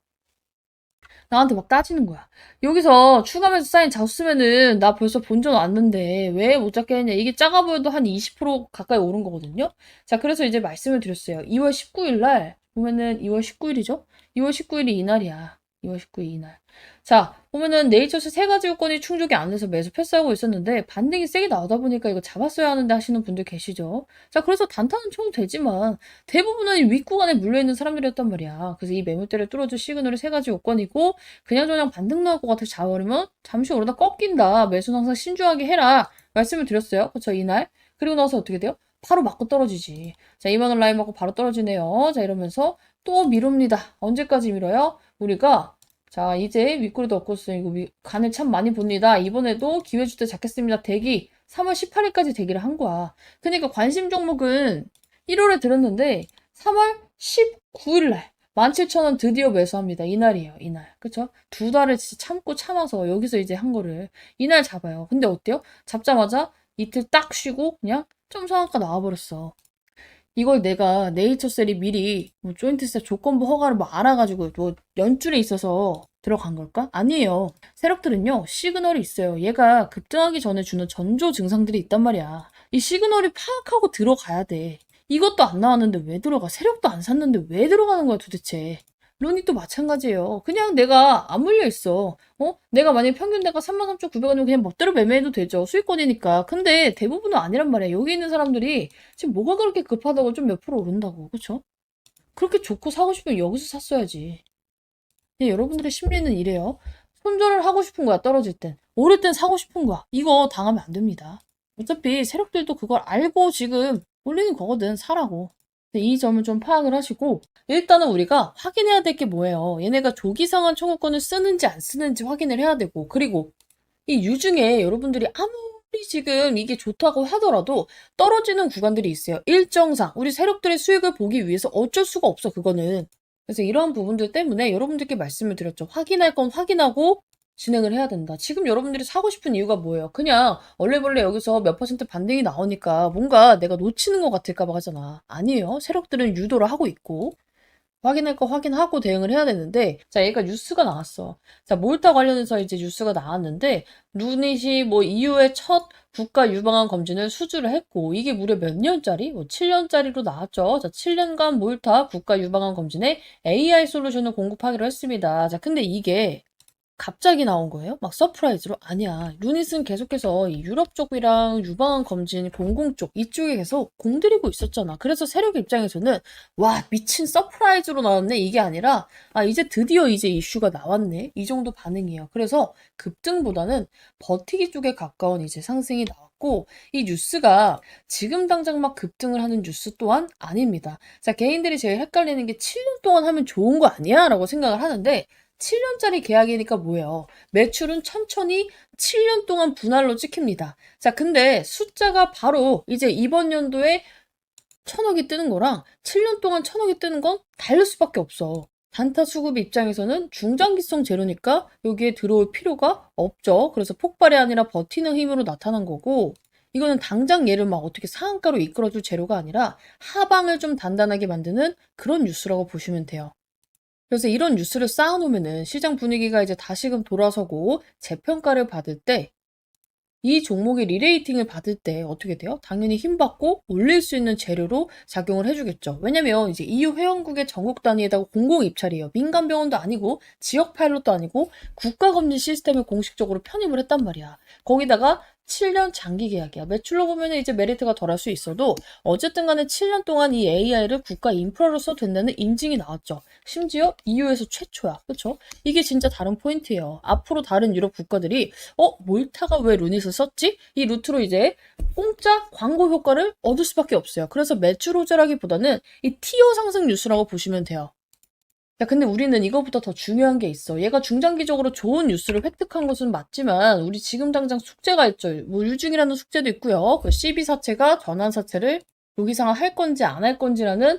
나한테 막 따지는 거야. 여기서 추가매수 사인 잡으면은 나 벌써 본전 왔는데 왜 못 잡겠냐. 이게 작아 보여도 한 20% 가까이 오른 거거든요. 자, 그래서 이제 말씀을 드렸어요. 2월 19일 날 보면은 2월 19일이죠? 2월 19일이 이날이야. 2월 19일 이날. 자, 보면은 네이처스 세 가지 요건이 충족이 안 돼서 매수 패스하고 있었는데 반등이 세게 나오다 보니까 이거 잡았어야 하는데 하시는 분들 계시죠. 자, 그래서 단타는 쳐도 되지만 대부분은 윗구간에 물려있는 사람들이었단 말이야. 그래서 이 매물대를 뚫어줄 시그널이 세 가지 요건이고 그냥저냥 반등 나올 것 같아서 잡아버리면 잠시 오르다 꺾인다. 매수는 항상 신중하게 해라. 말씀을 드렸어요. 그쵸, 이날. 그리고 나서 어떻게 돼요? 바로 맞고 떨어지지. 자, 2만원 라인 맞고 바로 떨어지네요. 자, 이러면서 또 미룹니다. 언제까지 밀어요? 우리가 자, 이제 윗꼬리도 없고서 이거 간을 참 많이 봅니다. 이번에도 기회 줄 때 잡겠습니다. 대기 3월 18일까지 대기를 한 거야. 그러니까 관심 종목은 1월에 들었는데 3월 19일 날 17,000원 드디어 매수합니다. 이날이에요. 이날. 그쵸? 두 달을 진짜 참고 참아서 여기서 이제 한 거를 이날 잡아요. 근데 어때요? 잡자마자 이틀 딱 쉬고 그냥 좀 상한가 나와버렸어. 이걸 내가 네이처셀이 미리 뭐 조인트세 조건부 허가를 뭐 알아가지고 뭐 연줄에 있어서 들어간 걸까? 아니에요. 세력들은요 시그널이 있어요. 얘가 급등하기 전에 주는 전조 증상들이 있단 말이야. 이 시그널이 파악하고 들어가야 돼. 이것도 안 나왔는데 왜 들어가? 세력도 안 샀는데 왜 들어가는 거야 도대체? 론이도 마찬가지예요. 그냥 내가 안 물려 있어. 내가 만약에 평균대가 33,900원이면 그냥 멋대로 매매해도 되죠. 수익권이니까. 근데 대부분은 아니란 말이야. 여기 있는 사람들이 지금 뭐가 그렇게 급하다고 좀 몇 프로 오른다고. 그쵸? 그렇게 좋고 사고 싶으면 여기서 샀어야지. 여러분들의 심리는 이래요. 손절을 하고 싶은 거야, 떨어질 땐. 오를 땐 사고 싶은 거야. 이거 당하면 안 됩니다. 어차피 세력들도 그걸 알고 지금 올리는 거거든, 사라고. 근데 이 점을 좀 파악을 하시고, 일단은 우리가 확인해야 될 게 뭐예요? 얘네가 조기상환 청구권을 쓰는지 안 쓰는지 확인을 해야 되고, 그리고 이 유중에 여러분들이 아무리 지금 이게 좋다고 하더라도 떨어지는 구간들이 있어요. 일정상 우리 세력들의 수익을 보기 위해서 어쩔 수가 없어, 그거는. 그래서 이러한 부분들 때문에 여러분들께 말씀을 드렸죠. 확인할 건 확인하고 진행을 해야 된다. 지금 여러분들이 사고 싶은 이유가 뭐예요? 그냥 얼레벌레 여기서 몇 퍼센트 반등이 나오니까 뭔가 내가 놓치는 것 같을까 봐 하잖아. 아니에요. 세력들은 유도를 하고 있고 확인할 거 확인하고 대응을 해야 되는데, 자, 얘가 뉴스가 나왔어. 자, 몰타 관련해서 이제 뉴스가 나왔는데, 루닛이 뭐 이후에 첫 국가 유방암 검진을 수주를 했고, 이게 무려 몇 년짜리? 뭐 7년짜리로 나왔죠. 자, 7년간 몰타 국가 유방암 검진에 AI 솔루션을 공급하기로 했습니다. 자, 근데 이게 갑자기 나온 거예요? 막 서프라이즈로? 아니야. 루닛은 계속해서 이 유럽 쪽이랑 유방암 검진 공공 쪽 이쪽에 계속 공들이고 있었잖아. 그래서 세력 입장에서는 와 미친 서프라이즈로 나왔네 이게 아니라 이제 드디어 이제 이슈가 나왔네 이 정도 반응이에요. 그래서 급등보다는 버티기 쪽에 가까운 이제 상승이 나왔고 이 뉴스가 지금 당장 막 급등을 하는 뉴스 또한 아닙니다. 자, 개인들이 제일 헷갈리는 게 7년 동안 하면 좋은 거 아니야? 라고 생각을 하는데 7년짜리 계약이니까 뭐예요? 매출은 천천히 7년 동안 분할로 찍힙니다. 자, 근데 숫자가 바로 이제 이번 연도에 1,000억이 뜨는 거랑 7년 동안 1,000억이 뜨는 건 다를 수밖에 없어. 단타 수급 입장에서는 중장기성 재료니까 여기에 들어올 필요가 없죠. 그래서 폭발이 아니라 버티는 힘으로 나타난 거고 이거는 당장 얘를 막 어떻게 상한가로 이끌어줄 재료가 아니라 하방을 좀 단단하게 만드는 그런 뉴스라고 보시면 돼요. 그래서 이런 뉴스를 쌓아놓으면은 시장 분위기가 이제 다시금 돌아서고 재평가를 받을 때 이 종목의 리레이팅을 받을 때 어떻게 돼요? 당연히 힘받고 올릴 수 있는 재료로 작용을 해주겠죠. 왜냐면 이제 EU 회원국의 전국 단위에다가 공공 입찰이에요. 민간 병원도 아니고 지역 파일럿도 아니고 국가검진 시스템을 공식적으로 편입을 했단 말이야. 거기다가 7년 장기 계약이야. 매출로 보면 이제 메리트가 덜할 수 있어도 어쨌든 간에 7년 동안 이 AI를 국가 인프라로 써도 된다는 인증이 나왔죠. 심지어 EU에서 최초야. 그쵸? 이게 진짜 다른 포인트예요. 앞으로 다른 유럽 국가들이 몰타가 왜 루닛을 썼지? 이 루트로 이제 공짜 광고 효과를 얻을 수밖에 없어요. 그래서 매출 호재라기보다는 이 티어 상승 뉴스라고 보시면 돼요. 야, 근데 우리는 이거보다 더 중요한 게 있어. 얘가 중장기적으로 좋은 뉴스를 획득한 것은 맞지만 우리 지금 당장 숙제가 있죠. 뭐 유중이라는 숙제도 있고요. 그 CB 사채가 전환 사채를 조기상환 할 건지 안 할 건지라는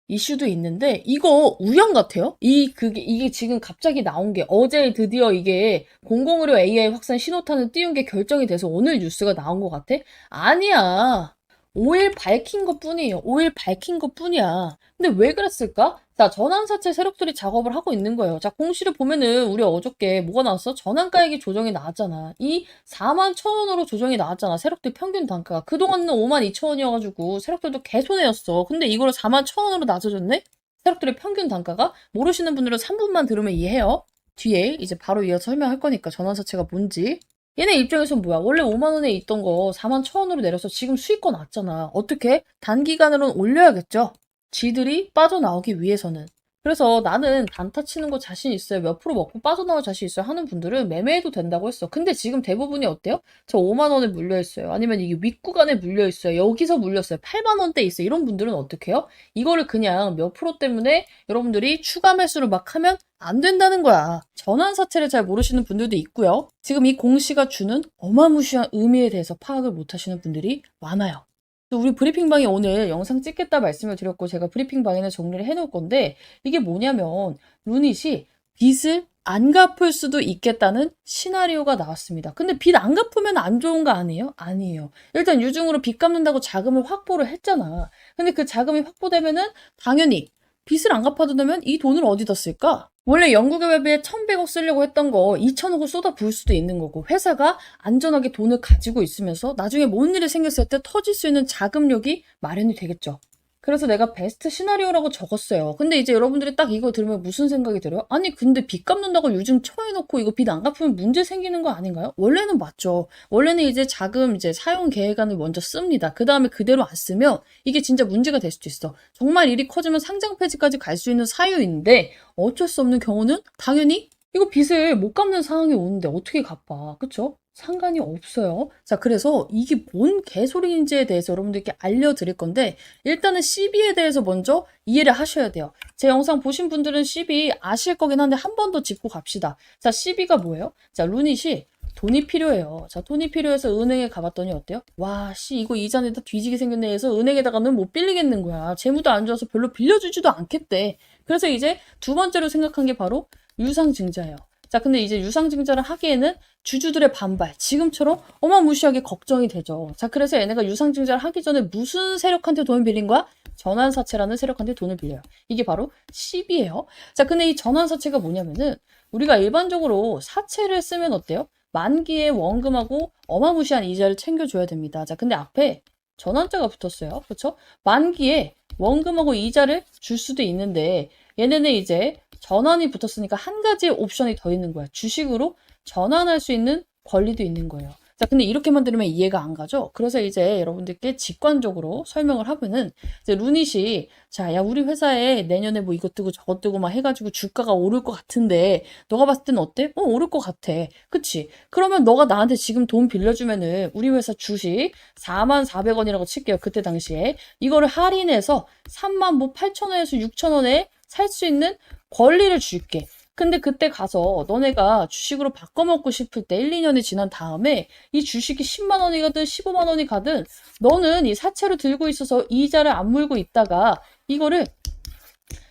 이슈도 있는데 이거 우연 같아요. 이게 지금 갑자기 나온 게 어제 드디어 이게 공공의료 AI 확산 신호탄을 띄운 게 결정이 돼서 오늘 뉴스가 나온 것 같아? 아니야. 5일 밝힌 것 뿐이에요. 5일 밝힌 것 뿐이야. 근데 왜 그랬을까? 자, 전환사채 세력들이 작업을 하고 있는 거예요. 자, 공시를 보면은 우리 어저께 뭐가 나왔어? 전환가액이 조정이 나왔잖아. 이 4만 1,000원으로 조정이 나왔잖아. 세력들 평균 단가가. 그동안은 5만 2천원이어가지고 세력들도 개손해였어. 근데 이거를 4만 1,000원으로 낮아졌네? 세력들의 평균 단가가? 모르시는 분들은 3분만 들으면 이해해요. 뒤에 이제 바로 이어서 설명할 거니까 전환사채가 뭔지. 얘네 입장에선 뭐야? 원래 5만 원에 있던 거 4만 1,000원으로 내려서 지금 수익권 났잖아. 어떻게? 단기간으로는 올려야겠죠? 지들이 빠져나오기 위해서는. 그래서 나는 단타 치는 거 자신 있어요. 몇 프로 먹고 빠져나올 자신 있어요 하는 분들은 매매해도 된다고 했어. 근데 지금 대부분이 어때요? 저 5만 원에 물려 있어요. 아니면 이게 윗구간에 물려 있어요. 여기서 물렸어요. 8만 원대 있어요. 이런 분들은 어떻게 해요? 이거를 그냥 몇 프로 때문에 여러분들이 추가 매수를 막 하면 안 된다는 거야. 전환사채를 잘 모르시는 분들도 있고요. 지금 이 공시가 주는 어마무시한 의미에 대해서 파악을 못 하시는 분들이 많아요. 우리 브리핑방에 오늘 영상 찍겠다 말씀을 드렸고 제가 브리핑방에는 정리를 해놓을 건데 이게 뭐냐면 루닛이 빚을 안 갚을 수도 있겠다는 시나리오가 나왔습니다. 근데 빚 안 갚으면 안 좋은 거 아니에요? 아니에요. 일단 유증으로 빚 갚는다고 자금을 확보를 했잖아. 근데 그 자금이 확보되면은 당연히 빚을 안 갚아도 되면 이 돈을 어디다 쓸까? 원래 연구개발비에 1,100억 쓰려고 했던 거 2,000억을 쏟아 부을 수도 있는 거고 회사가 안전하게 돈을 가지고 있으면서 나중에 뭔 일이 생겼을 때 터질 수 있는 자금력이 마련이 되겠죠. 그래서 내가 베스트 시나리오라고 적었어요. 근데 이제 여러분들이 딱 이거 들으면 무슨 생각이 들어요? 아니 근데 빚 갚는다고 요즘 처해놓고 이거 빚 안 갚으면 문제 생기는 거 아닌가요? 원래는 맞죠. 원래는 이제 자금 이제 사용 계획안을 먼저 씁니다. 그 다음에 그대로 안 쓰면 이게 진짜 문제가 될 수도 있어. 정말 일이 커지면 상장 폐지까지 갈 수 있는 사유인데 어쩔 수 없는 경우는 당연히 이거 빚을 못 갚는 상황이 오는데 어떻게 갚아? 그쵸? 상관이 없어요. 자, 그래서 이게 뭔 개소리인지에 대해서 여러분들께 알려드릴 건데 일단은 CB에 대해서 먼저 이해를 하셔야 돼요. 제 영상 보신 분들은 CB 아실 거긴 한데 한 번 더 짚고 갑시다. 자, CB가 뭐예요? 자, 루닛이 돈이 필요해요. 자, 돈이 필요해서 은행에 가봤더니 어때요? 와, 이거 이자 내다 뒤지게 생겼네 해서 은행에다가는 못 빌리겠는 거야. 재무도 안 좋아서 별로 빌려주지도 않겠대. 그래서 이제 두 번째로 생각한 게 바로 유상증자예요. 자, 근데 이제 유상증자를 하기에는 주주들의 반발, 지금처럼 어마무시하게 걱정이 되죠. 자, 그래서 얘네가 유상증자를 하기 전에 무슨 세력한테 돈을 빌린 거야? 전환사채라는 세력한테 돈을 빌려요. 이게 바로 CB예요. 자, 근데 이 전환사채가 뭐냐면은 우리가 일반적으로 사채를 쓰면 어때요? 만기에 원금하고 어마무시한 이자를 챙겨줘야 됩니다. 자, 근데 앞에 전환자가 붙었어요. 그렇죠? 만기에 원금하고 이자를 줄 수도 있는데 얘네는 이제 전환이 붙었으니까 한 가지의 옵션이 더 있는 거야. 주식으로 전환할 수 있는 권리도 있는 거예요. 자, 근데 이렇게만 들으면 이해가 안 가죠? 그래서 이제 여러분들께 직관적으로 설명을 하면은 이제 루닛이 자, 야, 우리 회사에 내년에 뭐 이것 뜨고 저것 뜨고 막 해가지고 주가가 오를 것 같은데 너가 봤을 때는 어때? 오를 것 같아. 그치? 그러면 너가 나한테 지금 돈 빌려주면은 우리 회사 주식 44,000원이라고 칠게요. 그때 당시에. 이거를 할인해서 3만 뭐 8,000원에서 6,000원에 살 수 있는 권리를 줄게. 근데 그때 가서 너네가 주식으로 바꿔먹고 싶을 때 1, 2년이 지난 다음에 이 주식이 10만 원이 가든 15만 원이 가든 너는 이 사채로 들고 있어서 이자를 안 물고 있다가 이거를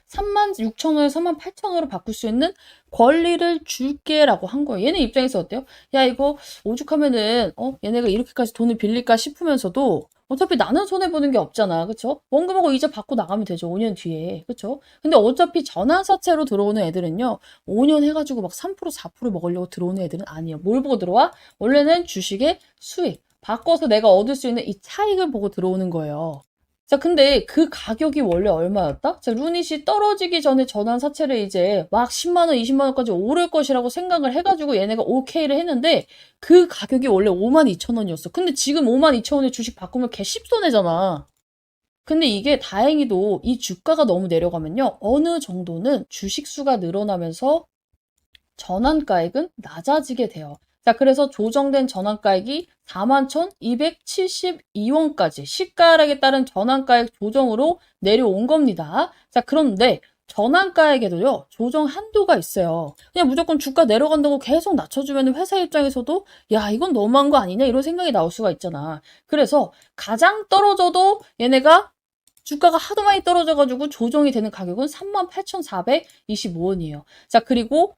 36,000원에서 38,000원으로 바꿀 수 있는 권리를 줄게라고 한 거예요. 얘네 입장에서 어때요? 야, 이거 오죽하면은 얘네가 이렇게까지 돈을 빌릴까 싶으면서도 어차피 나는 손해보는 게 없잖아. 그쵸? 원금하고 이자 받고 나가면 되죠. 5년 뒤에. 그쵸? 근데 어차피 전환사채로 들어오는 애들은요. 5년 해가지고 막 3%, 4% 먹으려고 들어오는 애들은 아니에요. 뭘 보고 들어와? 원래는 주식의 수익. 바꿔서 내가 얻을 수 있는 이 차익을 보고 들어오는 거예요. 자, 근데 그 가격이 원래 얼마였다? 자, 루닛이 떨어지기 전에 전환사채를 이제 막 10만 원, 20만 원까지 오를 것이라고 생각을 해가지고 얘네가 오케이를 했는데 그 가격이 원래 5만 2천 원이었어. 근데 지금 5만 2천 원에 주식 바꾸면 개 10손해잖아. 근데 이게 다행히도 이 주가가 너무 내려가면요. 어느 정도는 주식 수가 늘어나면서 전환가액은 낮아지게 돼요. 자, 그래서 조정된 전환가액이 41,272원까지 시가락에 따른 전환가액 조정으로 내려온 겁니다. 자, 그런데 전환가액에도요, 조정 한도가 있어요. 그냥 무조건 주가 내려간다고 계속 낮춰주면 회사 입장에서도 야, 이건 너무한 거 아니냐? 이런 생각이 나올 수가 있잖아. 그래서 가장 떨어져도 얘네가 주가가 하도 많이 떨어져가지고 조정이 되는 가격은 38,425원이에요. 자, 그리고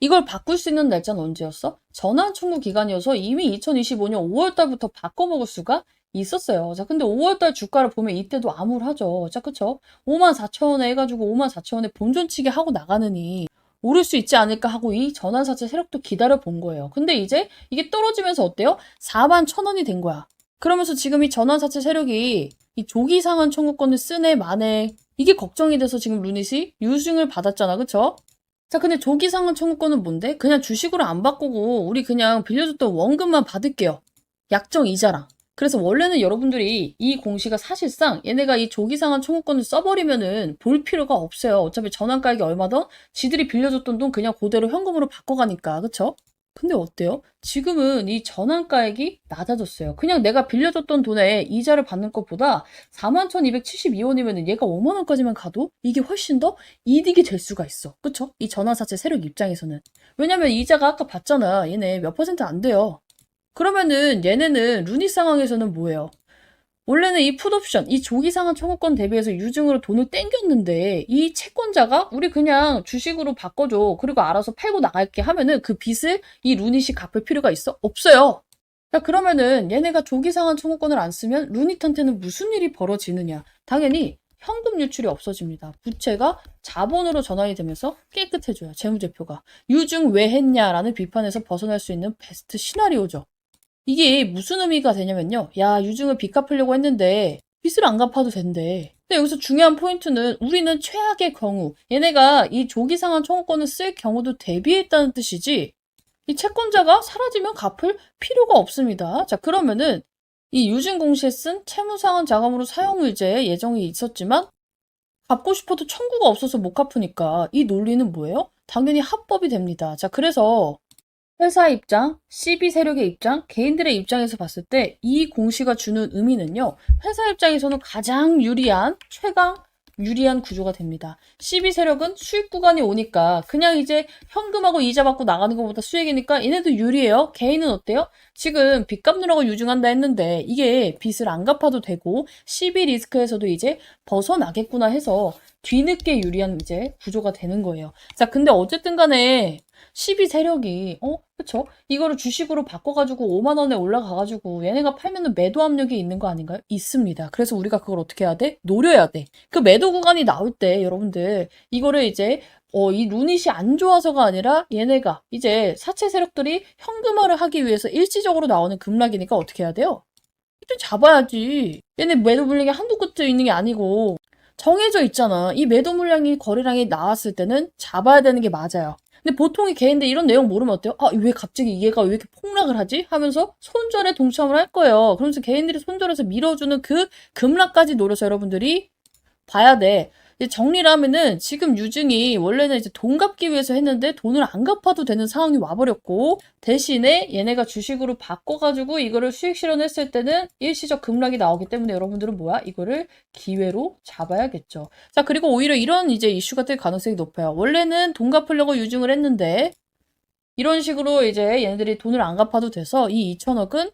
이걸 바꿀 수 있는 날짜는 언제였어? 전환 청구 기간이어서 이미 2025년 5월 달부터 바꿔먹을 수가 있었어요. 자, 근데 5월 달 주가를 보면 이때도 암울하죠. 자, 그쵸? 5만 4천 원에 해가지고 5만 4천 원에 본전치기 하고 나가느니 오를 수 있지 않을까 하고 이 전환사채 세력도 기다려 본 거예요. 근데 이제 이게 떨어지면서 어때요? 4만 1천 원이 된 거야. 그러면서 지금 이 전환사채 세력이 이 조기 상환 청구권을 쓰네 마네 이게 걱정이 돼서 지금 루닛이 유증을 받았잖아. 그쵸? 자, 근데 조기 상환 청구권은 뭔데? 그냥 주식으로 안 바꾸고 우리 그냥 빌려줬던 원금만 받을게요. 약정 이자랑. 그래서 원래는 여러분들이 이 공시가 사실상 얘네가 이 조기 상환 청구권을 써버리면은 볼 필요가 없어요. 어차피 전환가액이 얼마든 지들이 빌려줬던 돈 그냥 그대로 현금으로 바꿔가니까. 그쵸? 근데 어때요? 지금은 이 전환가액이 낮아졌어요. 그냥 내가 빌려줬던 돈에 이자를 받는 것보다 41,272원이면 얘가 5만 원까지만 가도 이게 훨씬 더 이득이 될 수가 있어. 그쵸? 이 전환사채 세력 입장에서는. 왜냐면 이자가 아까 봤잖아. 얘네 몇 퍼센트 안 돼요. 그러면은 얘네는 루닛 상황에서는 뭐예요? 원래는 이 풋옵션, 이 조기 상환 청구권 대비해서 유증으로 돈을 땡겼는데 이 채권자가 우리 그냥 주식으로 바꿔줘. 그리고 알아서 팔고 나갈게 하면은 그 빚을 이 루닛이 갚을 필요가 있어? 없어요. 자, 그러면은 얘네가 조기 상환 청구권을 안 쓰면 루닛한테는 무슨 일이 벌어지느냐? 당연히 현금 유출이 없어집니다. 부채가 자본으로 전환이 되면서 깨끗해져요. 재무제표가. 유증 왜 했냐라는 비판에서 벗어날 수 있는 베스트 시나리오죠. 이게 무슨 의미가 되냐면요. 야, 유증을 빚 갚으려고 했는데 빚을 안 갚아도 된대. 근데 여기서 중요한 포인트는 우리는 최악의 경우, 얘네가 이 조기 상환 청구권을 쓸 경우도 대비했다는 뜻이지 이 채권자가 사라지면 갚을 필요가 없습니다. 자, 그러면은 이 유증 공시에 쓴 채무상환 자금으로 사용 의제 예정이 있었지만 갚고 싶어도 청구가 없어서 못 갚으니까 이 논리는 뭐예요? 당연히 합법이 됩니다. 자, 그래서 회사 입장, CB 세력의 입장, 개인들의 입장에서 봤을 때 이 공시가 주는 의미는요. 회사 입장에서는 가장 유리한, 최강 유리한 구조가 됩니다. CB 세력은 수익 구간이 오니까 그냥 이제 현금하고 이자 받고 나가는 것보다 수익이니까 얘네도 유리해요. 개인은 어때요? 지금 빚 갚느라고 유증한다 했는데 이게 빚을 안 갚아도 되고 CB 리스크에서도 이제 벗어나겠구나 해서 뒤늦게 유리한 이제 구조가 되는 거예요. 자, 근데 어쨌든 간에 12 세력이 그쵸? 이거를 주식으로 바꿔가지고 5만 원에 올라가가지고 얘네가 팔면은 매도 압력이 있는 거 아닌가요? 있습니다. 그래서 우리가 그걸 어떻게 해야 돼? 노려야 돼. 그 매도 구간이 나올 때 여러분들 이거를 이제 이 루닛이 안 좋아서가 아니라 얘네가 이제 사채 세력들이 현금화를 하기 위해서 일시적으로 나오는 급락이니까 어떻게 해야 돼요? 좀 잡아야지. 얘네 매도 물량이 한두 끝에 있는 게 아니고 정해져 있잖아. 이 매도 물량이 거래량이 나왔을 때는 잡아야 되는 게 맞아요. 근데 보통의 개인들 이런 내용 모르면 어때요? 아, 왜 갑자기 얘가 왜 이렇게 폭락을 하지? 하면서 손절에 동참을 할 거예요. 그러면서 개인들이 손절해서 밀어주는 그 급락까지 노려서 여러분들이 봐야 돼. 이제 정리를 하면은 지금 유증이 원래는 이제 돈 갚기 위해서 했는데 돈을 안 갚아도 되는 상황이 와버렸고 대신에 얘네가 주식으로 바꿔가지고 이거를 수익 실현했을 때는 일시적 급락이 나오기 때문에 여러분들은 뭐야? 이거를 기회로 잡아야겠죠. 자, 그리고 오히려 이런 이제 이슈가 될 가능성이 높아요. 원래는 돈 갚으려고 유증을 했는데 이런 식으로 이제 얘네들이 돈을 안 갚아도 돼서 이 2천억은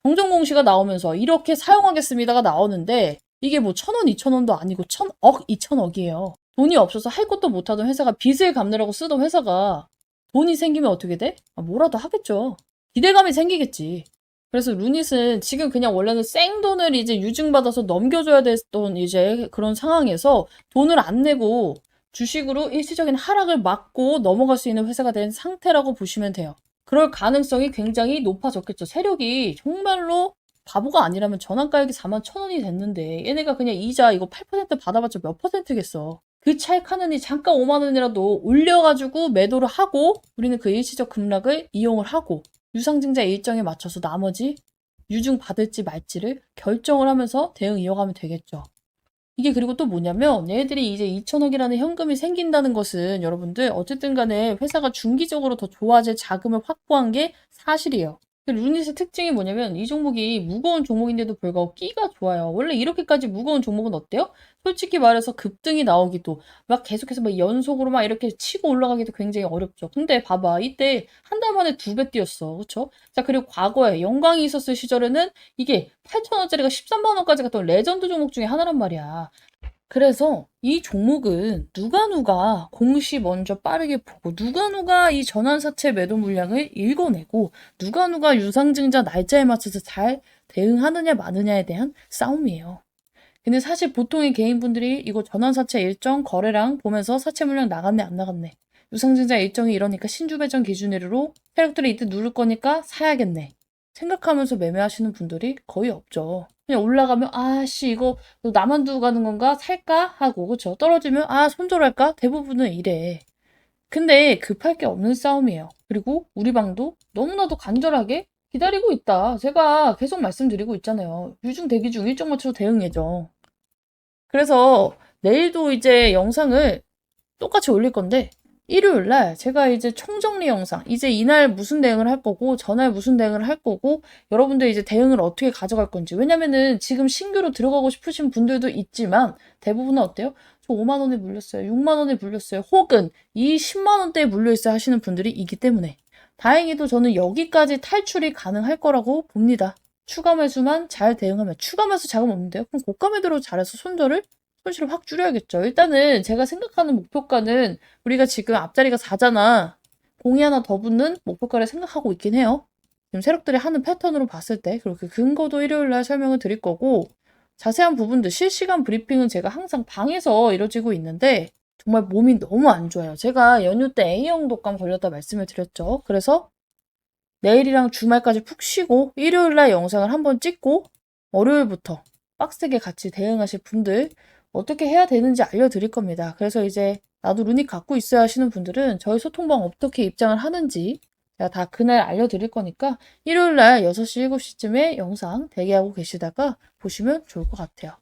정정 공시가 나오면서 이렇게 사용하겠습니다가 나오는데 이게 뭐 1,000원, 2,000원도 아니고 1,000억, 2,000억이에요. 돈이 없어서 할 것도 못하던 회사가 빚을 갚느라고 쓰던 회사가 돈이 생기면 어떻게 돼? 뭐라도 하겠죠. 기대감이 생기겠지. 그래서 루닛은 지금 그냥 원래는 생돈을 이제 유증받아서 넘겨줘야 됐던 이제 그런 상황에서 돈을 안 내고 주식으로 일시적인 하락을 막고 넘어갈 수 있는 회사가 된 상태라고 보시면 돼요. 그럴 가능성이 굉장히 높아졌겠죠. 세력이 정말로 바보가 아니라면 전환가액이 41,000원이 됐는데 얘네가 그냥 이자 이거 8% 받아봤자 몇 퍼센트겠어. 그 차익 하느니 잠깐 5만 원이라도 올려가지고 매도를 하고 우리는 그 일시적 급락을 이용을 하고 유상증자 일정에 맞춰서 나머지 유증 받을지 말지를 결정을 하면서 대응 이어가면 되겠죠. 이게 그리고 또 뭐냐면 얘네들이 이제 2천억이라는 현금이 생긴다는 것은 여러분들 어쨌든 간에 회사가 중기적으로 더 좋아질 자금을 확보한 게 사실이에요. 루닛의 특징이 뭐냐면 이 종목이 무거운 종목인데도 불구하고 끼가 좋아요. 원래 이렇게까지 무거운 종목은 어때요? 솔직히 말해서 급등이 나오기도 막 계속해서 막 연속으로 막 이렇게 치고 올라가기도 굉장히 어렵죠. 근데 봐봐 이때 한 달 만에 2배 뛰었어. 그쵸? 자 그리고 과거에 영광이 있었을 시절에는 이게 8,000원짜리가 13만 원까지 갔던 레전드 종목 중에 하나란 말이야. 그래서 이 종목은 누가 공시 먼저 빠르게 보고 누가 이 전환사채 매도 물량을 읽어내고 누가 유상증자 날짜에 맞춰서 잘 대응하느냐 마느냐에 대한 싸움이에요. 근데 사실 보통의 개인분들이 이거 전환사채 일정 거래량 보면서 사채 물량 나갔네 안 나갔네 유상증자 일정이 이러니까 신주 배정 기준으로 세력들이 이때 누를 거니까 사야겠네 생각하면서 매매하시는 분들이 거의 없죠. 그냥 올라가면 아씨 이거 나만 두고 가는 건가 살까 하고 그쵸 떨어지면 아 손절할까 대부분은 이래. 근데 급할 게 없는 싸움이에요. 그리고 우리 방도 너무나도 간절하게 기다리고 있다. 제가 계속 말씀드리고 있잖아요. 유중 대기 중 일정 맞춰 대응해줘. 그래서 내일도 이제 영상을 똑같이 올릴 건데 일요일 날 제가 이제 총정리 영상 이제 이날 무슨 대응을 할 거고 전날 무슨 대응을 할 거고 여러분들 이제 대응을 어떻게 가져갈 건지 왜냐면은 지금 신규로 들어가고 싶으신 분들도 있지만 대부분은 어때요? 저 5만 원에 물렸어요. 6만 원에 물렸어요. 혹은 이 10만 원대에 물려있어야 하시는 분들이 있기 때문에 다행히도 저는 여기까지 탈출이 가능할 거라고 봅니다. 추가 매수만 잘 대응하면 추가 매수 자금 없는데요? 그럼 고가 매도로 잘해서 손실을 확 줄여야겠죠. 일단은 제가 생각하는 목표가는 우리가 지금 앞자리가 4잖아. 공이 하나 더 붙는 목표가를 생각하고 있긴 해요. 지금 세력들이 하는 패턴으로 봤을 때 그렇게 근거도 일요일 날 설명을 드릴 거고 자세한 부분들 실시간 브리핑은 제가 항상 방에서 이루어지고 있는데 정말 몸이 너무 안 좋아요. 제가 연휴 때 A형 독감 걸렸다 말씀을 드렸죠. 그래서 내일이랑 주말까지 푹 쉬고 일요일 날 영상을 한번 찍고 월요일부터 빡세게 같이 대응하실 분들 어떻게 해야 되는지 알려드릴 겁니다. 그래서 이제 나도 루닛 갖고 있어야 하시는 분들은 저희 소통방 어떻게 입장을 하는지 제가 다 그날 알려드릴 거니까 일요일 날 6시, 7시쯤에 영상 대기하고 계시다가 보시면 좋을 것 같아요.